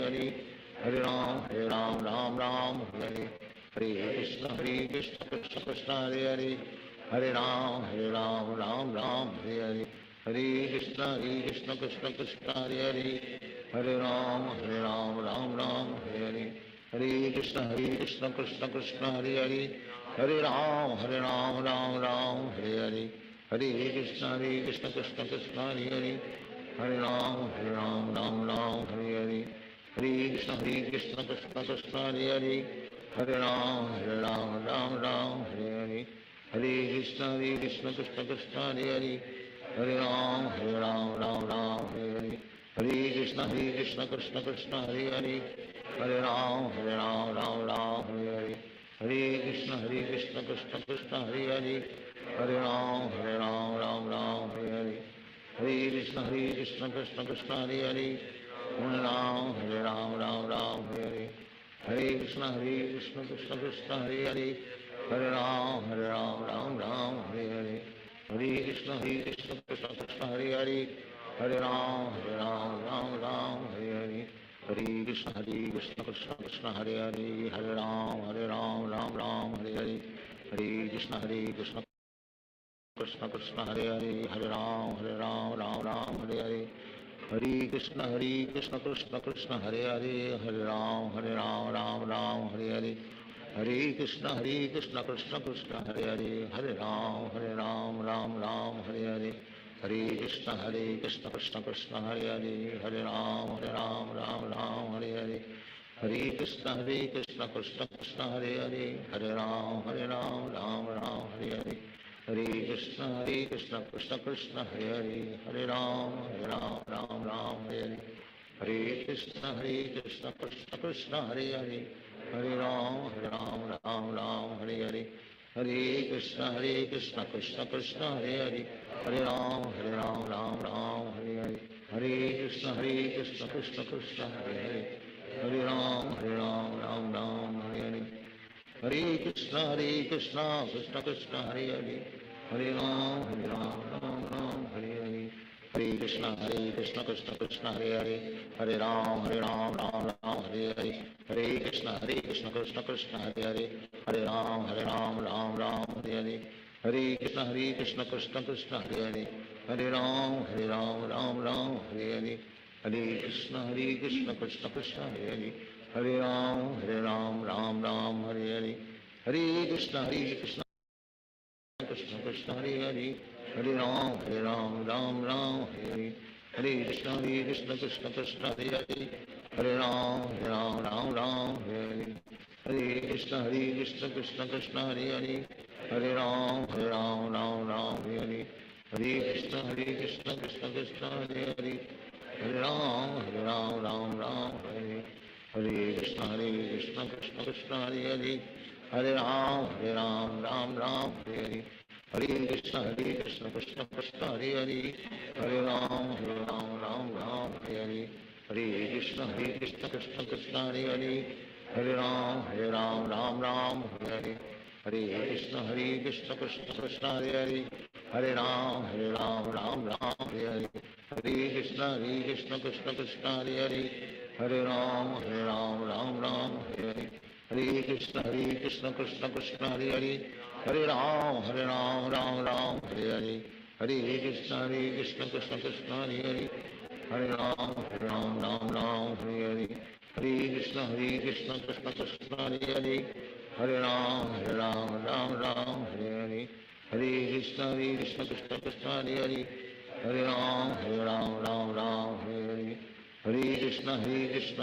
हरे राम राम हरे हरे, हरे कृष्ण कृष्ण कृष्ण हरे हरे, हरे राम राम हरे हरे, हरे कृष्ण कृष्ण कृष्ण हरे हरे, हरे राम राम हरे हरे, हरे कृष्ण कृष्ण कृष्ण हरे हरे, हरे राम राम हरे हरे, हरे कृष्ण कृष्ण कृष्ण हरे हरे, हरे राम राम हरे हरे, हरे कृष्ण कृष्ण कृष्ण हरे हरे, हरे राम राम हरे हरे, हरे कृष्ण कृष्ण कृष्ण हरे हरे, हरे राम राम हरे हरे, हरे कृष्ण कृष्ण कृष्ण हरे हरे, हरे राम राम हरे हरे, हरे कृष्ण कृष्ण कृष्ण हरे हरे, हरे राम राम हरे हरे, हरे कृष्ण कृष्ण कृष्ण हरे हरे, हरे राम राम हरे हरे, हरे कृष्ण कृष्ण कृष्ण हरे हरे, हरे राम राम हरे हरे, हरे कृष्ण कृष्ण कृष्ण हरे हरे, हरे राम राम हरे हरे, हरे कृष्ण कृष्ण कृष्ण हरे हरे, हरे राम राम हरे हरे, हरे कृष्ण कृष्ण कृष्ण हरे हरे, हरे राम राम हरे हरे, हरे कृष्ण कृष्ण कृष्ण हरे हरे, हरे राम राम हरे हरे, हरे कृष्ण कृष्ण कृष्ण हरे हरे, हरे राम राम हरे हरे, हरे कृष्ण कृष्ण कृष्ण हरे हरे, हरे राम राम हरे हरे, हरे कृष्ण कृष्ण कृष्ण हरे हरे, हरे राम राम हरे हरे, हरे कृष्ण कृष्ण कृष्ण हरे हरे, हरे राम राम हरे हरे, हरे कृष्ण कृष्ण कृष्ण हरे हरे, हरे राम राम हरे हरे, हरे कृष्ण कृष्ण कृष्ण हरे हरे, हरे राम राम हरे हरे, हरे कृष्ण कृष्ण कृष्ण हरे हरे, हरे राम राम हरे हरे, हरे कृष्ण कृष्ण कृष्ण हरे हरे, हरे राम राम हरे हरे, हरे कृष्ण कृष्ण कृष्ण हरे हरे, हरे राम राम हरे हरे, हरे कृष्ण कृष्ण कृष्ण हरे हरे, हरे राम राम हरे हरे, हरे कृष्ण कृष्ण कृष्ण हरे हरे, हरे राम राम हरे हरे, हरे कृष्ण कृष्ण कृष्ण हरे हरे, हरे राम राम हरे हरे, हरे कृष्ण कृष्ण कृष्ण हरे हरे, हरे राम राम हरे हरे, हरे कृष्ण कृष्ण कृष्ण हरे हरे, हरे राम राम हरे हरे, हरे कृष्ण कृष्ण कृष्ण हरे हरे, हरे राम राम हरे, हरे कृष्ण कृष्ण कृष्ण हरे हरे, हरे राम राम हरे हरे, हरे कृष्ण कृष्ण कृष्ण हरे हरे, हरे राम राम हरे हरे, हरे कृष्ण कृष्ण कृष्ण हरे हरे, हरे राम राम हरे हरे, हरे कृष्ण कृष्ण कृष्ण हरे हरे, हरे राम राम हरे हरे, हरे कृष्ण कृष्ण कृष्ण हरे हरे, हरे राम राम राम हरे हरे हरे कृष्ण कृष्ण कृष्ण हरे हरे हरे राम राम राम हरे हरे हरे कृष्ण कृष्ण कृष्ण हरे हरे हरे राम राम राम हरे हरे हरे कृष्ण कृष्ण कृष्ण हरे हरे हरे राम राम राम हरे हरे हरे कृष्ण कृष्ण कृष्ण हरे हरे हरे राम राम राम हरे हरे हरे कृष्ण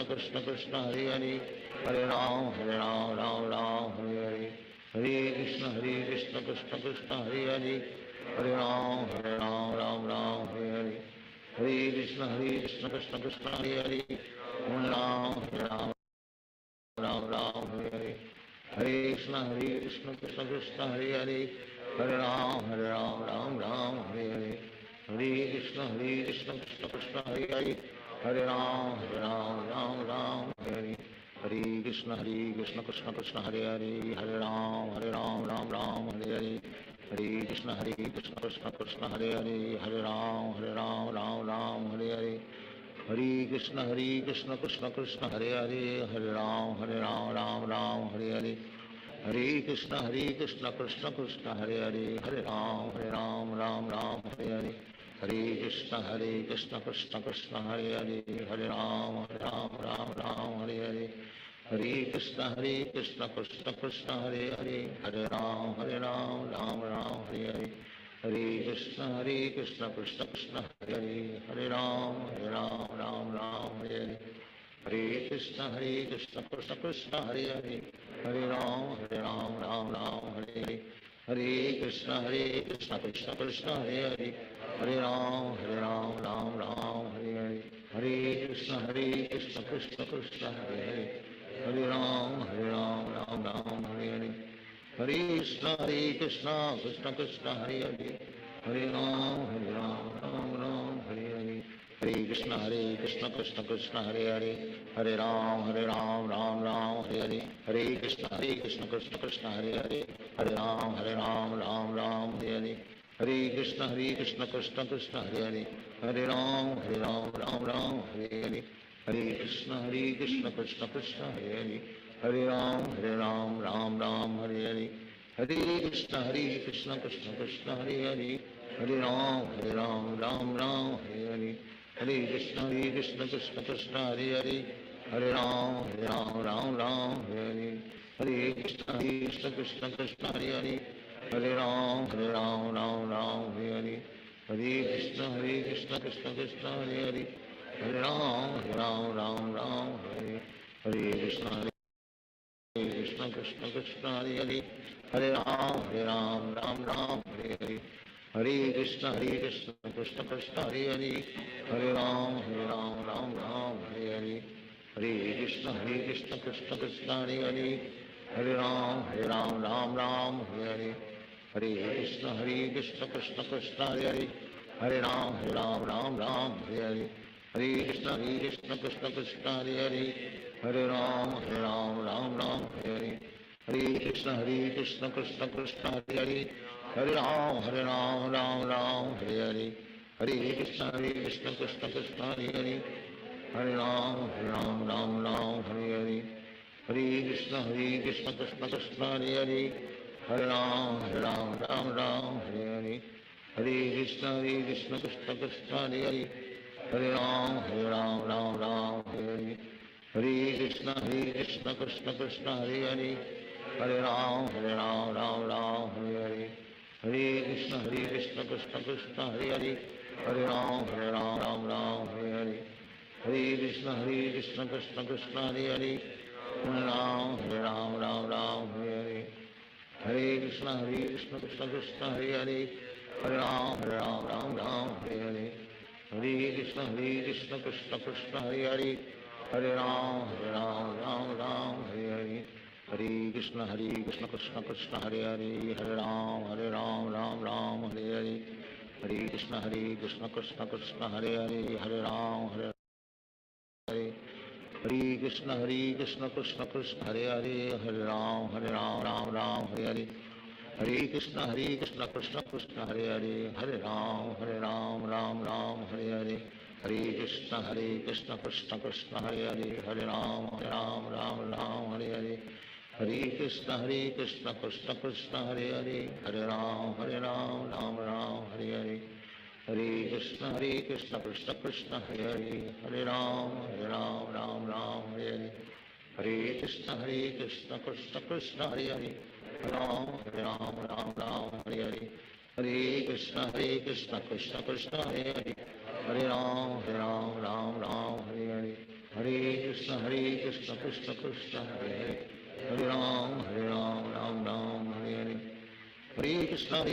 कृष्ण कृष्ण हरे हरे हरे राम राम राम हरे हरे हरे कृष्ण कृष्ण कृष्ण हरे हरे हरे राम राम राम हरे हरे हरे कृष्ण कृष्ण कृष्ण हरे हरे हरे राम राम राम हरे हरे हरे कृष्ण कृष्ण कृष्ण हरे हरे हरे राम राम राम हरे हरे हरे कृष्ण कृष्ण कृष्ण हरे हरे हरे राम राम राम हरे हरे हरे कृष्ण कृष्ण कृष्ण हरे हरे हरे राम राम राम हरे हरे हरे कृष्ण कृष्ण कृष्ण हरे हरे हरे राम राम राम हरे हरे हरे कृष्ण कृष्ण कृष्ण हरे हरे हरे राम राम राम हरे हरे हरे कृष्ण कृष्ण कृष्ण हरे हरे हरे राम राम राम हरे हरे हरे कृष्ण कृष्ण कृष्ण हरे हरे हरे राम राम हरे हरे हरे कृष्ण कृष्ण कृष्ण हरे हरे हरे राम राम हरे हरे हरे कृष्ण कृष्ण कृष्ण हरे हरे हरे राम राम हरे हरे हरे कृष्ण कृष्ण कृष्ण हरे हरे हरे राम राम हरे हरे हरे कृष्ण कृष्ण कृष्ण हरे हरे हरे राम राम हरे हरे हरे कृष्ण कृष्ण कृष्ण हरे हरे हरे राम राम हरे हरे हरे कृष्ण कृष्ण कृष्ण हरे हरे हरे राम राम हरे हरे हरे कृष्ण कृष्ण कृष्ण हरे हरे हरे राम राम हरे हरे हरे कृष्ण कृष्ण कृष्ण हरे हरे हरे राम राम हरे हरे हरे कृष्ण कृष्ण कृष्ण हरे हरे हरे राम राम हरे हरे हरे कृष्ण कृष्ण कृष्ण हरे हरे हरे राम राम हरे हरे हरे कृष्ण कृष्ण कृष्ण हरे हरे हरे राम राम हरे हरे हरे कृष्ण कृष्ण कृष्ण हरे हरे हरे राम राम हरे हरे हरे कृष्ण कृष्ण कृष्ण हरे हरे हरे राम राम हरे हरे हरे कृष्ण कृष्ण कृष्ण हरे हरे हरे राम राम हरे हरे कृष्ण कृष्ण कृष्ण हरे हरे हरे राम राम हरे हरे हरे कृष्ण कृष्ण कृष्ण हरे हरे हरे राम राम हरे हरे हरे कृष्ण कृष्ण कृष्ण हरे हरे हरे राम राम हरे हरे हरे कृष्ण कृष्ण कृष्ण हरे हरे हरे राम राम हरे हरे हरे कृष्ण कृष्ण कृष्ण हरे हरे हरे राम राम हरे हरे हरे कृष्ण कृष्ण कृष्ण हरे हरे हरे राम राम हरे हरे हरे कृष्ण कृष्ण कृष्ण हरे हरे हरे राम राम हरे हरे हरे कृष्ण कृष्ण कृष्ण हरे हरे हरे राम राम हरे हरे हरे कृष्ण कृष्ण कृष्ण हरे हरे हरे राम राम हरे हरे हरे कृष्ण कृष्ण कृष्ण हरे हरे हरे राम राम हरे हरे हरे कृष्ण कृष्ण कृष्ण हरे हरे हरे राम राम हरे हरे हरे कृष्ण कृष्ण कृष्ण हरे हरे हरे राम राम हरे हरे हरे कृष्ण कृष्ण कृष्ण हरे हरे हरे राम राम हरे हरे हरे कृष्ण कृष्ण कृष्ण हरे हरे हरे राम राम हरे हरे हरे कृष्ण कृष्ण कृष्ण हरे हरे हरे राम राम हरे हरे हरे कृष्ण कृष्ण कृष्ण हरे हरे हरे राम हरे हरे कृष्ण कृष्ण कृष्ण हरे हरे हरे राम राम हरे हरे हरे कृष्ण कृष्ण कृष्ण हरे हरे हरे राम राम राम हरे हरे हरे कृष्ण कृष्ण कृष्ण हरे हरे हरे राम राम राम हरे हरे हरे कृष्ण कृष्ण कृष्ण हरे हरे हरे राम राम राम हरे हरे हरे कृष्ण कृष्ण कृष्ण हरे हरे हरे राम राम राम हरे हरे हरे कृष्ण कृष्ण कृष्ण हरे हरे हरे राम राम हरे हरे हरे कृष्ण कृष्ण कृष्ण हरे हरे हरे राम राम हरे हरे हरे कृष्ण कृष्ण कृष्ण हरे हरे हरे राम राम हरे हरे हरे कृष्ण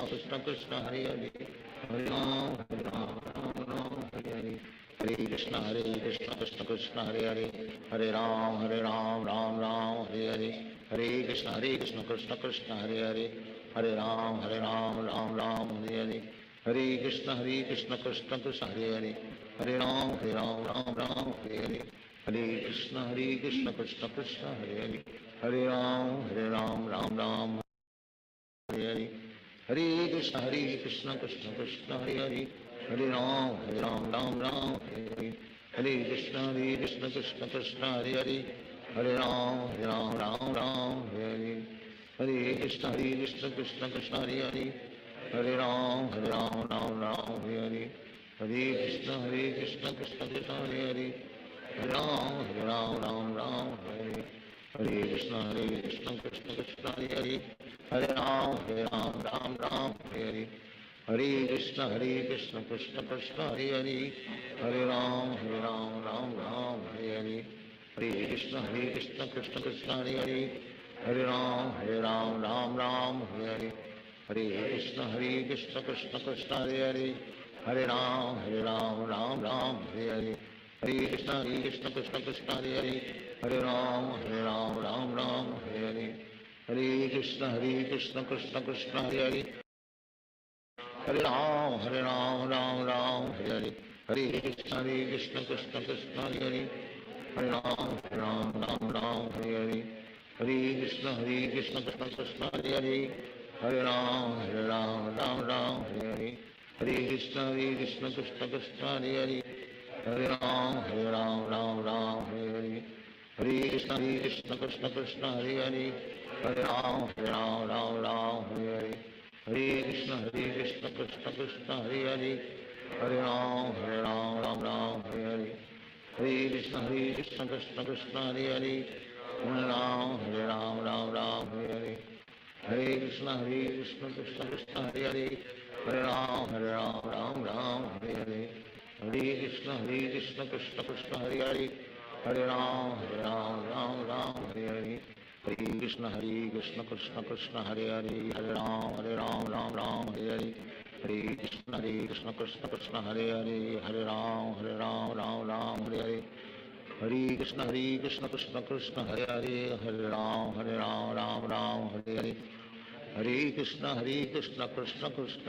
कृष्ण कृष्ण हरे हरे हरे राम राम हरे हरे हरे कृष्ण कृष्ण कृष्ण हरे हरे हरे राम राम हरे हरे हरे कृष्ण कृष्ण कृष्ण हरे हरे हरे राम राम हरे हरे हरे कृष्ण कृष्ण कृष्ण हरे हरे हरे राम राम हरे हरे हरे कृष्ण कृष्ण कृष्ण हरे हरे हरे राम राम हरे हरे हरे कृष्ण कृष्ण कृष्ण हरे हरे हरे राम राम हरे हरे हरे कृष्ण कृष्ण कृष्ण हरे हरे हरे राम राम हरे हरे हरे कृष्ण कृष्ण कृष्ण हरे हरे हरे राम राम हरे हरे हरे कृष्ण कृष्ण कृष्ण हरे हरे हरे राम राम हरे हरे हरे कृष्ण कृष्ण कृष्ण हरे हरे हरे राम राम हरे हरे हरे कृष्ण कृष्ण कृष्ण हरे हरे हरे राम राम हरे हरे हरे कृष्ण कृष्ण कृष्ण हरे हरे हरे राम राम हरे हरे हरे कृष्ण कृष्ण कृष्ण हरे हरे हरे राम राम हरे हरे हरे कृष्ण कृष्ण कृष्ण हरे हरे हरे राम राम हरे हरे हरे कृष्ण कृष्ण कृष्ण हरे हरे हरे राम राम हरे हरे हरे कृष्ण कृष्ण कृष्ण हरे हरे हरे राम राम हरे हरे हरे कृष्ण कृष्ण कृष्ण हरे हरे हरे राम राम हरे हरे हरे कृष्ण कृष्ण कृष्ण हरे हरे हरे राम राम हरे हरे हरे कृष्ण कृष्ण कृष्ण हरे हरे हरे राम राम हरे हरे हरे कृष्ण कृष्ण कृष्ण हरे हरे हरे राम राम हरे हरे हरे कृष्ण कृष्ण कृष्ण हरे हरे हरे राम राम हरे हरे हरे कृष्ण कृष्ण कृष्ण हरे हरे हरे राम राम हरे हरे हरे कृष्ण कृष्ण कृष्ण हरे हरे हरे राम राम हरे हरे हरे कृष्ण कृष्ण कृष्ण हरे हरे हरे राम राम हरे हरे हरे कृष्ण कृष्ण कृष्ण हरे हरे हरे राम राम हरे हरे हरे कृष्ण कृष्ण कृष्ण हरे हरे हरे राम राम हरे हरे हरे कृष्ण कृष्ण कृष्ण हरे हरे हरे राम राम हरे हरे हरे कृष्ण कृष्ण कृष्ण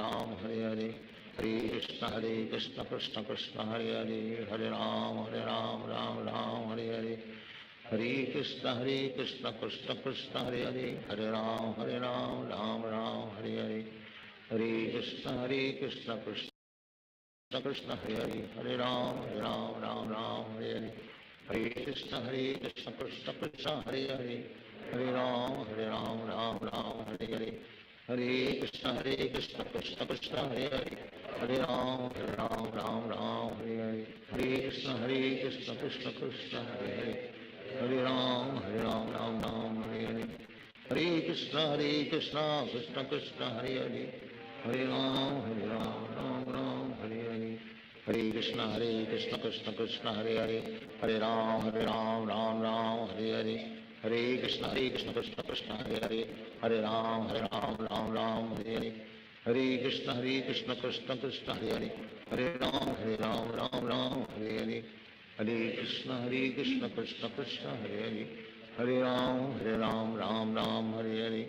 हरे हरे हरे राम राम हरे हरे हरे कृष्ण कृष्ण कृष्ण हरे हरे हरे राम राम हरे हरे हरे कृष्ण कृष्ण कृष्ण हरे हरे हरे राम राम हरे हरे हरे कृष्ण कृष्ण कृष्ण हरे हरे हरे राम राम हरे हरे हरे कृष्ण कृष्ण कृष्ण हरे हरे हरे राम राम हरे हरे हरे कृष्ण कृष्ण कृष्ण हरे हरे हरे राम राम हरे हरे हरे कृष्ण कृष्ण कृष्ण हरे हरे हरे राम राम हरे हरे हरे कृष्ण कृष्ण कृष्ण हरे हरे हरे राम राम हरे हरे हरे कृष्ण कृष्ण कृष्ण हरे हरे हरे राम राम हरे हरे हरे कृष्ण कृष्ण कृष्ण हरे हरे हरे राम राम हरे हरे हरे कृष्ण कृष्ण कृष्ण हरे हरे हरे राम राम हरे हरे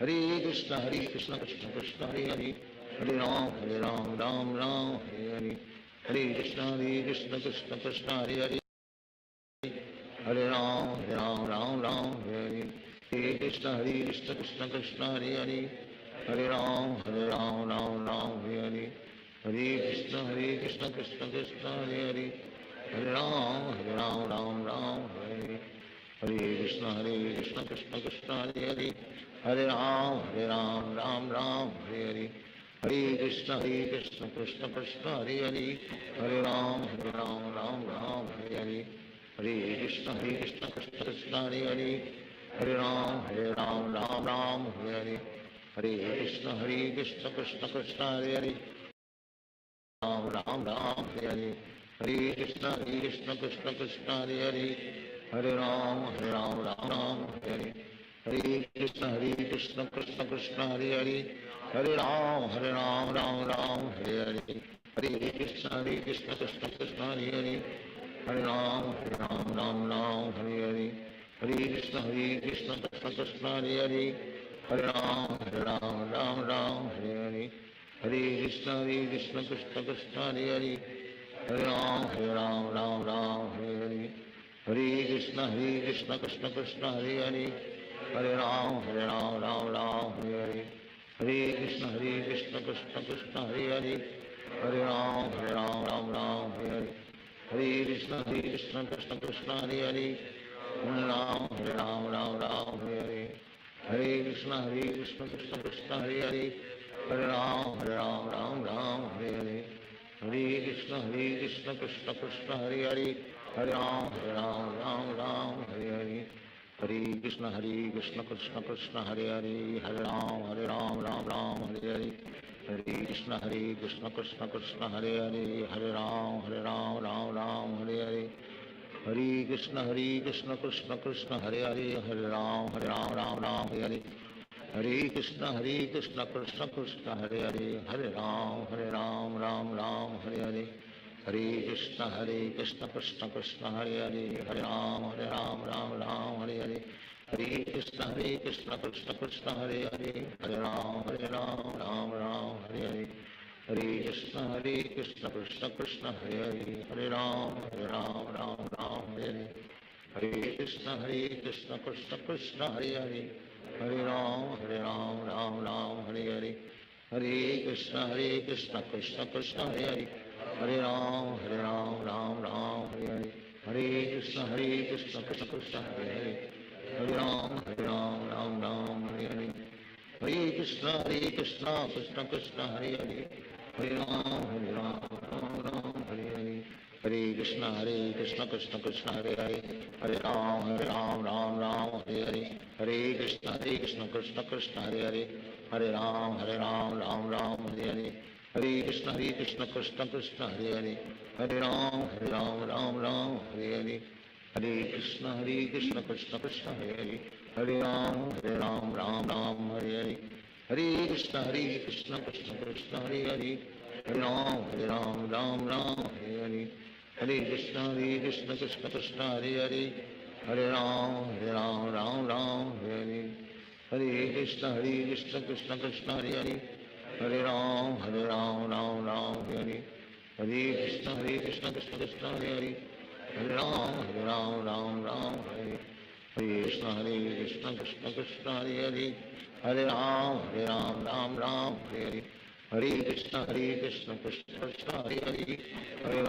हरे कृष्ण कृष्ण कृष्ण हरे हरे हरे राम राम हरे हरे हरे कृष्ण कृष्ण कृष्ण हरे हरे हरे राम राम हरे हरे हरे कृष्ण कृष्ण कृष्ण हरे हरे हरे राम राम हरे हरे हरे कृष्ण कृष्ण कृष्ण हरे हरे हरे राम राम राम हरे हरे कृष्ण कृष्ण कृष्ण हरे हरे हरे राम राम राम हरे हरे हरे कृष्ण कृष्ण कृष्ण हरे हरे हरे राम राम राम हरे हरे हरे कृष्ण कृष्ण कृष्ण हरे हरे हरे राम राम हरे हरे हरे कृष्ण कृष्ण कृष्ण हरे हरे राम राम हरे हरे हरे कृष्ण कृष्ण कृष्ण हरे हरे हरे राम राम हरे हरे हरे कृष्ण कृष्ण कृष्ण हरे हरे हरे राम राम हरे हरे हरे कृष्ण कृष्ण कृष्ण हरे हरे हरे राम राम हरे हरे हरे कृष्ण कृष्ण कृष्ण हरे हरे हरे राम राम हरे हरे हरे कृष्ण कृष्ण कृष्ण हरे हरे हरे राम राम हरे हरे हरे कृष्ण कृष्ण कृष्ण हरे हरे हरे राम राम हरे हरे हरे कृष्ण कृष्ण कृष्ण हरे हरे हरे राम राम हरे हरे हरे कृष्ण कृष्ण कृष्ण हरे हरे हरे राम राम हरे हरे हरे कृष्ण कृष्ण कृष्ण हरे हरे हरे राम राम हरे हरे हरे कृष्ण कृष्ण कृष्ण हरे हरे हरे राम राम हरे हरे हरे कृष्ण कृष्ण कृष्ण हरे हरे हरे राम राम हरे हरे हरे कृष्ण कृष्ण कृष्ण हरे हरे हरे राम राम हरे हरे हरे कृष्ण कृष्ण कृष्ण हरे हरे हरे राम राम हरे हरे हरे कृष्ण कृष्ण कृष्ण हरे हरे हरे राम राम हरे हरे हरे कृष्ण कृष्ण कृष्ण हरे हरे हरे राम राम हरे हरे हरे कृष्ण कृष्ण कृष्ण हरे हरे हरे राम राम हरे हरे हरे कृष्ण कृष्ण कृष्ण हरे हरे हरे राम राम हरे हरे हरे कृष्ण कृष्ण कृष्ण हरे हरे हरे राम राम हरे हरे हरे कृष्ण कृष्ण कृष्ण हरे हरे हरे राम राम हरे हरे हरे कृष्ण कृष्ण कृष्ण हरे हरे हरे राम राम हरे हरे हरे कृष्ण कृष्ण कृष्ण हरे हरे हरे राम राम हरे हरे हरे कृष्ण कृष्ण कृष्ण हरे हरे हरे राम राम हरे हरे हरे कृष्ण कृष्ण कृष्ण हरे हरे हरे राम राम हरे हरे हरे कृष्ण कृष्ण कृष्ण हरे हरे हरे राम राम हरे हरे हरे कृष्ण कृष्ण कृष्ण हरे हरे हरे राम राम हरे हरे हरे कृष्ण कृष्ण कृष्ण हरे हरे हरे राम राम हरे हरे हरे कृष्ण कृष्ण कृष्ण हरे हरे हरे राम राम हरे हरे हरे कृष्ण कृष्ण कृष्ण हरे हरे हरे राम राम हरे हरे हरे कृष्ण कृष्ण कृष्ण हरे हरे हरे राम राम हरे हरे कृष्ण कृष्ण कृष्ण हरे हरे हरे राम राम हरे हरे हरे कृष्ण कृष्ण कृष्ण हरे हरे हरे राम राम हरे हरे हरे कृष्ण कृष्ण कृष्ण हरे हरे हरे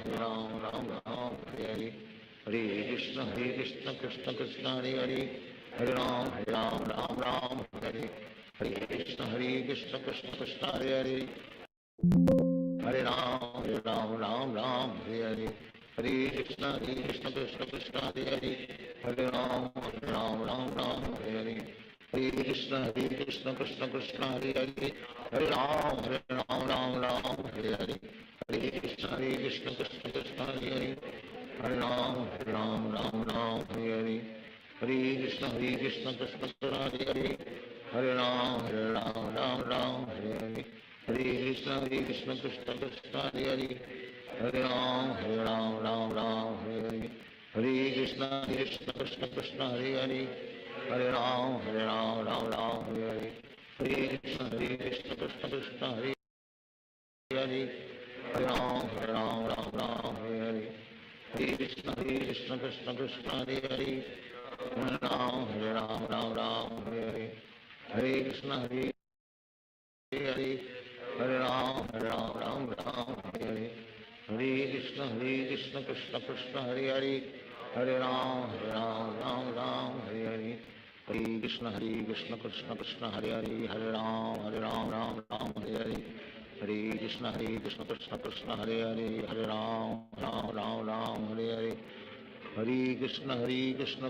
राम राम हरे हरे कृष्ण कृष्ण कृष्ण हरे हरे हरे राम राम हरे हरे हरे कृष्ण कृष्ण कृष्ण हरे हरे हरे राम राम हरे हरे हरे कृष्ण कृष्ण कृष्ण हरे हरे हरे राम राम हरे हरे हरे कृष्ण कृष्ण कृष्ण हरे हरे हरे राम राम हरे हरे हरे कृष्ण कृष्ण कृष्ण हरे हरे हरे राम राम हरे हरे हरे कृष्ण कृष्ण कृष्ण हरे हरे हरे राम राम हरे हरे हरे कृष्ण कृष्ण कृष्ण हरे हरे हरे राम राम हरे हरे हरे कृष्ण कृष्ण कृष्ण हरे हरे हरे राम राम हरे हरे हरे कृष्ण कृष्ण कृष्ण हरे हरे हरे राम राम हरे हरे हरे कृष्ण हरे हरे हरे राम राम राम हरे हरे कृष्ण कृष्ण कृष्ण हरे हरे हरे राम राम राम हरे हरे हरे कृष्ण कृष्ण कृष्ण हरे हरे राम राम हरे हरे हरे कृष्ण कृष्ण कृष्ण हरे हरे राम राम हरे हरे हरे कृष्ण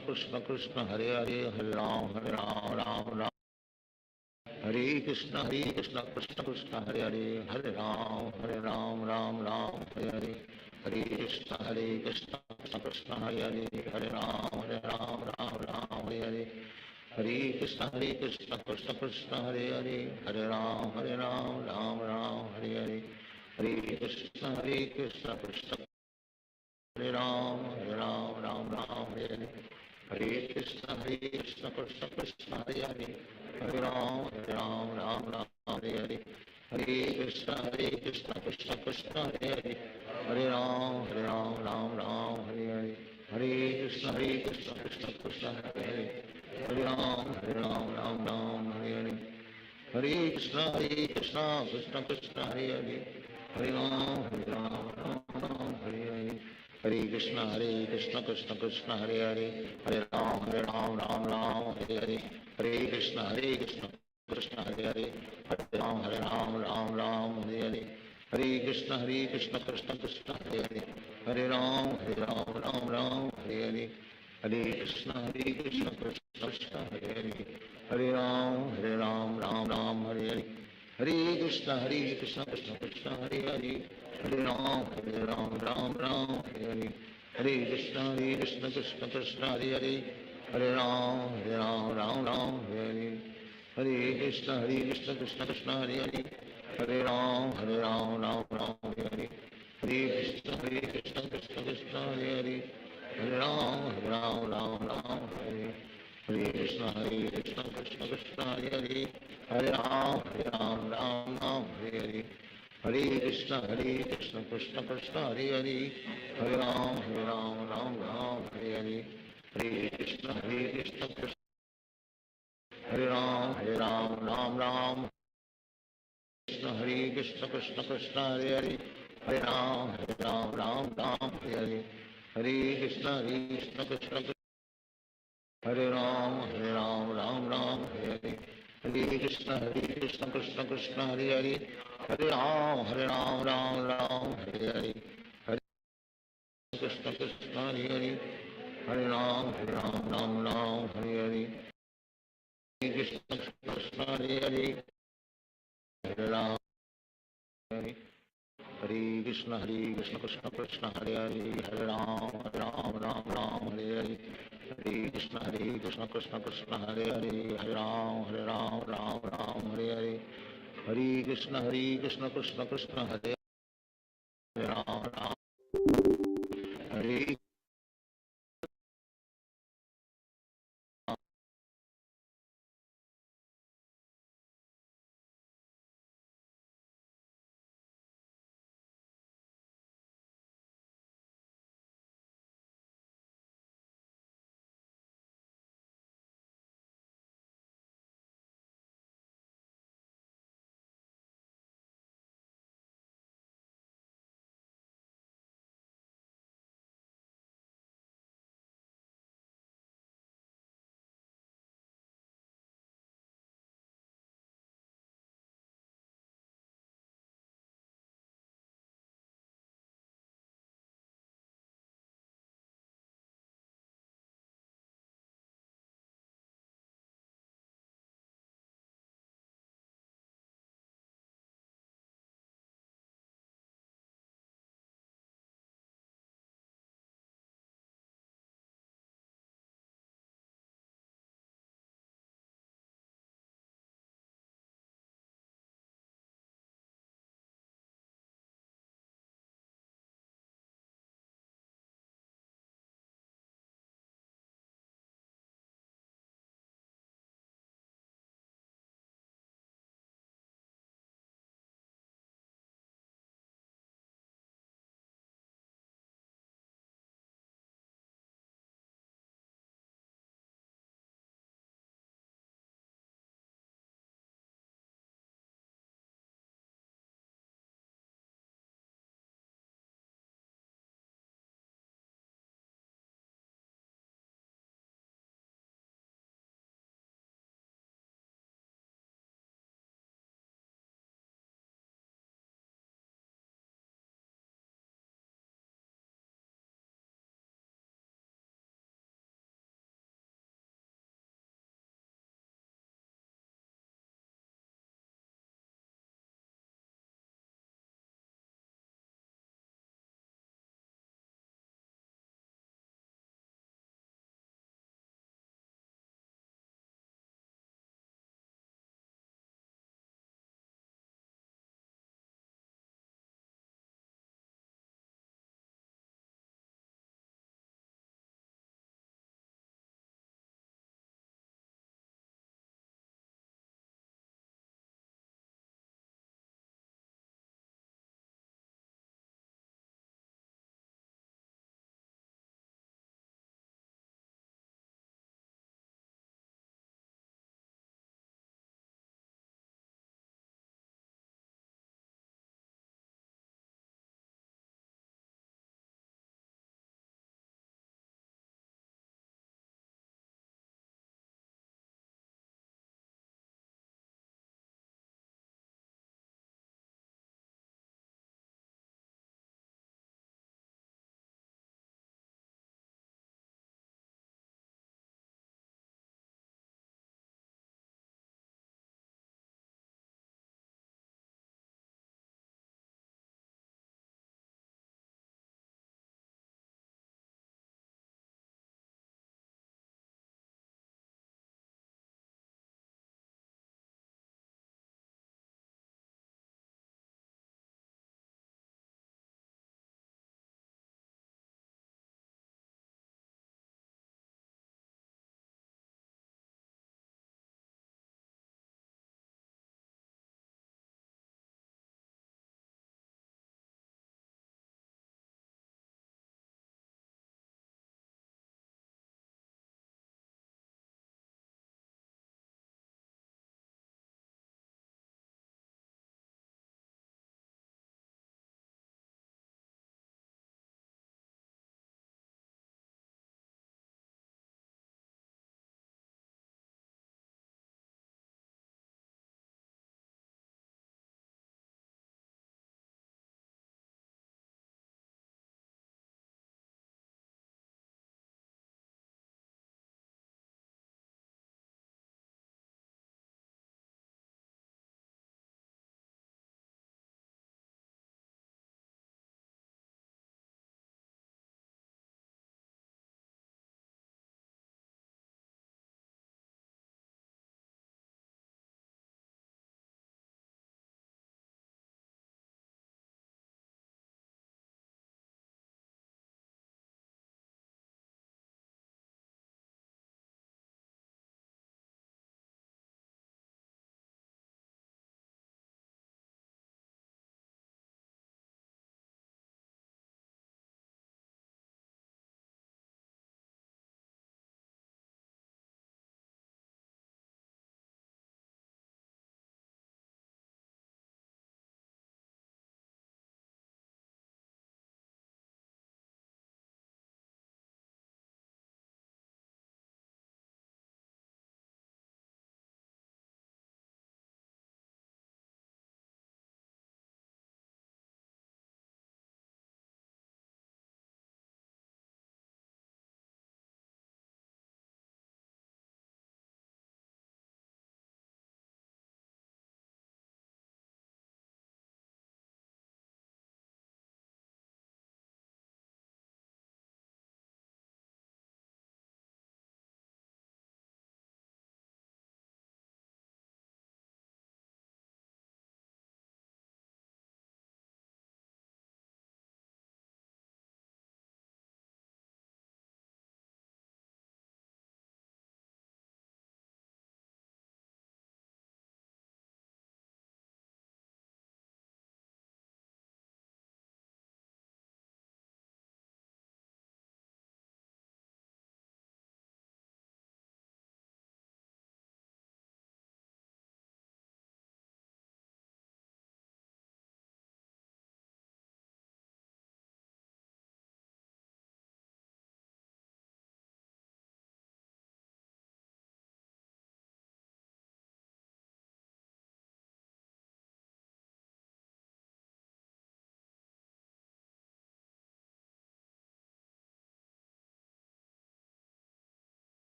कृष्ण कृष्ण हरे हरे राम राम हरे कृष्ण कृष्ण कृष्ण हरे राम राम हरे हरे हरे कृष्ण कृष्ण कृष्ण हरे राम हरे हरे हरे कृष्ण कृष्ण कृष्ण हरे राम हरे हरे हरे कृष्ण कृष्ण हरे राम हरे हरे हरे कृष्ण कृष्ण कृष्ण हरे राम हरे हरे हरे कृष्ण कृष्ण कृष्ण हरे राम हरे हरे हरे कृष्ण कृष्ण कृष्ण हरे राम हरे हरे हरे कृष्ण कृष्ण कृष्ण हरे राम हरे हरे हरे कृष्ण कृष्ण कृष्ण हरे राम राम हरे हरे हरे कृष्ण कृष्ण हरे राम हरे हरे हरे कृष्ण कृष्ण कृष्ण हरे राम हरे हरे हरे कृष्ण कृष्ण कृष्ण हरे राम राम हरे हरे हरे कृष्ण कृष्ण कृष्ण हरे राम हरे हरे हरे कृष्ण कृष्ण कृष्ण हरे राम हरे हरे हरे कृष्ण कृष्ण कृष्ण हरे राम हरे हरे हरे कृष्ण कृष्ण कृष्ण हरे राम हरे हरे कृष्ण कृष्ण कृष्ण हरे राम हरे हरे हरे कृष्ण कृष्ण कृष्ण हरे राम हरे हरे हरे कृष्ण कृष्ण हरे राम कृष्ण कृष्ण कृष्ण हरे राम हरे हरे हरे कृष्ण कृष्ण हरे राम हरे हरे हरे कृष्ण कृष्ण कृष्ण हरे राम हरे हरे हरे कृष्ण कृष्ण हरे राम हरे हरे हरे कृष्ण कृष्ण हरे राम हरे हरे कृष्ण कृष्ण कृष्ण हरे राम हरे हरे हरे कृष्ण कृष्ण कृष्ण हरे राम हरे हरे हरे कृष्ण कृष्ण कृष्ण हरे राम हरे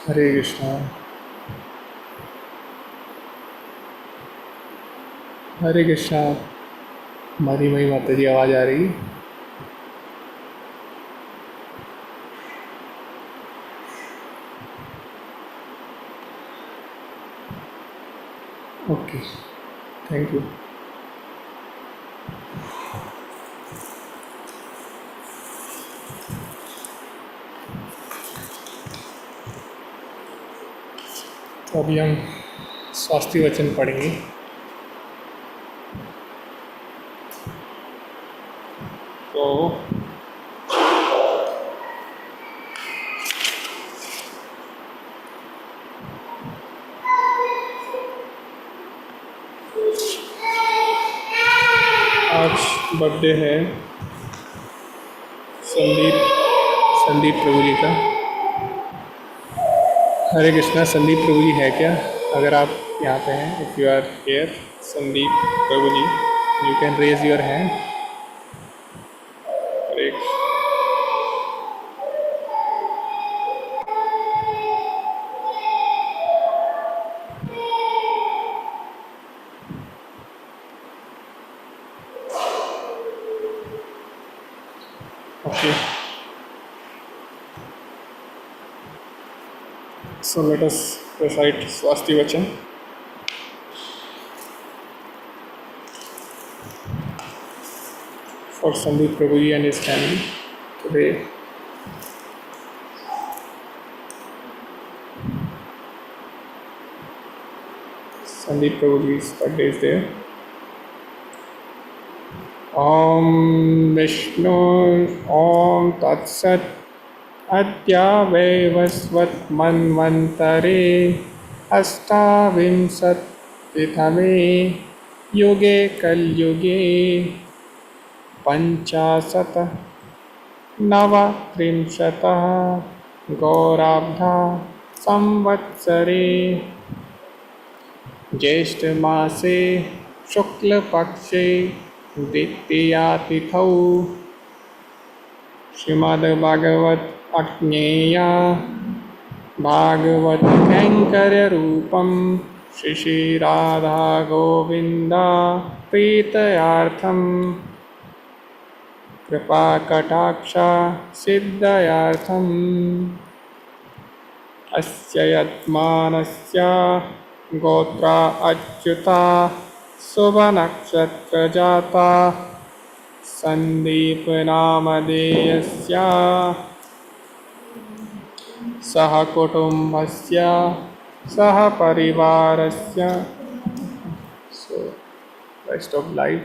हरे कृष्णा। हरे कृष्णा। हमारी मई माता जी आवाज़ आ रही? Okay, thank you. तो अभी हम स्वास्थ्य वचन पढ़ेंगे। तो आज बर्थडे है संदीप प्रभु जी का। हरे कृष्णा। संदीप प्रभु जी है क्या? अगर आप यहाँ पे हैं, if you are here, Sandeep Prabhu ji, you can raise your hand. हरे okay, so let us recite Swasti Vachan. For Sandeep Prabhuji and his family today. Sandeep Prabhuji's birthday is there. Om Vishnu Om Tat Sat अद्यावैवस्वत् मन्वन्तरे अष्टाविंशतितमे युगे कलयुगे पञ्चाशत् नवत्रिंशतः गौराब्धा संवत्सरे ज्येष्ठमासे शुक्लपक्षे द्वितीयातिथौ श्रीमद्भागवत अज्ञेया भागवत कैंकर्य रूपम श्री श्री राधा गोविंदा प्रीतयार्थम कृपा कटाक्षा सिद्धयार्थम अस्य यत्मानस्य गोत्रा अच्युता शुभनक्षत्र जाता संदीप नामधेयस्य सह कुटुंबस्य सह परिवारस्य। So rest of life